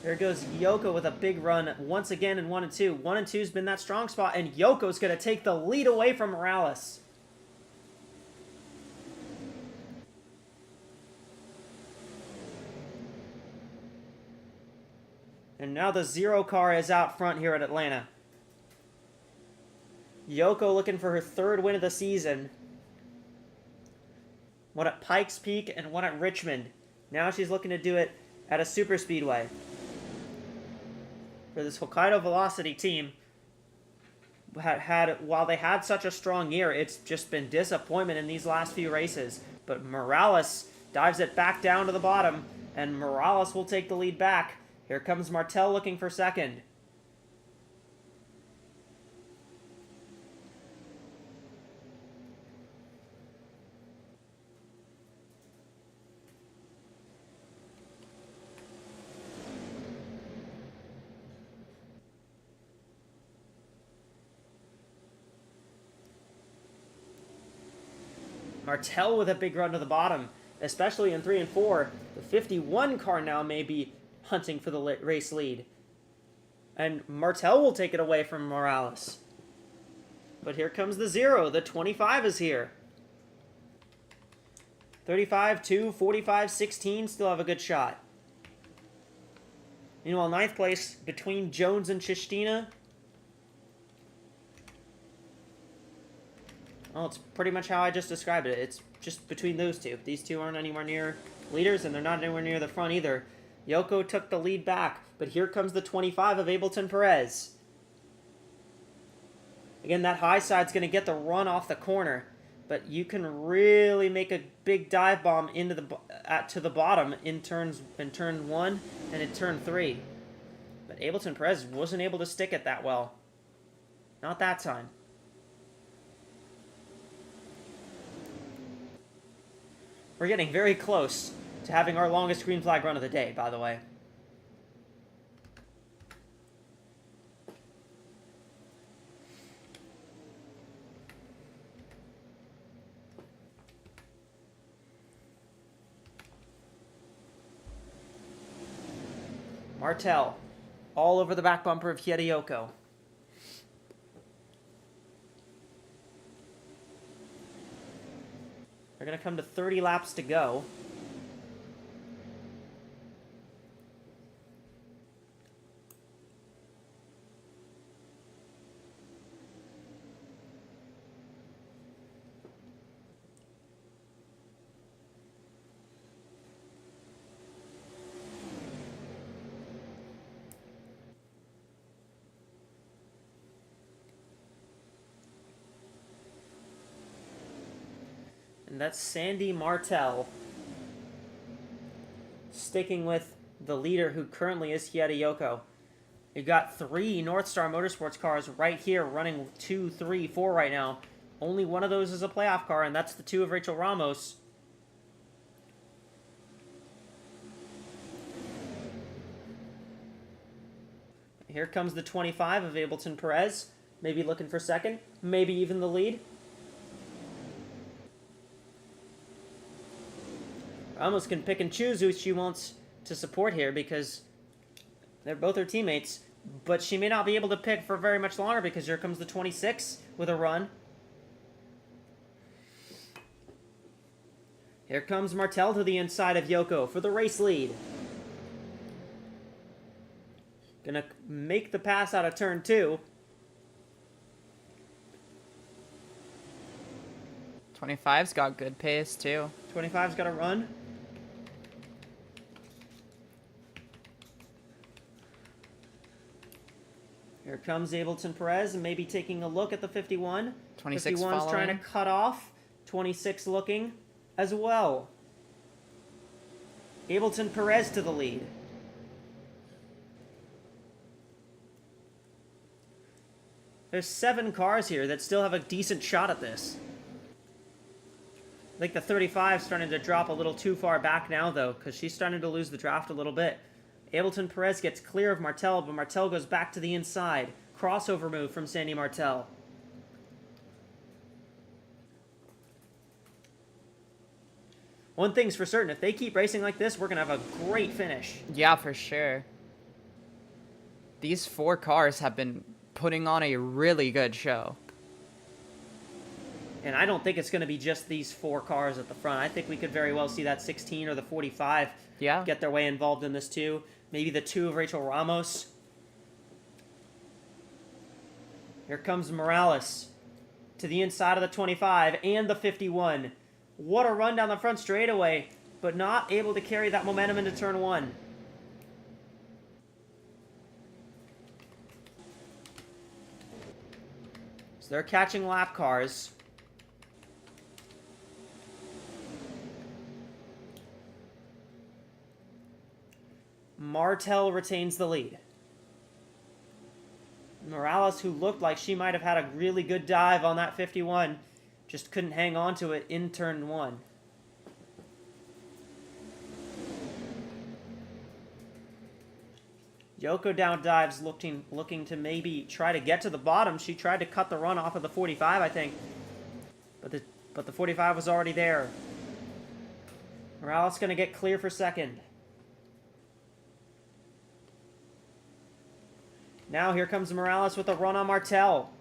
There goes Yoko with a big run once again in 1 and 2. 1 and 2's been that strong spot, and Yoko's going to take the lead away from Morales. And now the 0 car is out front here at Atlanta. Yoko looking for her 3rd win of the season. One at Pikes Peak and one at Richmond. Now she's looking to do it at a super speedway. For this Hokkaido Velocity team, while they had such a strong year, it's just been disappointment in these last few races. But Morales dives it back down to the bottom, and Morales will take the lead back. Here comes Martel looking for 2nd. Martel with a big run to the bottom. especially in 3 and 4. The 51 car now may be hunting for the race lead. And Martel will take it away from Morales. But here comes the 0. The 25 is here. 35, 2, 45, 16 still have a good shot. Meanwhile, 9th place between Jones and Chistina. Well, it's pretty much how I just described it. It's just between those two. These two aren't anywhere near leaders, and they're not anywhere near the front either. Yoko took the lead back, but here comes the 25 of Ableton Perez. Again, that high side's going to get the run off the corner, but you can really make a big dive bomb into to the bottom in turn 1 and in turn 3. But Ableton Perez wasn't able to stick it that well. Not that time. We're getting very close to having our longest green flag run of the day, by the way. Martel, all over the back bumper of Hideyoko. They're going to come to 30 laps to go. And that's Sandy Martel sticking with the leader who currently is Hideyoko. You got 3 North Star Motorsports cars right here running 2, 3, 4 right now. Only one of those is a playoff car, and that's the 2 of Rachel Ramos. Here comes the 25 of Ableton Perez. Maybe looking for second, maybe even the lead. Ramos can pick and choose who she wants to support here because they're both her teammates, but she may not be able to pick for very much longer because here comes the 26 with a run. Here comes Martel to the inside of Yoko for the race lead. Gonna make the pass out of turn 2. 25's got good pace too. 25's got a run. Here comes Ableton Perez, and maybe taking a look at the 51. 26 51's following. trying to cut off. 26 looking as well. Ableton Perez to the lead. There's 7 cars here that still have a decent shot at this. I think the 35 is starting to drop a little too far back now, though, because she's starting to lose the draft a little bit. Ableton Perez gets clear of Martel, but Martel goes back to the inside. Crossover move from Sandy Martel. One thing's for certain, if they keep racing like this, we're going to have a great finish. Yeah, for sure. These 4 cars have been putting on a really good show. And I don't think it's going to be just these 4 cars at the front. I think we could very well see that 16 or the 45 get their way involved in this too. Maybe the 2 of Rachel Ramos. Here comes Morales to the inside of the 25 and the 51. What a run down the front straightaway, but not able to carry that momentum into turn 1. So they're catching lap cars. Martel retains the lead. Morales, who looked like she might have had a really good dive on that 51, just couldn't hang on to it in turn 1. Yoko down dives looking to maybe try to get to the bottom. She tried to cut the run off of the 45, I think. But the 45 was already there. Morales going to get clear for second. Now here comes Morales with a run on Martel.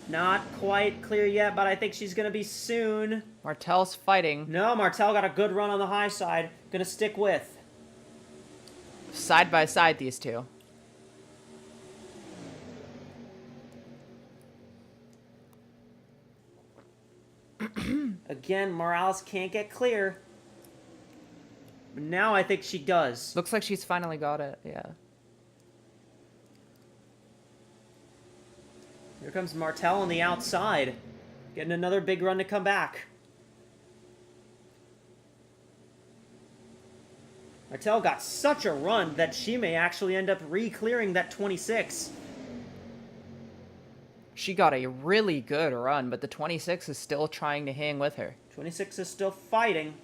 Not quite clear yet, but I think she's going to be soon. Martel's fighting. No, Martel got a good run on the high side. Going to stick with. Side by side, these two. Again, Morales can't get clear. But now I think she does. Looks like she's finally got it, yeah. Here comes Martel on the outside. Getting another big run to come back. Martel got such a run that she may actually end up re-clearing that 26. She got a really good run, but the 26 is still trying to hang with her. 26 is still fighting.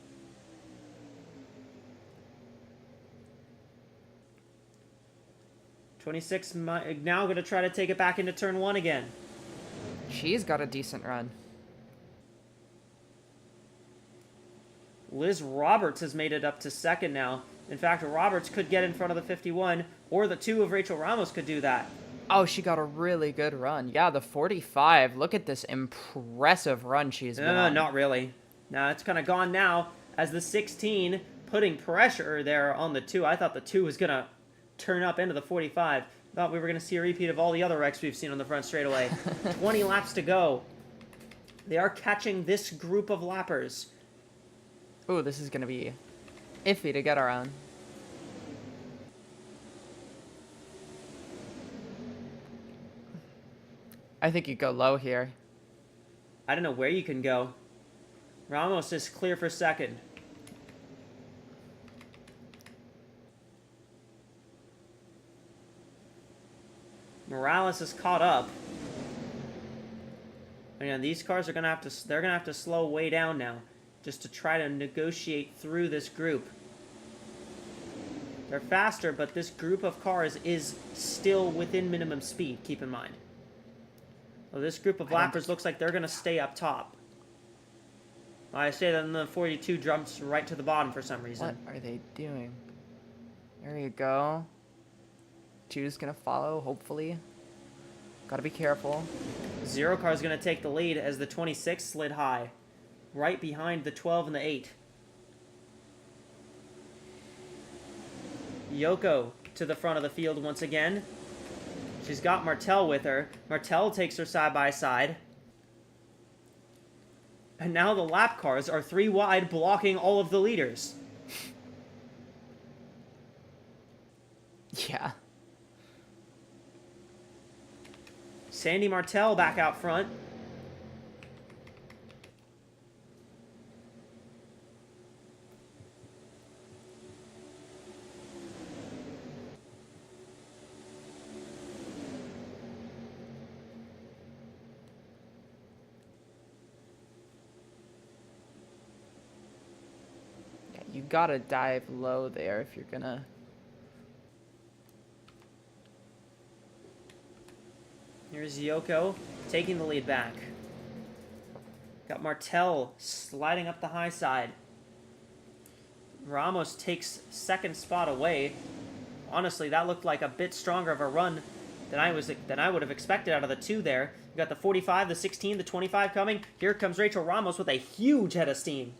.26 now going to try to take it back into turn 1 again. She's got a decent run. Liz Roberts has made it up to second now. In fact, Roberts could get in front of the 51, or the 2 of Rachel Ramos could do that. Oh, she got a really good run. Yeah, the 45. Look at this impressive run she's been on. Not really. No, it's kind of gone now as the 16 putting pressure there on the 2. I thought the 2 was going to turn up into the 45. Thought we were going to see a repeat of all the other wrecks we've seen on the front straightaway. 20 laps to go. They are catching this group of lappers. Ooh, this is going to be iffy to get around. I think you go low here. I don't know where you can go. Ramos is clear for second. Morales is caught up. And these cars are gonna have to. They're gonna have to slow way down now, just to try to negotiate through this group. They're faster, but this group of cars is still within minimum speed. Keep in mind. Well, this group of lappers looks like they're gonna stay up top. I say that, and the 42 jumps right to the bottom for some reason. What are they doing? There you go. 2's gonna follow, hopefully. Gotta be careful. Zero car is going to take the lead as the 26 slid high. Right behind the 12 and the 8. Yoko to the front of the field once again. She's got Martel with her. Martel takes her side by side. And now the lap cars are 3 wide, blocking all of the leaders. Yeah. Sandy Martel back out front. Yeah, you gotta dive low there if you're gonna... Here's Yoko taking the lead back. Got Martel sliding up the high side. Ramos takes second spot away. Honestly, that looked like a bit stronger of a run than I would have expected out of the 2 there. You got the 45, the 16, the 25 coming. Here comes Rachel Ramos with a huge head of steam.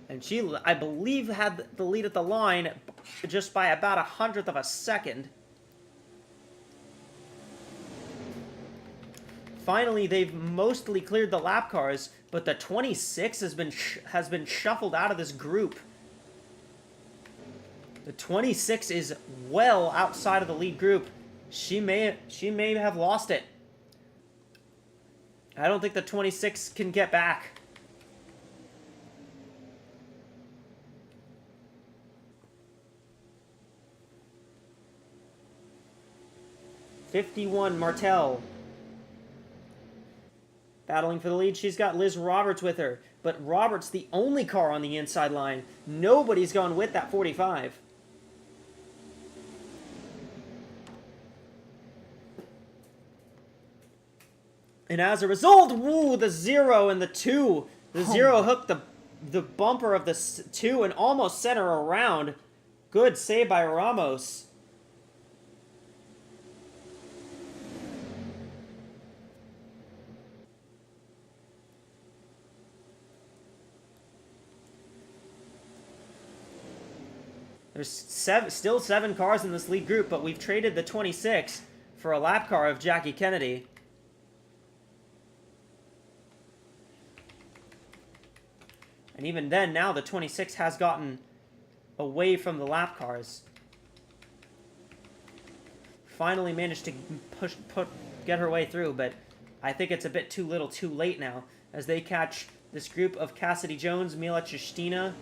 And she, I believe, had the lead at the line just by about 1/100th of a second. Finally, they've mostly cleared the lap cars, but the 26 has been shuffled out of this group. The 26 is well outside of the lead group. She may have lost it. I don't think the 26 can get back. '51 Martel. Battling for the lead, she's got Liz Roberts with her. But Roberts, the only car on the inside line. Nobody's gone with that 45. And as a result, woo, the 0 and the 2. The 0 hooked the bumper of the 2 and almost sent her around. Good save by Ramos. There's still 7 cars in this lead group, but we've traded the 26 for a lap car of Jackie Kennedy. And even then, now the 26 has gotten away from the lap cars. Finally managed to get her way through, but I think it's a bit too little too late now, as they catch this group of Cassidy Jones, Mila Chistina,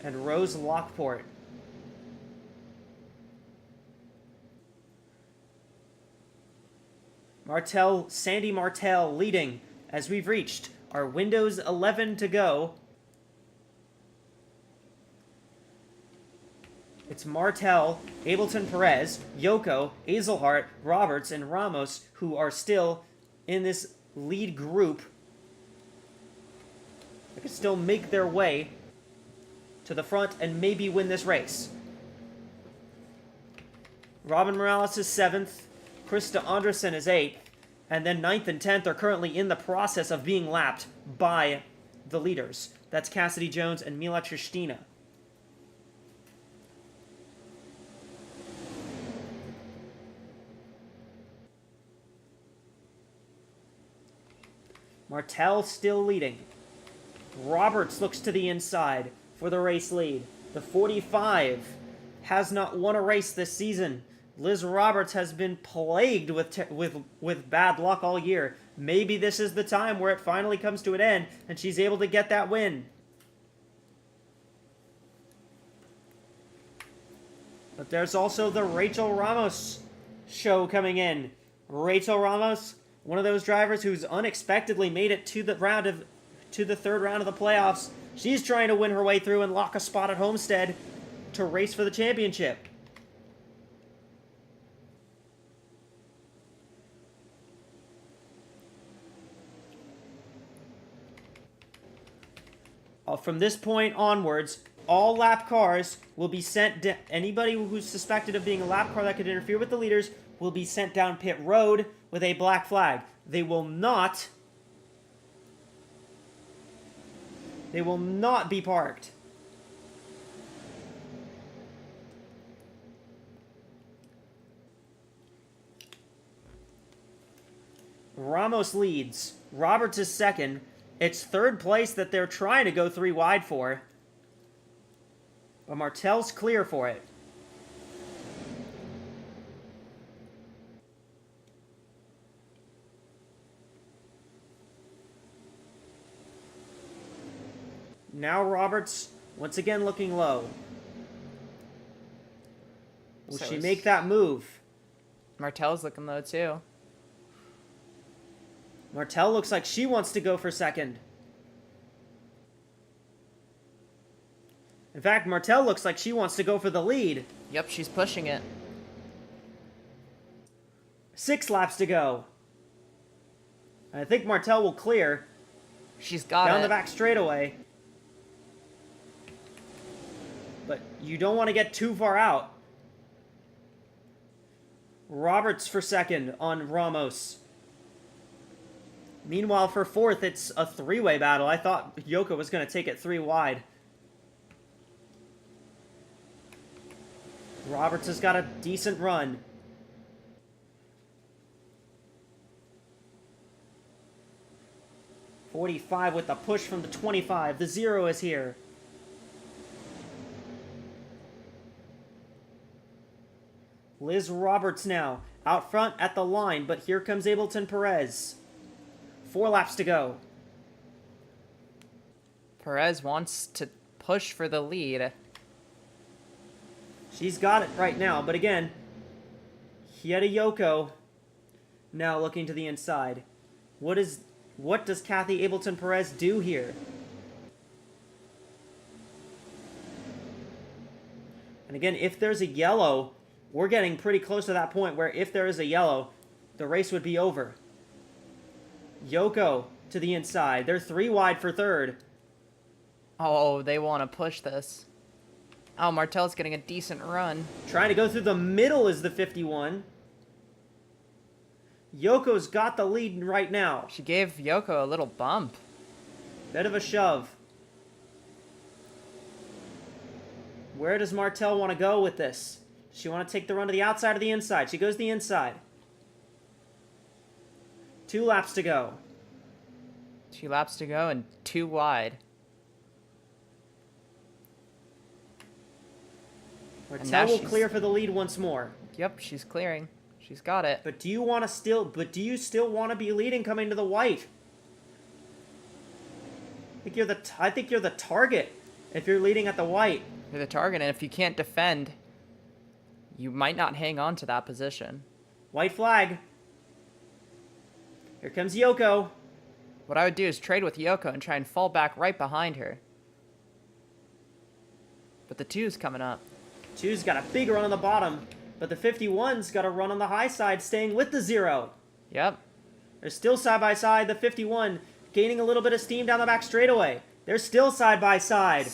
and Rose Lockport. Sandy Martel leading as we've reached our Windows 11 to go. It's Martel, Ableton Perez, Yoko, Azelhart, Roberts, and Ramos who are still in this lead group. They can still make their way to the front and maybe win this race. Robin Morales is 7th, Krista Andresen is 8th, and then 9th and 10th are currently in the process of being lapped by the leaders. That's Cassidy Jones and Mila Tristina. Martel still leading. Roberts looks to the inside for the race lead. The 45 has not won a race this season. Liz Roberts has been plagued with bad luck all year. Maybe this is the time where it finally comes to an end and she's able to get that win. But there's also the Rachel Ramos show coming in. Rachel Ramos, one of those drivers who's unexpectedly made it to the third round of the playoffs. She's trying to win her way through and lock a spot at Homestead to race for the championship. From this point onwards, all lap cars will be sent anybody who's suspected of being a lap car that could interfere with the leaders will be sent down pit road with a black flag. They will not be parked. Ramos leads. Roberts is second. It's third place that they're trying to go 3 wide for. But Martel's clear for it. Now Roberts, once again looking low. Will she make that move? Martel's looking low too. Martel looks like she wants to go for second. In fact, Martel looks like she wants to go for the lead. Yep, she's pushing it. 6 laps to go. I think Martel will clear. She's got down it. the back straightaway. But you don't want to get too far out. Roberts for second on Ramos. Meanwhile, for fourth, it's a 3-way battle. I thought Yoko was going to take it 3 wide. Roberts has got a decent run. .45 with the push from the 25. The 0 is here. Liz Roberts now out front at the line, but here comes Ableton Perez. 4 laps to go. Perez wants to push for the lead. She's got it right now, but again, Hieta Yoko now looking to the inside. What does Kathy Ableton Perez do here? And again, if there's a yellow, we're getting pretty close to that point where if there is a yellow, the race would be over. Yoko to the inside. They're 3 wide for third. Oh, they want to push this. Oh, Martel's getting a decent run. Trying to go through the middle is the 51. Yoko's got the lead right now. She gave Yoko a little bump. Bit of a shove. Where does Martel want to go with this? Does she want to take the run to the outside or the inside? She goes the inside. 2 laps to go. 2 laps to go and 2 wide. Martel will clear for the lead once more. Yep, she's clearing. She's got it. But do you still want to be leading coming to the white? I think you're the target if you're leading at the white. You're the target, and if you can't defend, you might not hang on to that position. White flag. Here comes Yoko. What I would do is trade with Yoko and try and fall back right behind her. But the 2's coming up. 2's got a big run on the bottom, but the 51's got a run on the high side, staying with the 0. Yep. They're still side by side. The 51 gaining a little bit of steam down the back straightaway. They're still side by side.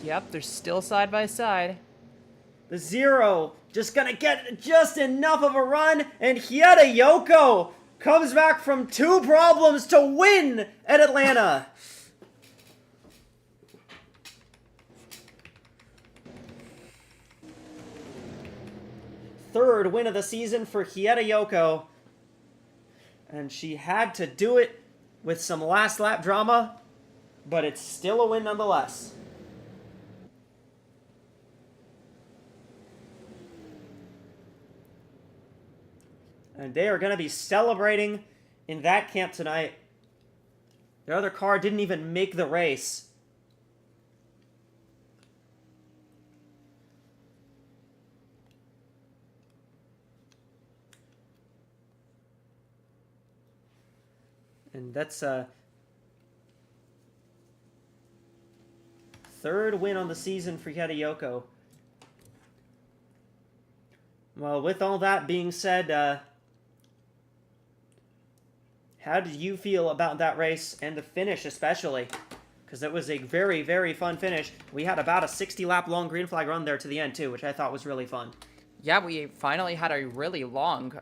Yep, they're still side by side. The 0 just gonna get just enough of a run, and Hieta Yoko comes back from 2 problems to win at Atlanta. Third win of the season for Hieta Yoko. And she had to do it with some last lap drama, but it's still a win nonetheless. And they are going to be celebrating in that camp tonight. Their other car didn't even make the race. And that's a third win on the season for Hieta Yoko. Well, with all that being said, how did you feel about that race and the finish especially? Because it was a very, very fun finish. We had about a 60-lap long green flag run there to the end, too, which I thought was really fun. Yeah, we finally had a really long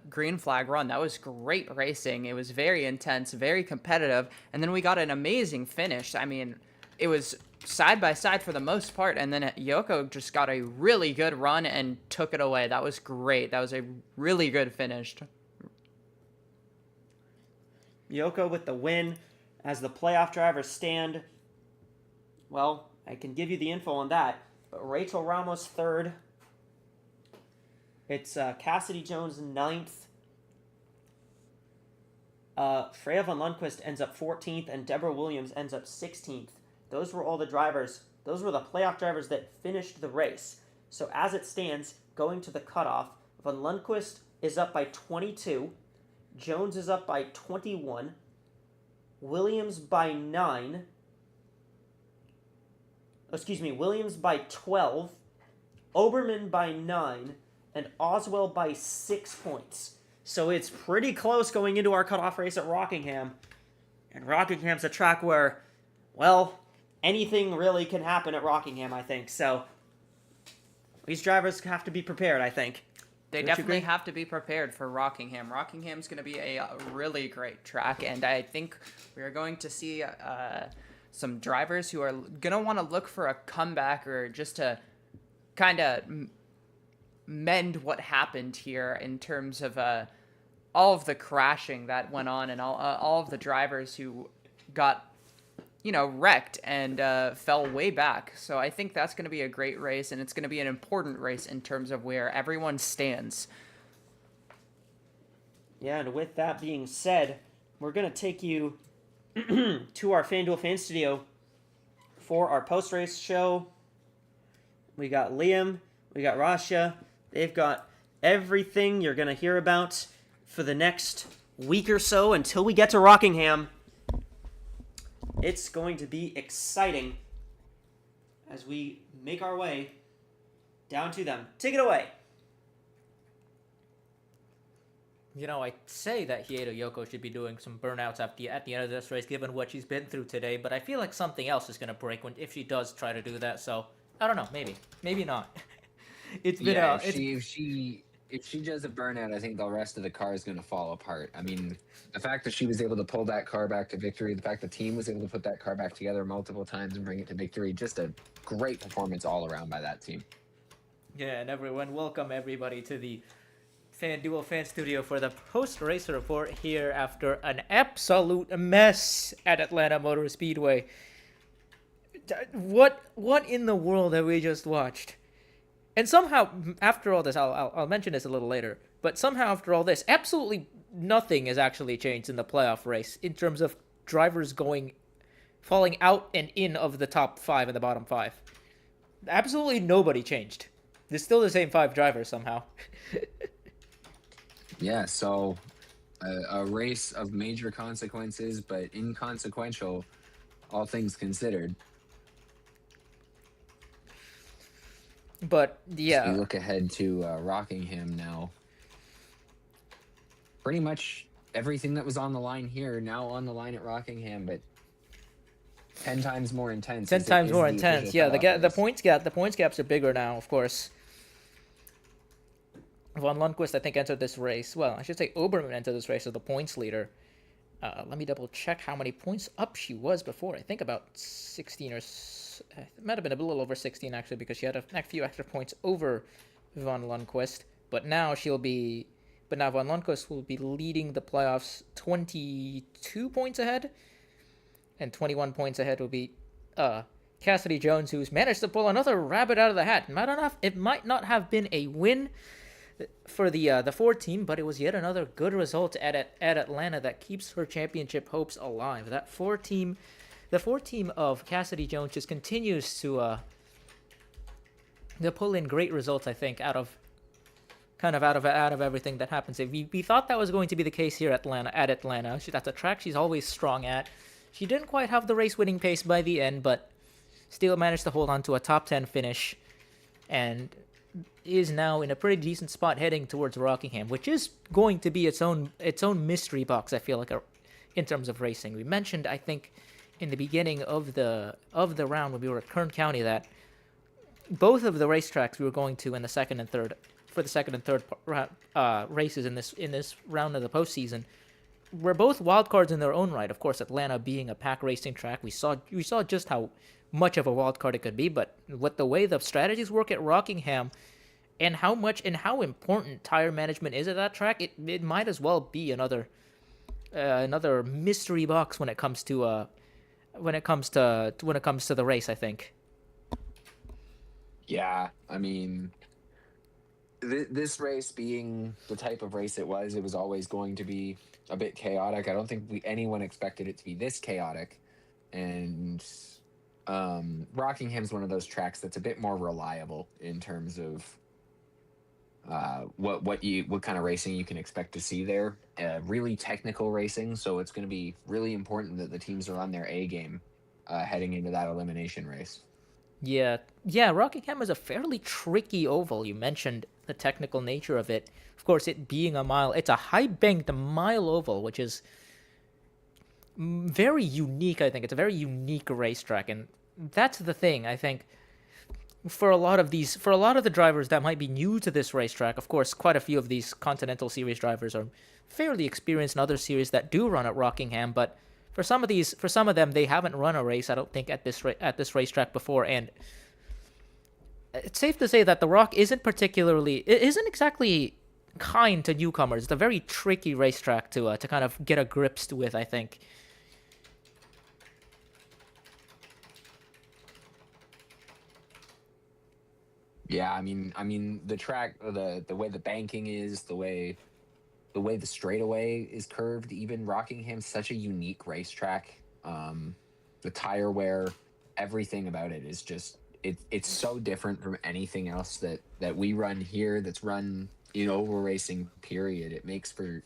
green flag run. That was great racing. It was very intense, very competitive, and then we got an amazing finish. I mean, it was side by side for the most part, and then Yoko just got a really good run and took it away. That was great. That was a really good finish. Yoko with the win as the playoff drivers stand. Well, I can give you the info on that. But Rachel Ramos third. It's Cassidy Jones ninth. Freya von Lundquist ends up 14th, and Deborah Williams ends up 16th. Those were all the drivers. Those were the playoff drivers that finished the race. So as it stands, going to the cutoff, von Lundquist is up by 22. Jones is up by 21. Williams by 9. Williams by 12. Oberman by 9. And Oswell by 6 points. So it's pretty close going into our cutoff race at Rockingham. And Rockingham's a track where, well, anything really can happen at Rockingham, I think. So these drivers have to be prepared, I think. They definitely have to be prepared for Rockingham. Rockingham's going to be a really great track, and I think we are going to see some drivers who are going to want to look for a comeback or just to kind of mend what happened here in terms of all of the crashing that went on and all of the drivers who got wrecked and fell way back. So I think that's going to be a great race, and it's going to be an important race in terms of where everyone stands. Yeah, and with that being said, we're going to take you to our FanDuel Fan Studio for our post-race show. We got Liam, we got Rasha. They've got everything you're going to hear about for the next week or so until we get to Rockingham. It's going to be exciting as we make our way down to them. Take it away. I say that Hiedo Yoko should be doing some burnouts at the end of this race, given what she's been through today. But I feel like something else is gonna break if she does try to do that. So I don't know. Maybe not. It's been Yeah, a. It's if she does a burnout, I think the rest of the car is going to fall apart. I mean, the fact that she was able to pull that car back to victory, the fact the team was able to put that car back together multiple times and bring it to victory, just a great performance all around by that team. Yeah, and everyone, welcome everybody to the FanDuel Fan Studio for the post race report here after an absolute mess at Atlanta Motor Speedway. What in the world have we just watched? And somehow, after all this, I'll mention this a little later, but somehow after all this, absolutely nothing has actually changed in the playoff race in terms of drivers falling out and in of the top 5 and the bottom 5. Absolutely nobody changed. There's still the same 5 drivers somehow. Yeah, so a race of major consequences, but inconsequential, all things considered. But yeah, we look ahead to Rockingham now. Pretty much everything that was on the line here now on the line at Rockingham, but 10 times more intense. 10 times more intense. Yeah, the points gaps are bigger now, of course. Von Lundquist, I think, entered this race. Well, I should say Oberman entered this race as the points leader. Let me double check how many points up she was before. I think about 16 or it might have been a little over 16 actually, because she had a few extra points over Von Lundquist. But now Von Lundquist will be leading the playoffs 22 points ahead, and 21 points ahead will be Cassidy Jones, who's managed to pull another rabbit out of the hat. It might not have been a win for the Ford team, but it was yet another good result at Atlanta that keeps her championship hopes alive. The Ford team of Cassidy Jones just continues to pull in great results, I think, out of everything that happens. We thought that was going to be the case here at Atlanta. That's a track she's always strong at. She didn't quite have the race-winning pace by the end, but still managed to hold on to a top 10 finish, and is now in a pretty decent spot heading towards Rockingham, which is going to be its own mystery box, I feel like, in terms of racing. We mentioned, I think, in the beginning of the round when we were at Kern County that both of the racetracks we were going to in the second and third races in this round of the postseason were both wildcards in their own right. Of course, Atlanta being a pack racing track, we saw just how much of a wild card it could be, but with the way the strategies work at Rockingham and how important tire management is at that track, it might as well be another mystery box when it comes to the race, I think. Yeah, I mean, this race being the type of race it was always going to be a bit chaotic. I don't think anyone expected it to be this chaotic, and Rockingham's one of those tracks that's a bit more reliable in terms of what kind of racing you can expect to see there. Really technical racing, so it's going to be really important that the teams are on their A game heading into that elimination race. Yeah, Rockingham is a fairly tricky oval. You mentioned the technical nature of it. Of course, it being it's a high-banked mile oval, which is very unique, I think. It's a very unique racetrack, and that's the thing, I think, for a lot of the drivers that might be new to this racetrack. Of course, quite a few of these Continental Series drivers are fairly experienced in other series that do run at Rockingham, but for some of them, they haven't run a race, I don't think, at this racetrack before, and it's safe to say that the Rock isn't exactly kind to newcomers. It's a very tricky racetrack to kind of get a grips with, I think. Yeah, I mean the track, the way the banking is, the way the straightaway is curved. Even Rockingham's such a unique racetrack. The tire wear, everything about it is just it's so different from anything else that we run here. That's run in oval racing. Period. It makes for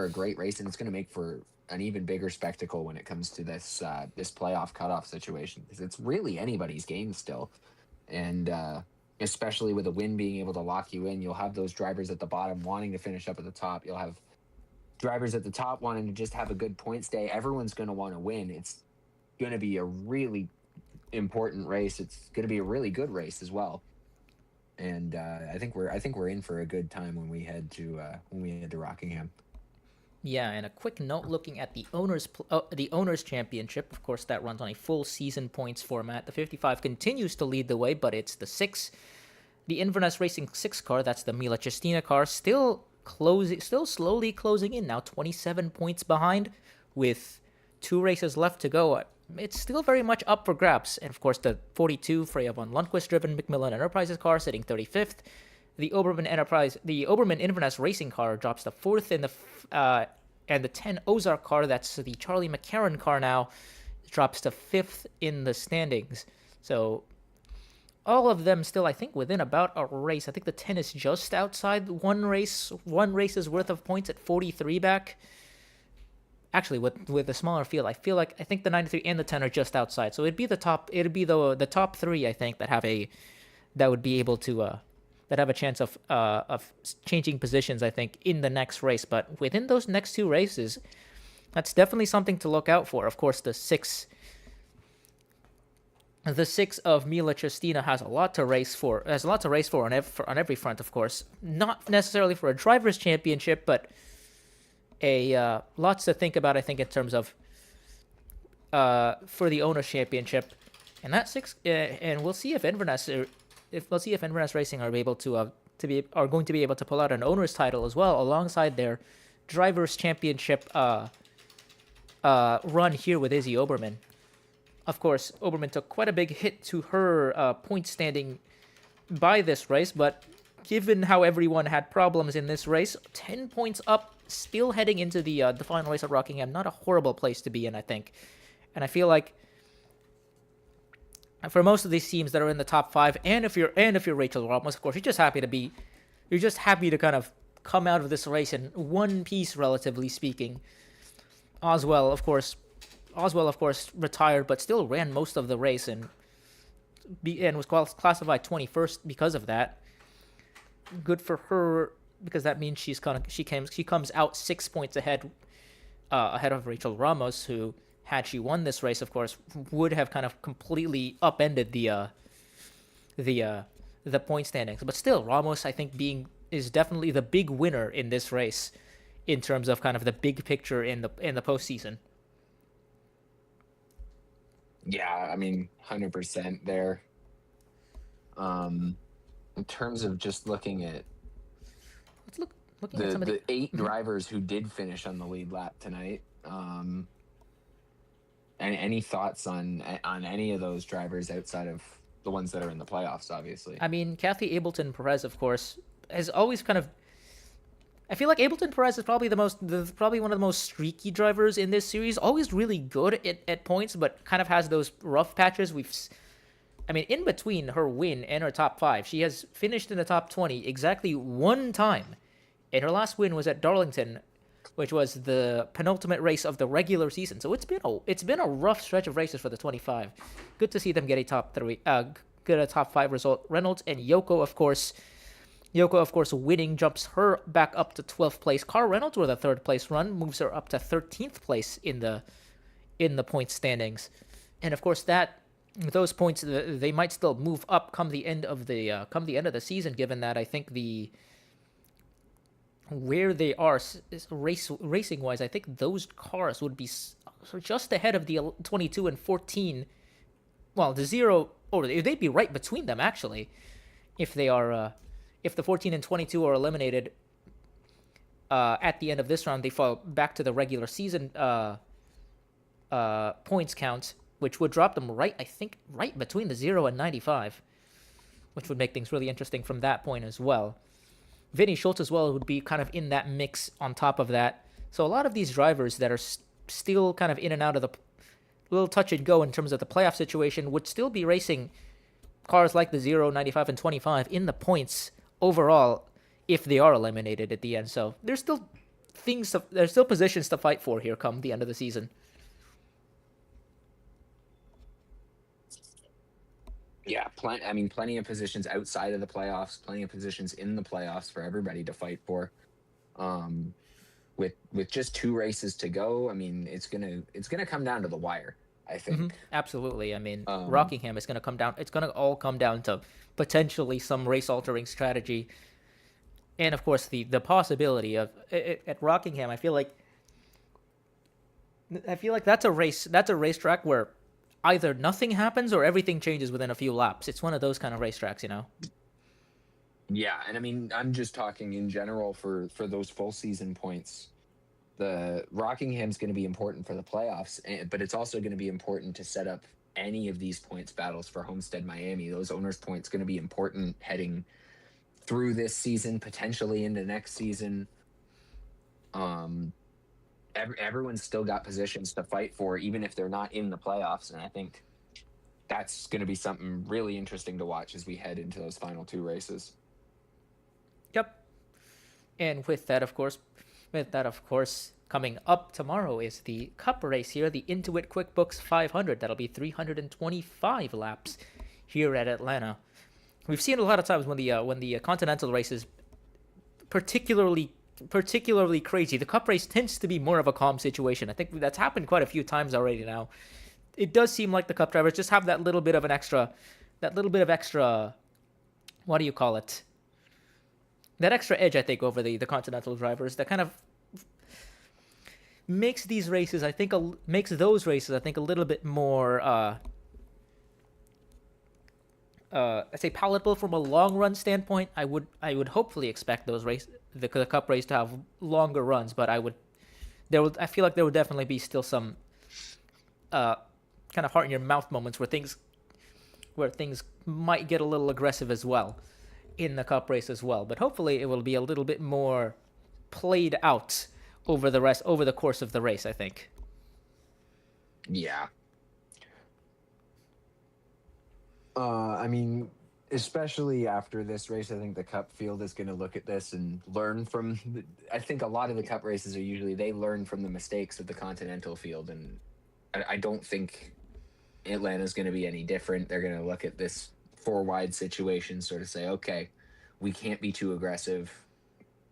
a great race, and it's going to make for an even bigger spectacle when it comes to this playoff cutoff situation, because it's really anybody's game still. And especially with a win being able to lock you in. You'll have those drivers at the bottom wanting to finish up at the top. You'll have drivers at the top wanting to just have a good points day. Everyone's going to want to win. It's going to be a really important race. It's going to be a really good race as well. And I think we're in for a good time when we head to Rockingham. Yeah, and a quick note looking at the owners championship. Of course, that runs on a full season points format. The 55 continues to lead the way, but it's the Inverness Racing 6 car. That's the Mila Cestina car. Still slowly closing in now. 27 points behind, with 2 races left to go. It's still very much up for grabs. And of course, the 42 Freya von Lundqvist-driven Macmillan Enterprises car sitting 35th. The Oberman Inverness Racing car drops to 4th in and the 10 Ozark car, that's the Charlie McCarran car now, drops to 5th in the standings. So all of them still, I think, within about a race. I think the 10 is just outside one race's worth of points at 43 back. Actually, with a smaller field, I think the 93 and the 10 are just outside. So it'd be the top 3, I think, that would be able to that have a chance of changing positions, I think, in the next race. But within those next 2 races, that's definitely something to look out for. Of course, the 6 of Mila Cestina has a lot to race for. On every front, of course. Not necessarily for a driver's championship, but lots to think about, I think, in terms of for the owners championship. And that 6, and we'll see if Inverness Racing are going to be able to pull out an owner's title as well, alongside their drivers' championship run here with Izzy Oberman. Of course, Oberman took quite a big hit to her point standing by this race, but given how everyone had problems in this race, 10 points up, still heading into the final race at Rockingham. Not a horrible place to be in, I think, and I feel like, for most of these teams that are in the top 5, and if you're Rachel Ramos, of course, you're just happy to kind of come out of this race in one piece, relatively speaking. Oswell, of course, retired, but still ran most of the race and was classified 21st because of that. Good for her, because that means she comes out 6 points ahead of Rachel Ramos, who, had she won this race, of course, would have kind of completely upended the point standings. But still, Ramos, I think, is definitely the big winner in this race in terms of kind of the big picture in the postseason. Yeah, I mean, 100% there. In terms of just looking at the 8 drivers who did finish on the lead lap tonight. And any thoughts on any of those drivers outside of the ones that are in the playoffs, obviously? I mean, Kathy Ableton Perez, of course, has always kind of. I feel like Ableton Perez is probably probably one of the most streaky drivers in this series. Always really good at points, but kind of has those rough patches. In between her win and her top 5, she has finished in the top 20 exactly one time, and her last win was at Darlington, which was the penultimate race of the regular season. So it's been a rough stretch of races for the 25. Good to see them get a top 5 result. Reynolds and Yoko, of course, winning, jumps her back up to 12th place. Carl Reynolds with a 3rd place run moves her up to 13th place in the point standings. And of course, those points, they might still move up come the end of the season, given that I think where they are racing wise, I think those cars would be just ahead of the 22 and 14. Well, the 0, or they'd be right between them, actually, if they are if the 14 and 22 are eliminated at the end of this round. They fall back to the regular season points count, which would drop them right between the 0 and 95, which would make things really interesting from that point as well. Vinny Schultz as well would be kind of in that mix on top of that. So a lot of these drivers that are still kind of in and out of the little touch and go in terms of the playoff situation would still be racing cars like the 0, 95, and 25 in the points overall if they are eliminated at the end. So there's still positions to fight for here come the end of the season. Yeah, I mean, plenty of positions outside of the playoffs, plenty of positions in the playoffs for everybody to fight for. Um, with just 2 races to go, I mean, it's gonna come down to the wire, I think. Absolutely. I mean, Um, Rockingham is going to come down. It's going to all come down to potentially some race altering strategy, and of course the possibility of at Rockingham. I feel like that's a race. That's a racetrack where either nothing happens or everything changes within a few laps. It's one of those kind of racetracks, you know. yeah, and I mean, I'm just talking in general for those full season points. The Rockingham's going to be important for the playoffs, but it's also going to be important to set up any of these points battles for Homestead Miami. Those owners' points going to be important heading through this season, potentially into next season. Um, everyone's still got positions to fight for, even if they're not in the playoffs. And I think that's going to be something really interesting to watch as we head into those final 2 races. Yep. And with that, of course, coming up tomorrow is the Cup race here, the Intuit QuickBooks 500. That'll be 325 laps here at Atlanta. We've seen a lot of times when the Continental race is particularly crazy. The Cup race tends to be more of a calm situation. I think that's happened quite a few times already now. It does seem like the Cup drivers just have that little bit of extra, what do you call it? That extra edge, I think, over the Continental drivers that kind of makes those races, I think, a little bit more, I'd say palatable from a long run standpoint. I would hopefully expect the Cup race to have longer runs, but I feel like there would definitely be still some, kind of heart in your mouth moments where things might get a little aggressive as well in the Cup race as well. But hopefully it will be a little bit more played out over the course of the race, I think. Yeah. I mean, especially after this race, I think the Cup field is going to look at this and learn from. I think a lot of the Cup races are usually they learn from the mistakes of the Continental field, and I don't think Atlanta's going to be any different. They're going to look at this 4 wide situation, sort of say, okay, we can't be too aggressive.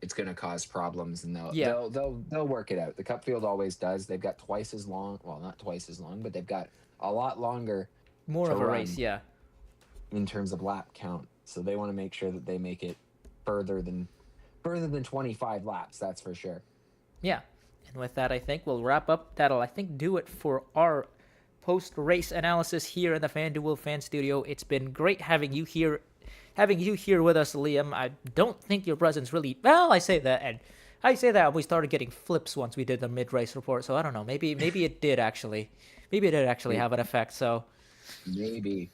It's going to cause problems, and they'll work it out. The Cup field always does. They've got twice as long. Well, not twice as long, but they've got a lot longer. More of a race, yeah. In terms of lap count, so they want to make sure that they make it further than 25 laps. That's for sure. Yeah, and with that, I think we'll wrap up. That'll, I think, do it for our post-race analysis here in the FanDuel Fan Studio. It's been great having you here with us, Liam. I don't think your presence really. Well, I say that, and we started getting flips once we did the mid-race report. So I don't know. Maybe it did actually. Maybe it did actually have an effect. So maybe.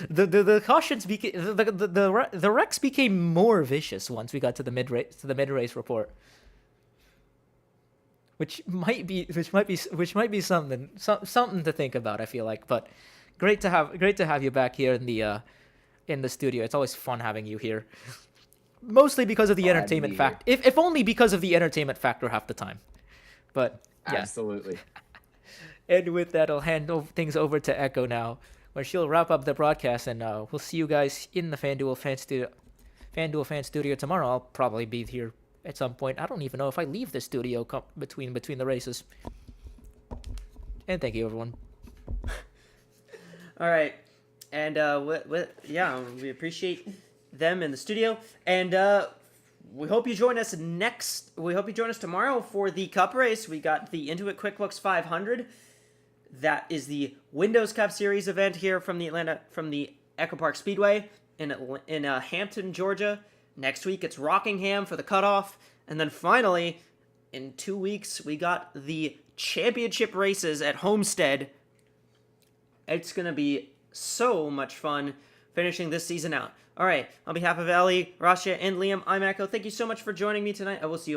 the cautions the wrecks became more vicious once we got to the mid-race report, which might be something to think about, I feel like. But great to have you back here in the studio. It's always fun having you here, mostly because of the entertainment factor, if only because of the entertainment factor half the time. But yeah. Absolutely. And with that, I'll hand things over to Echo now, where she'll wrap up the broadcast, and we'll see you guys in the FanDuel Fan Studio tomorrow. I'll probably be here at some point. I don't even know if I leave the studio between the races. And thank you, everyone. All right, and we appreciate them in the studio, and we hope you join us tomorrow for the Cup race. We got the Intuit QuickBooks 500. That is the Windows Cup Series event here from the Echo Park Speedway in Hampton, Georgia. Next week it's Rockingham for the cutoff, and then finally, in 2 weeks, we got the championship races at Homestead. It's gonna be so much fun finishing this season out. All right, on behalf of Ali, Rasha, and Liam, I'm Echo. Thank you so much for joining me tonight. I will see you